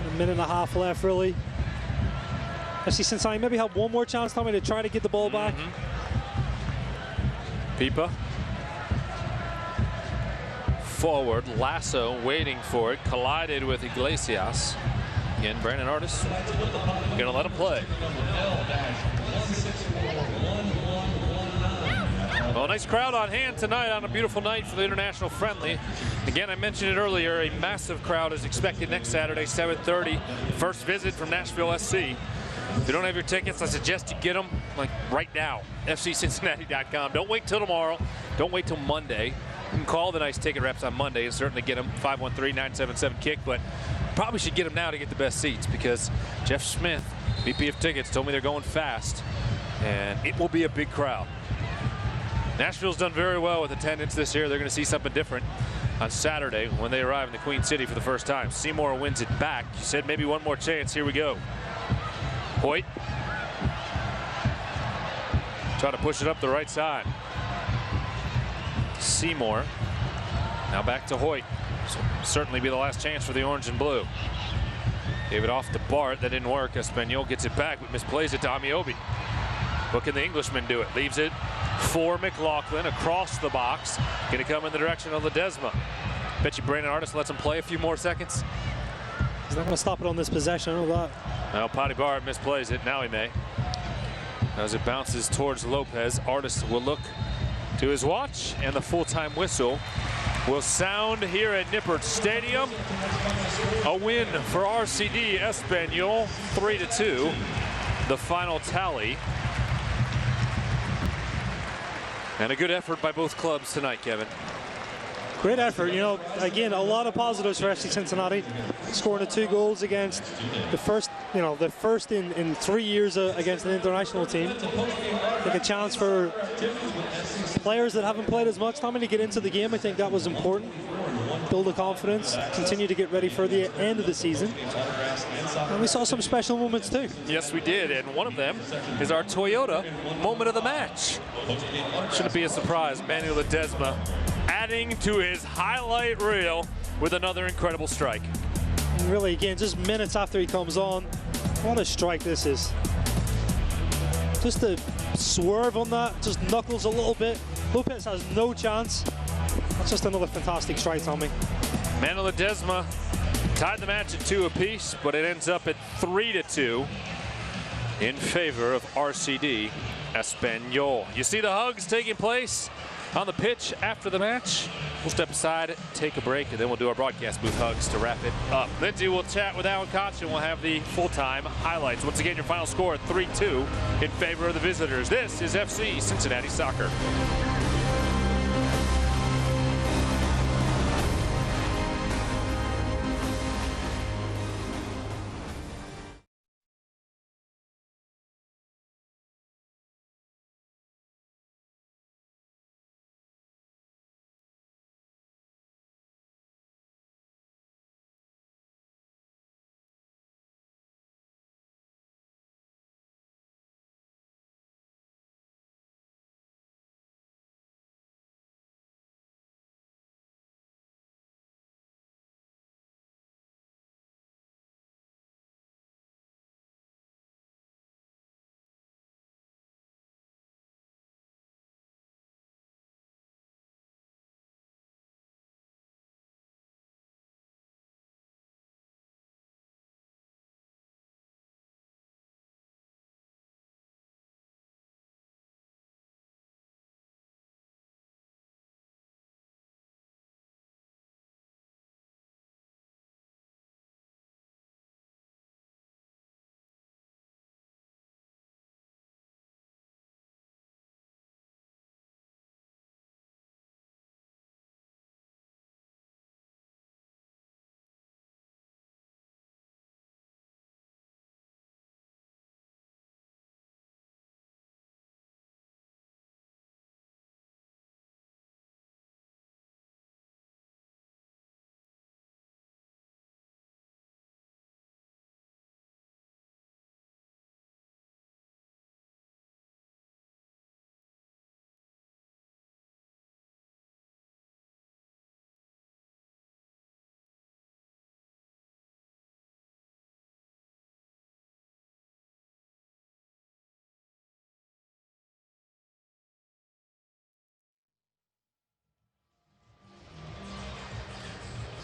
a minute and a half left, really. FC Cincinnati maybe have one more chance, Tommy, to try to get the ball back. Pipa. Forward, Lasso waiting for it, collided with Iglesias. Again, Brandon Artis gonna let him play. Well, nice crowd on hand tonight on a beautiful night for the international friendly. Again, I mentioned it earlier, a massive crowd is expected next Saturday, 7:30. First visit from Nashville SC. If you don't have your tickets, I suggest you get them like right now. FCCincinnati.com. Don't wait till tomorrow. Don't wait till Monday. You can call the nice ticket reps on Monday and certainly get them. 513-977-KICK. But probably should get them now to get the best seats, because Jeff Smith, VP of Tickets, told me they're going fast, and it will be a big crowd. Nashville's done very well with attendance this year. They're going to see something different on Saturday when they arrive in the Queen City for the first time. Seymour wins it back. You said maybe one more chance. Here we go. Hoyt. Try to push it up the right side. Seymour. Now back to Hoyt. So certainly be the last chance for the Orange and Blue. Gave it off to Bart. That didn't work. Espanyol gets it back, but misplays it to Amiobi. What can the Englishman do? It leaves it for McLaughlin across the box. Going to come in the direction of Ledesma. Bet you Brandon Artis lets him play a few more seconds. He's not going to stop it on this possession. I know that. Now Potty Bart misplays it. Now he may. As it bounces towards Lopez, Artis will look to his watch, and the full-time whistle will sound here at Nippert Stadium. A win for RCD Espanyol, 3-2. The final tally. And a good effort by both clubs tonight, Kevin. Great effort. You know, again, a lot of positives for FC Cincinnati. Scoring the 2 goals against the first, the first in 3 years against an international team. I think a chance for players that haven't played as much, Tommy, to get into the game. I think that was important. Build the confidence, continue to get ready for the end of the season. And we saw some special moments too. Yes, we did, and one of them is our Toyota moment of the match. Shouldn't be a surprise. Manuel Ledesma adding to his highlight reel with another incredible strike. And really, again, just minutes after he comes on, what a strike this is. Just the swerve on that, just knuckles a little bit. Lopez has no chance. That's just another fantastic strike, Tommy. Manuel Ledesma tied the match at 2 apiece, but it ends up at 3-2 in favor of RCD Espanyol. You see the hugs taking place on the pitch after the match. We'll step aside, take a break, and then we'll do our broadcast booth hugs to wrap it up. Lindsay will chat with Alan Koch, and we'll have the full-time highlights. Once again, your final score at 3-2 in favor of the visitors. This is FC Cincinnati Soccer.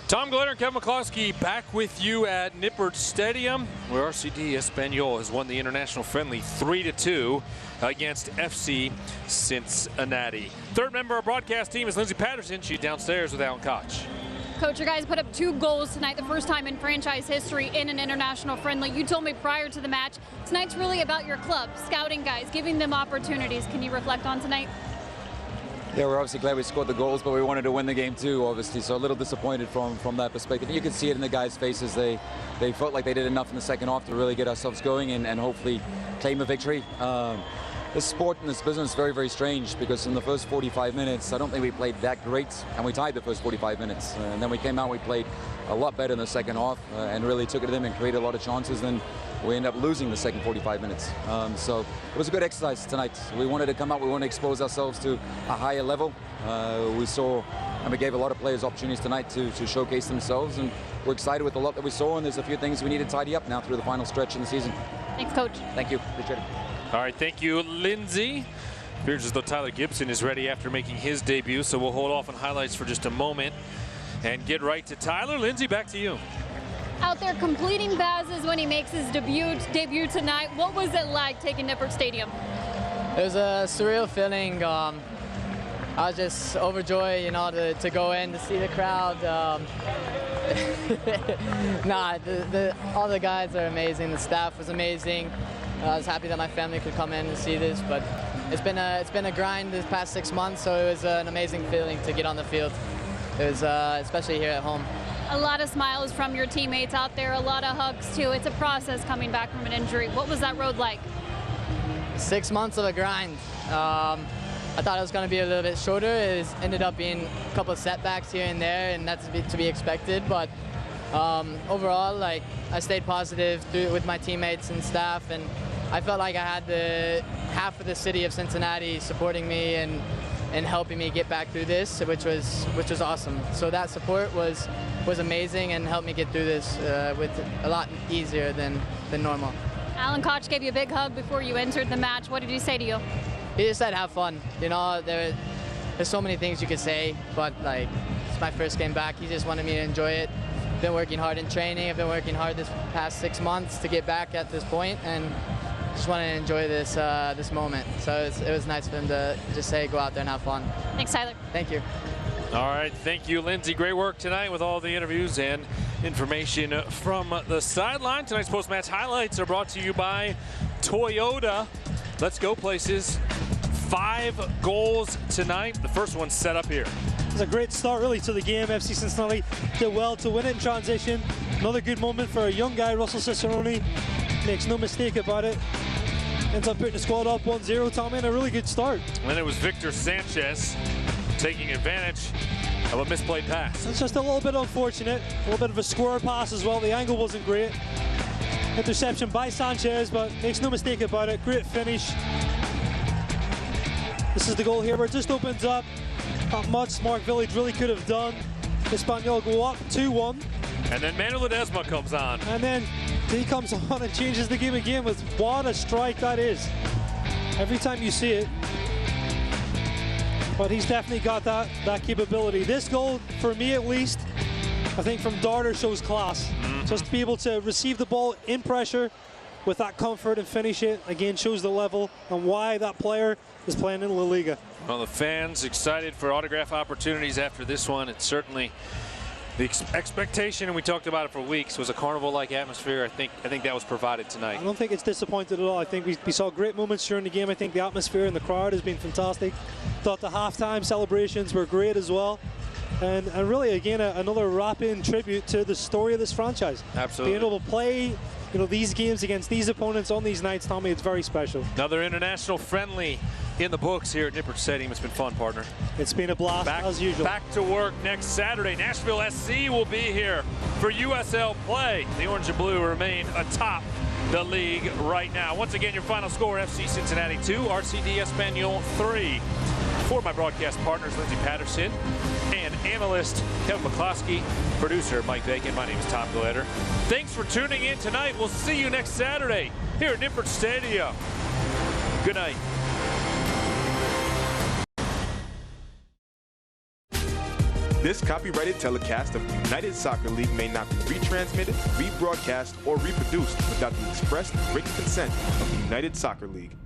Tom Glenner, Kevin McCloskey back with you at Nippert Stadium, where RCD Espanyol has won the international friendly 3-2 against FC Cincinnati. Third member of our broadcast team is Lindsay Patterson. She's downstairs with Alan Koch. Coach, your guys put up 2 goals tonight, the first time in franchise history in an international friendly. You told me prior to the match, tonight's really about your club, scouting guys, giving them opportunities. Can you reflect on tonight? Yeah, we're obviously glad we scored the goals, but we wanted to win the game too, obviously. So a little disappointed from that perspective. You can see it in the guys' faces. They felt like they did enough in the second half to really get ourselves going and hopefully claim a victory. This sport and this business is very, very strange because in the first 45 minutes, I don't think we played that great, and we tied the first 45 minutes. And then we came out, we played a lot better in the second half and really took it to them and created a lot of chances. Then we ended up losing the second 45 minutes. So it was a good exercise tonight. We wanted to come out, we wanted to expose ourselves to a higher level. We saw, and we gave a lot of players opportunities tonight to showcase themselves, and we're excited with a lot that we saw, and there's a few things we need to tidy up now through the final stretch in the season. Thanks, Coach. Thank you. Appreciate it. All right, thank you, Lindsay. Appears as though Tyler Gibson is ready after making his debut, so we'll hold off on highlights for just a moment and get right to Tyler. Lindsay, back to you. Out there completing passes when he makes his debut tonight. What was it like taking Nippert Stadium? It was a surreal feeling. I was just overjoyed, you know, to go in to see the crowd. All the guys are amazing. The staff was amazing. I was happy that my family could come in and see this, but it's been a grind this past 6 months, so it was an amazing feeling to get on the field. It was especially here at home. A lot of smiles from your teammates out there, a lot of hugs too. It's a process coming back from an injury. What was that road like? 6 months of a grind. I thought it was going to be a little bit shorter. It ended up being a couple of setbacks here and there, and that's to be expected. But overall, like, I stayed positive with my teammates and staff, and I felt like I had the half of the city of Cincinnati supporting me and helping me get back through this, which was awesome. So that support was amazing and helped me get through this with a lot easier than normal. Alan Koch gave you a big hug before you entered the match. What did he say to you? He just said have fun. You know, there's so many things you could say, but like, it's my first game back. He just wanted me to enjoy it. Been working hard in training. I've been working hard this past 6 months to get back at this point, and just want to enjoy this this moment. So it was nice for him to just say, go out there and have fun. Thanks, Tyler. Thank you. All right, thank you, Lindsay. Great work tonight with all the interviews and information from the sideline. Tonight's post-match highlights are brought to you by Toyota. Let's go places. 5 goals tonight. The first one's set up here. It's a great start really to the game. FC Cincinnati did well to win it in transition. Another good moment for a young guy, Russell Cicerone. Makes no mistake about it. Ends up putting the squad up 1-0, Tommy, and a really good start. And it was Victor Sanchez taking advantage of a misplayed pass. It's just a little bit unfortunate. A little bit of a square pass as well. The angle wasn't great. Interception by Sanchez, but makes no mistake about it. Great finish. This is the goal here where it just opens up. Not much Smart Village really could have done. Espanyol go up 2-1. And then Manuel Ledesma comes on. And then he comes on and changes the game again with what a strike that is. Every time you see it. But he's definitely got that capability. This goal, for me at least, I think from Darter shows class. Just to be able to receive the ball in pressure with that comfort and finish it, again, shows the level and why that player is playing in La Liga. Well, the fans excited for autograph opportunities after this one. It's certainly the expectation, and we talked about it for weeks, was a carnival-like atmosphere. I think that was provided tonight. I don't think it's disappointed at all. I think we saw great moments during the game. I think the atmosphere and the crowd has been fantastic. Thought the halftime celebrations were great as well. And really, again, another wrap-in tribute to the story of this franchise. Absolutely. Being able to play these games against these opponents on these nights, Tommy, it's very special. Another international friendly in the books here at Nippert Stadium. It's been fun, partner. It's been a blast, as usual. Back to work next Saturday. Nashville SC will be here for USL play. The Orange and Blue remain atop the league right now. Once again, your final score, FC Cincinnati 2, RCD Espanyol 3. For my broadcast partners, Lindsay Patterson and analyst Kevin McCloskey, producer Mike Bacon, my name is Tom Glader. Thanks for tuning in tonight. We'll see you next Saturday here at Nippert Stadium. Good night. This copyrighted telecast of the United Soccer League may not be retransmitted, rebroadcast, or reproduced without the express written consent of the United Soccer League.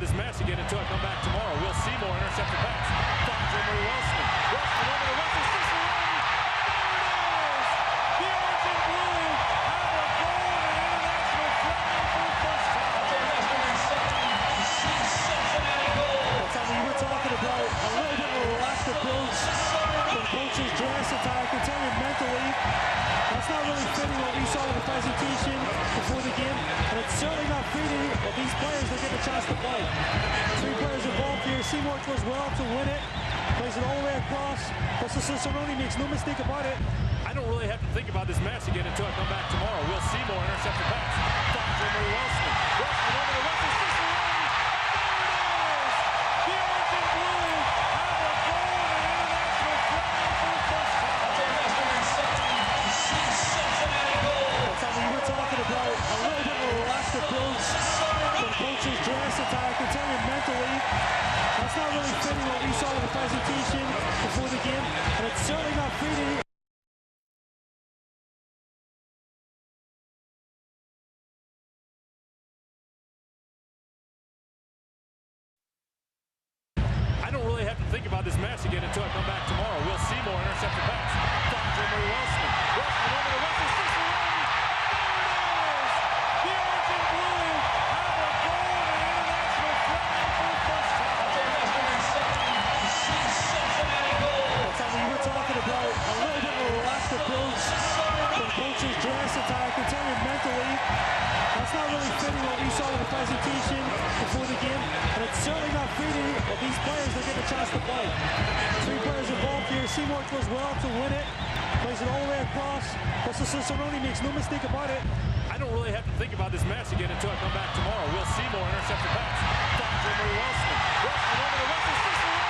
this match again until I come back tomorrow. We'll see more intercepted pass. Finds Emery Wilson. Wilson over to Russell Cicerone. The orange and blue have a goal in the international friendly for the first time. We were talking about a little bit of a relaxed approach from coaches Johansson. I can tell you mentally, that's not really fitting what we saw in the presentation before the game, and it's certainly not fitting what these players are getting a chance to play. 3 players involved here. Seymour does well to win it, plays it all the way across. Russell Cicerone makes no mistake about it. I don't really have to think about this match again until I come back tomorrow. We'll see more intercepted pass. Finds Emery Wilson. Wilson over to Russell Cicerone. The orange and blue have a goal in the international friendly for the first time. We were talking about a little bit of a relaxed approach from coaches Johansson. I can tell you mentally, that's not really fitting what we saw in the presentation before the game, and it's certainly not fitting. I don't really have to think about this match again until I come back tomorrow. We'll see more intercepted pass. Finds Emery Wilson. Wilson over to Russell Cicerone. The orange and blue have a goal in the international friendly for the first time. We were talking about a little bit of a relaxed approach from coaches Johansson. I can tell you mentally, that's not really fitting what we saw in the presentation before the game, and it's certainly not fitting what these players are getting a chance to play. 3 players involved here. Seymour does well to win it, plays it all the way across. Russell Cicerone makes no mistake about it. I don't really have to think about this match again until I come back tomorrow. We'll see more intercepted pass. Finds Emery Wilson. Wilson over to Russell Cicerone.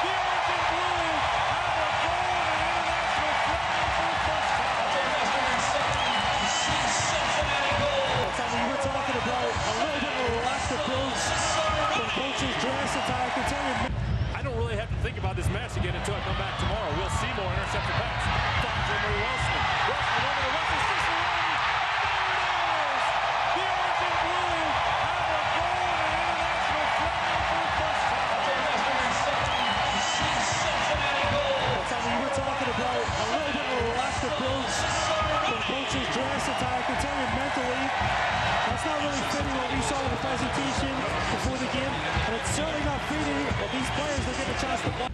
The orange and blue have a goal in the international friendly for the first time. We were talking about a little bit of a relaxed approach from coaches Johansson. I can tell you. I don't really have to think about this match again until I come back tomorrow. We'll see more intercepted pass. Finds Emery Wilson. Wilson over to Russell Cicerone. The orange and blue have a goal in the international friendly for the first time. We were talking about a little bit of a relaxed approach from coaches Johansson. I can tell you mentally, that's not really fitting what we saw in the presentation before the game, and it's certainly not fitting what these players are getting a chance to play.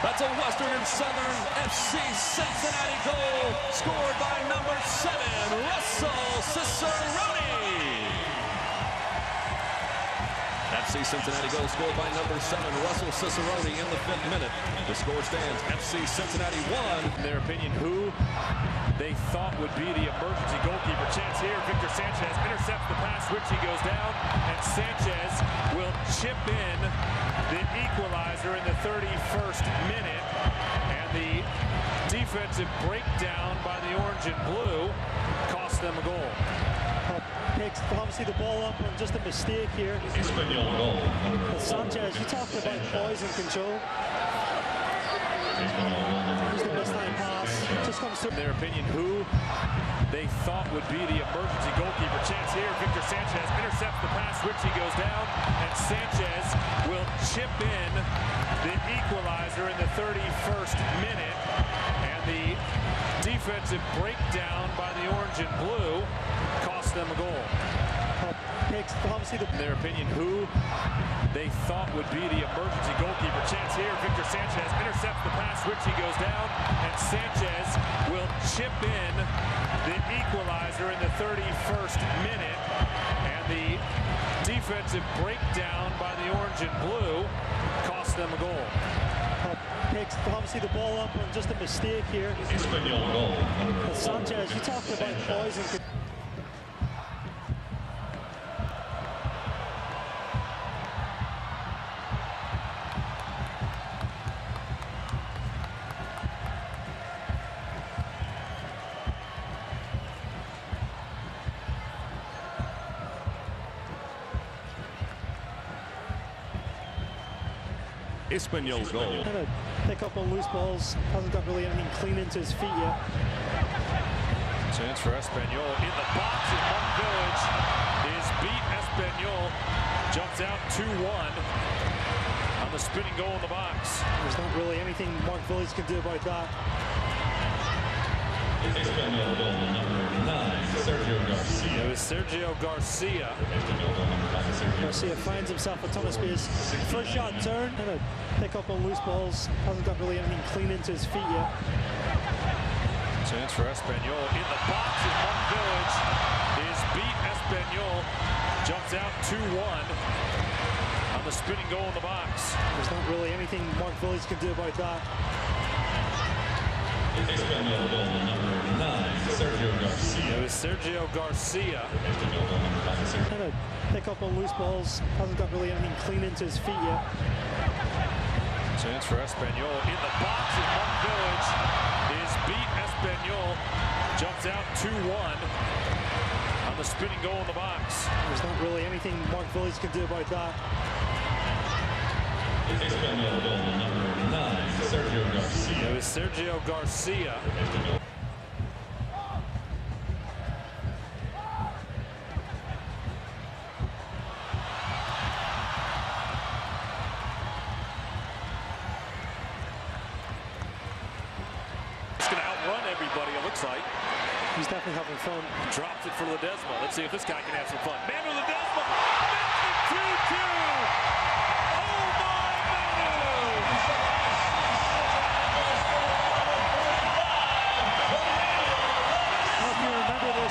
That's a Western and Southern FC Cincinnati goal scored by number 7, Russell Cicerone. FC Cincinnati goal scored by number 7, Russell Cicerone in the 5th minute. The score stands FC Cincinnati 1. In their opinion, who they thought would be the emergency goalkeeper. Chance here. Victor Sanchez intercepts the pass. Richie goes down, and Sanchez will chip in the equalizer in the 31st minute. And the defensive breakdown by the orange and blue cost them a goal. Picks obviously the ball up on just a mistake here. Espanyol goal. Sanchez, you talked about poise and control. Here's the baseline pass. Just comes through. In their opinion, who they thought would be the emergency goalkeeper. Chance here. Victor Sanchez intercepts the pass. Richie goes down, and Sanchez will chip in the equalizer in the 31st minute. And the defensive breakdown by the orange and blue cost them a goal. Picks obviously in their opinion, who they thought would be the emergency goalkeeper. Chance here. Victor Sanchez intercepts the pass. Richie goes down, and Sanchez will chip in the equalizer in the 31st minute. And the defensive breakdown by the orange and blue cost them a goal. Picks obviously the ball up on just a mistake here. Espanyol goal. Sanchez, you talked about poise and control. Espanyol goal. Kind of pick up on loose balls. Hasn't got really anything clean into his feet yet. Chance for Espanyol in the box, and Mark Village is beat. Espanyol jumps out 2-1 on the spinning goal in the box. There's not really anything Mark Village can do about that. Espanyol goal number 9, Sergio Garcia. It was Sergio Garcia. Garcia finds himself a ton of space. First shot turn, kind of pick up on loose balls. Hasn't got really anything clean into his feet yet. Chance for Espanyol in the box, and Mark Village is beat. Espanyol jumps out 2-1 on the spinning goal in the box. There's not really anything Mark Village can do about that. Espanyol goal number 9, Sergio Garcia. It was Sergio Garcia. Kind of pick up on loose balls. Hasn't got really anything clean into his feet yet. Chance for Espanyol in the box, and Mark Village is beat. Espanyol jumps out 2-1 on the spinning goal in the box. There's not really anything Mark Village can do about that. Espanyol goal number 9, Sergio Garcia. It was Sergio Garcia. It's going to outrun everybody, it looks like. He's definitely having fun. Drops it for Ledesma. Let's see if this guy can have some fun. Manu Ledesma makes it 2-2.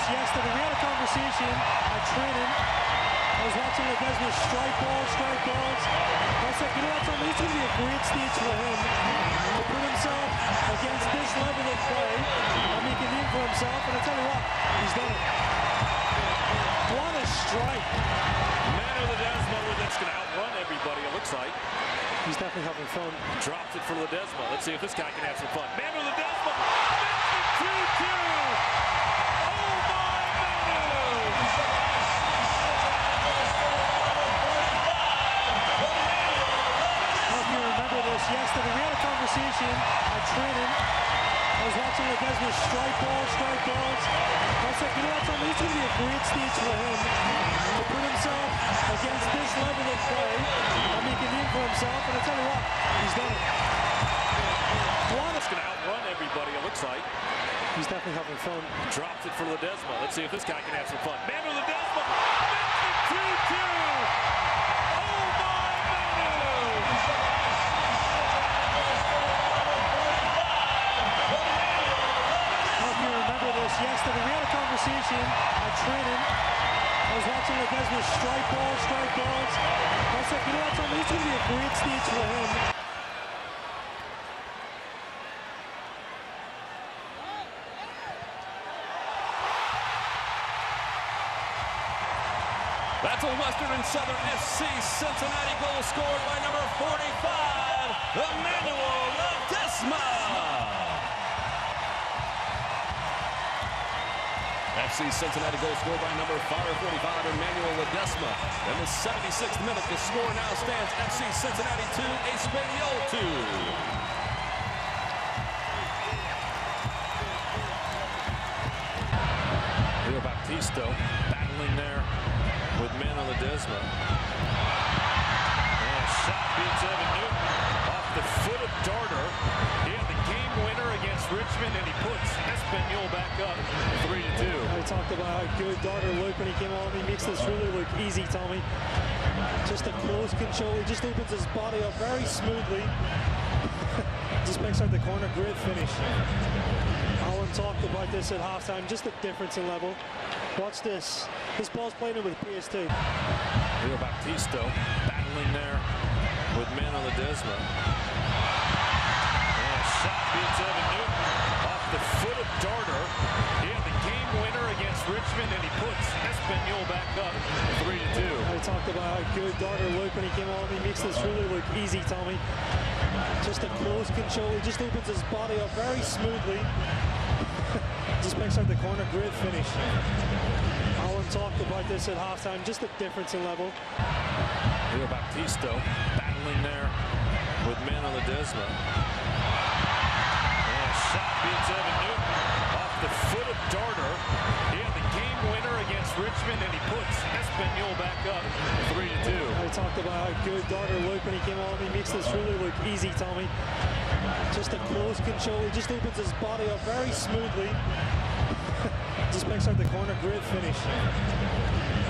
Yesterday we had a conversation at training. I was watching Ledesma strike balls. I said, you know what, Tommy, it's going to be a great stage for him to put himself against this level of play and make a name for himself. And I tell you what, he's done it. What a strike! Manu Ledesma, that's going to outrun everybody, it looks like. He's definitely having fun. Drops it for Ledesma. Let's see if this guy can have some fun. Manu Ledesma makes it 2-2. Yesterday we had a conversation at training. I was watching Ledesma strike balls. I said, you know what, Tommy, it's going to be a great stage for him to put himself against this level of play and make a name for himself. And I tell you what, he's done it. It's going to outrun everybody, it looks like. He's definitely having fun. Drops it for Ledesma. Let's see if this guy can have some fun. Manu Ledesma makes it 2-2. Yesterday we had a conversation at training. I was watching Ledesma strike balls. I said, you know what, Tommy, it's going to be a great stage for him. That's a Western and Southern FC Cincinnati goal scored by number 45, Emmanuel Ledesma. FC Cincinnati goal scored by number 45, Emmanuel Ledesma. In the 76th minute, the score now stands FC Cincinnati 2, Espanyol 2. Leo Baptisto battling there with Manu Ledesma. And a shot beats Evan Newton off the foot of Darter. He had the game winner against Richmond, and he puts Espanyol back up 3-2. I talked about how good Darter looked when he came on. He makes this really look easy, Tommy. Just a close control. He just opens his body up very smoothly. Just makes out the corner. Great finish. Alan talked about this at halftime. Just a difference in level. Watch this. This ball's playing with PS2. Leo Baptisto battling there with Manu Ledesma. And a shot beats Evan Newton off the foot of Darter. He had the game winner against Richmond, and he puts Espanyol back up 3-2. I talked about how good Darter looked when he came on. He makes this really look easy, Tommy. Just a close control. He just opens his body up very smoothly. Just makes out the corner. Great finish. Alan talked about this at halftime. Just a difference in level. Leo Baptisto battling there with on Ledesma. And shot beats Evan Newton off the foot of Darter. He had the game winner against Richmond, and he puts Espanyol back up 3-2. I talked about how good Darter looked when he came on. He makes this really look easy, Tommy. Just a close control. He just opens his body up very smoothly. Just picks out the corner. Great finish.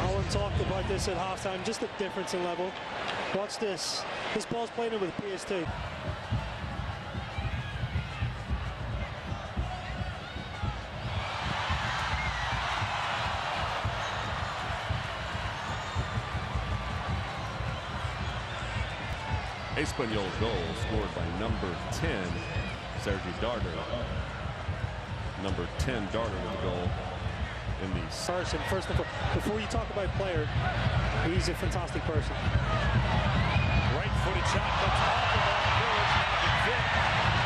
Alan talked about this at halftime. Just a difference in level. Watch this. This ball's playing in with pace too. Espanyol goal scored by number 10, Sergi Darter. Number 10, Darter with the goal in the... Sarson, first of all, before you talk about player, he's a fantastic person. Right-footed shot comes off the ball. Village now to Vic,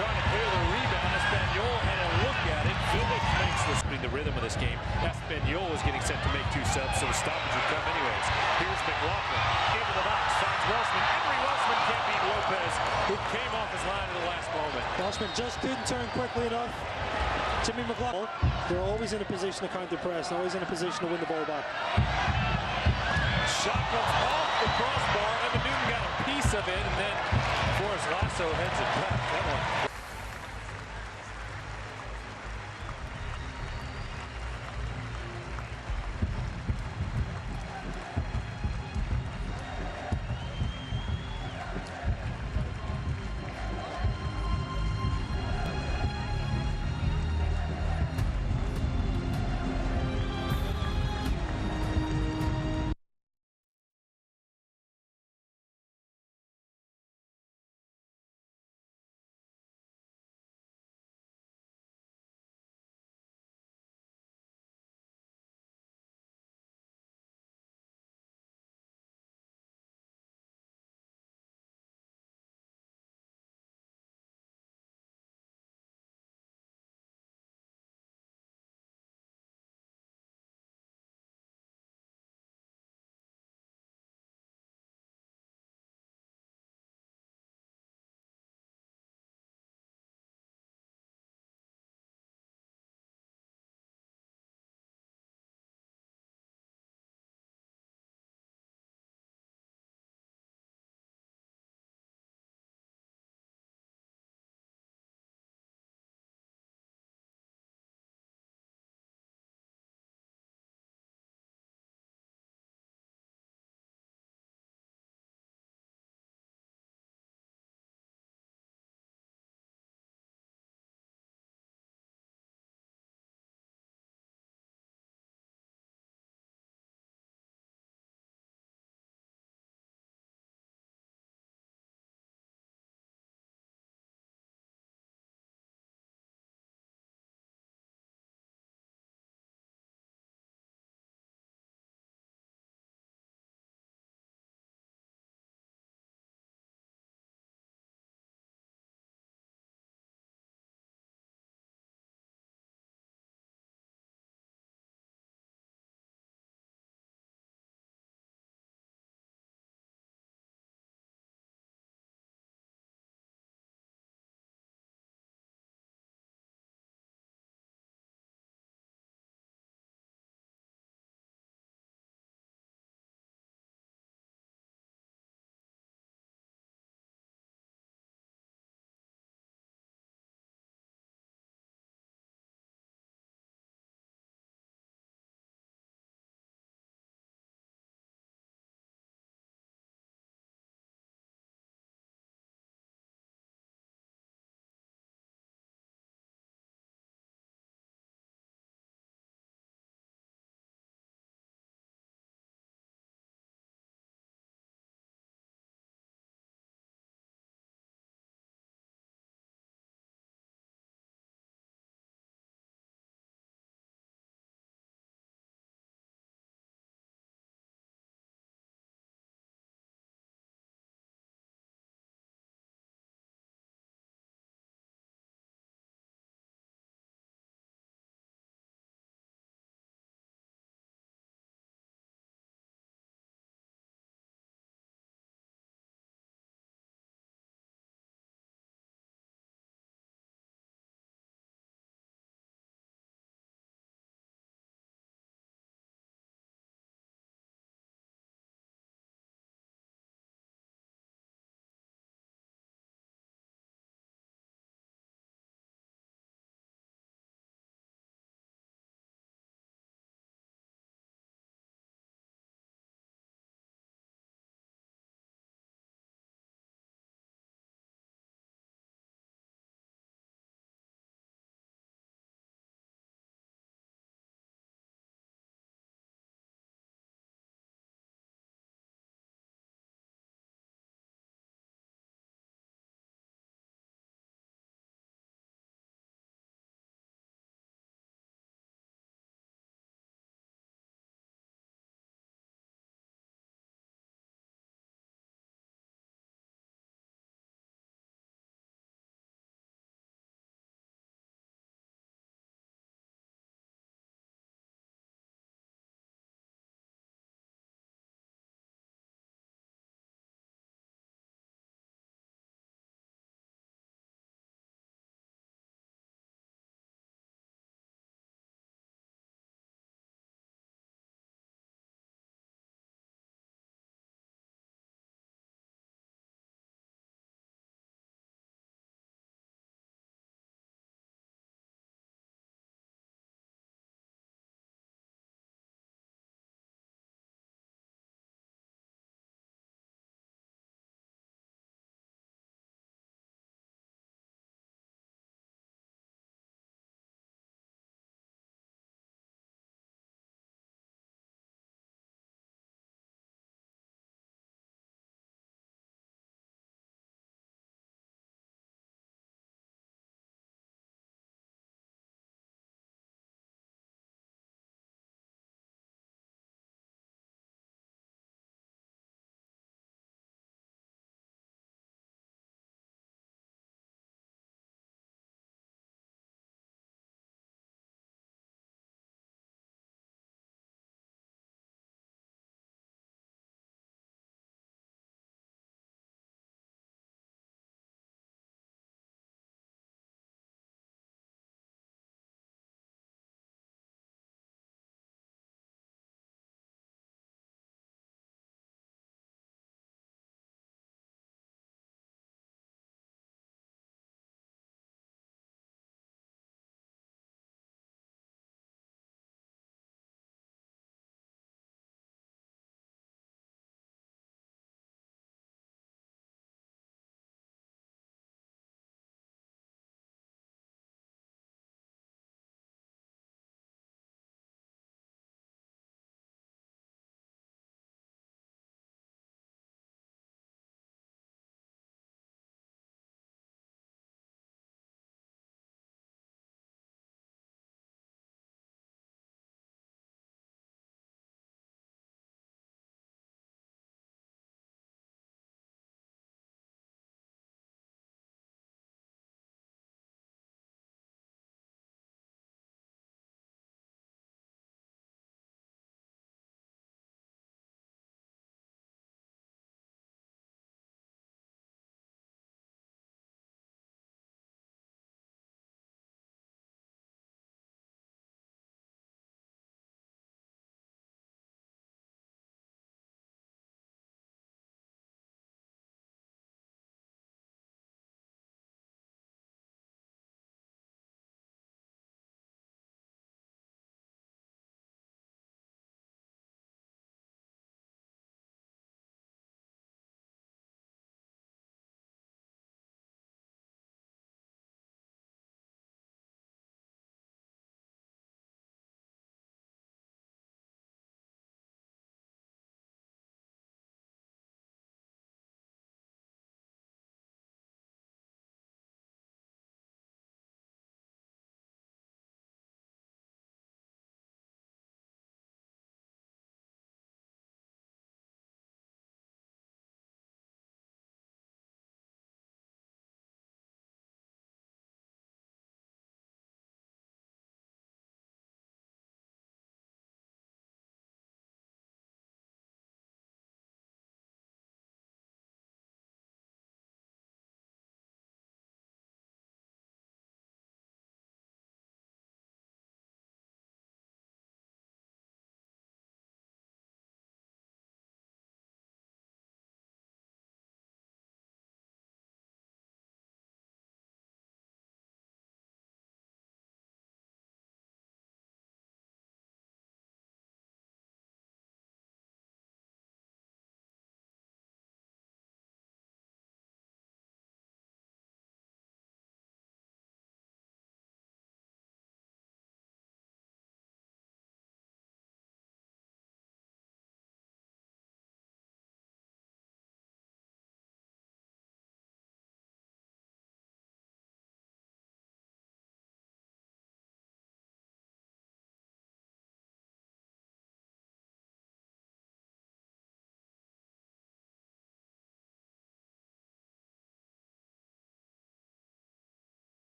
trying to clear the rebound. Espanyol had a look at it. Village makes this in the rhythm of this game. Espanyol is getting set to make 2 subs, so the stoppage would come anyways. Here's McLaughlin into the box, finds Welsman. Henry Welsman can't beat Lopez, who came off his line at the last moment. Welsman just couldn't turn quickly enough. Jimmy McLaughlin, they're always in a position to counter press, and always in a position to win the ball back. Shot comes off the crossbar. Evan Newton got a piece of it, and then Forrest Lasso heads it back. That one.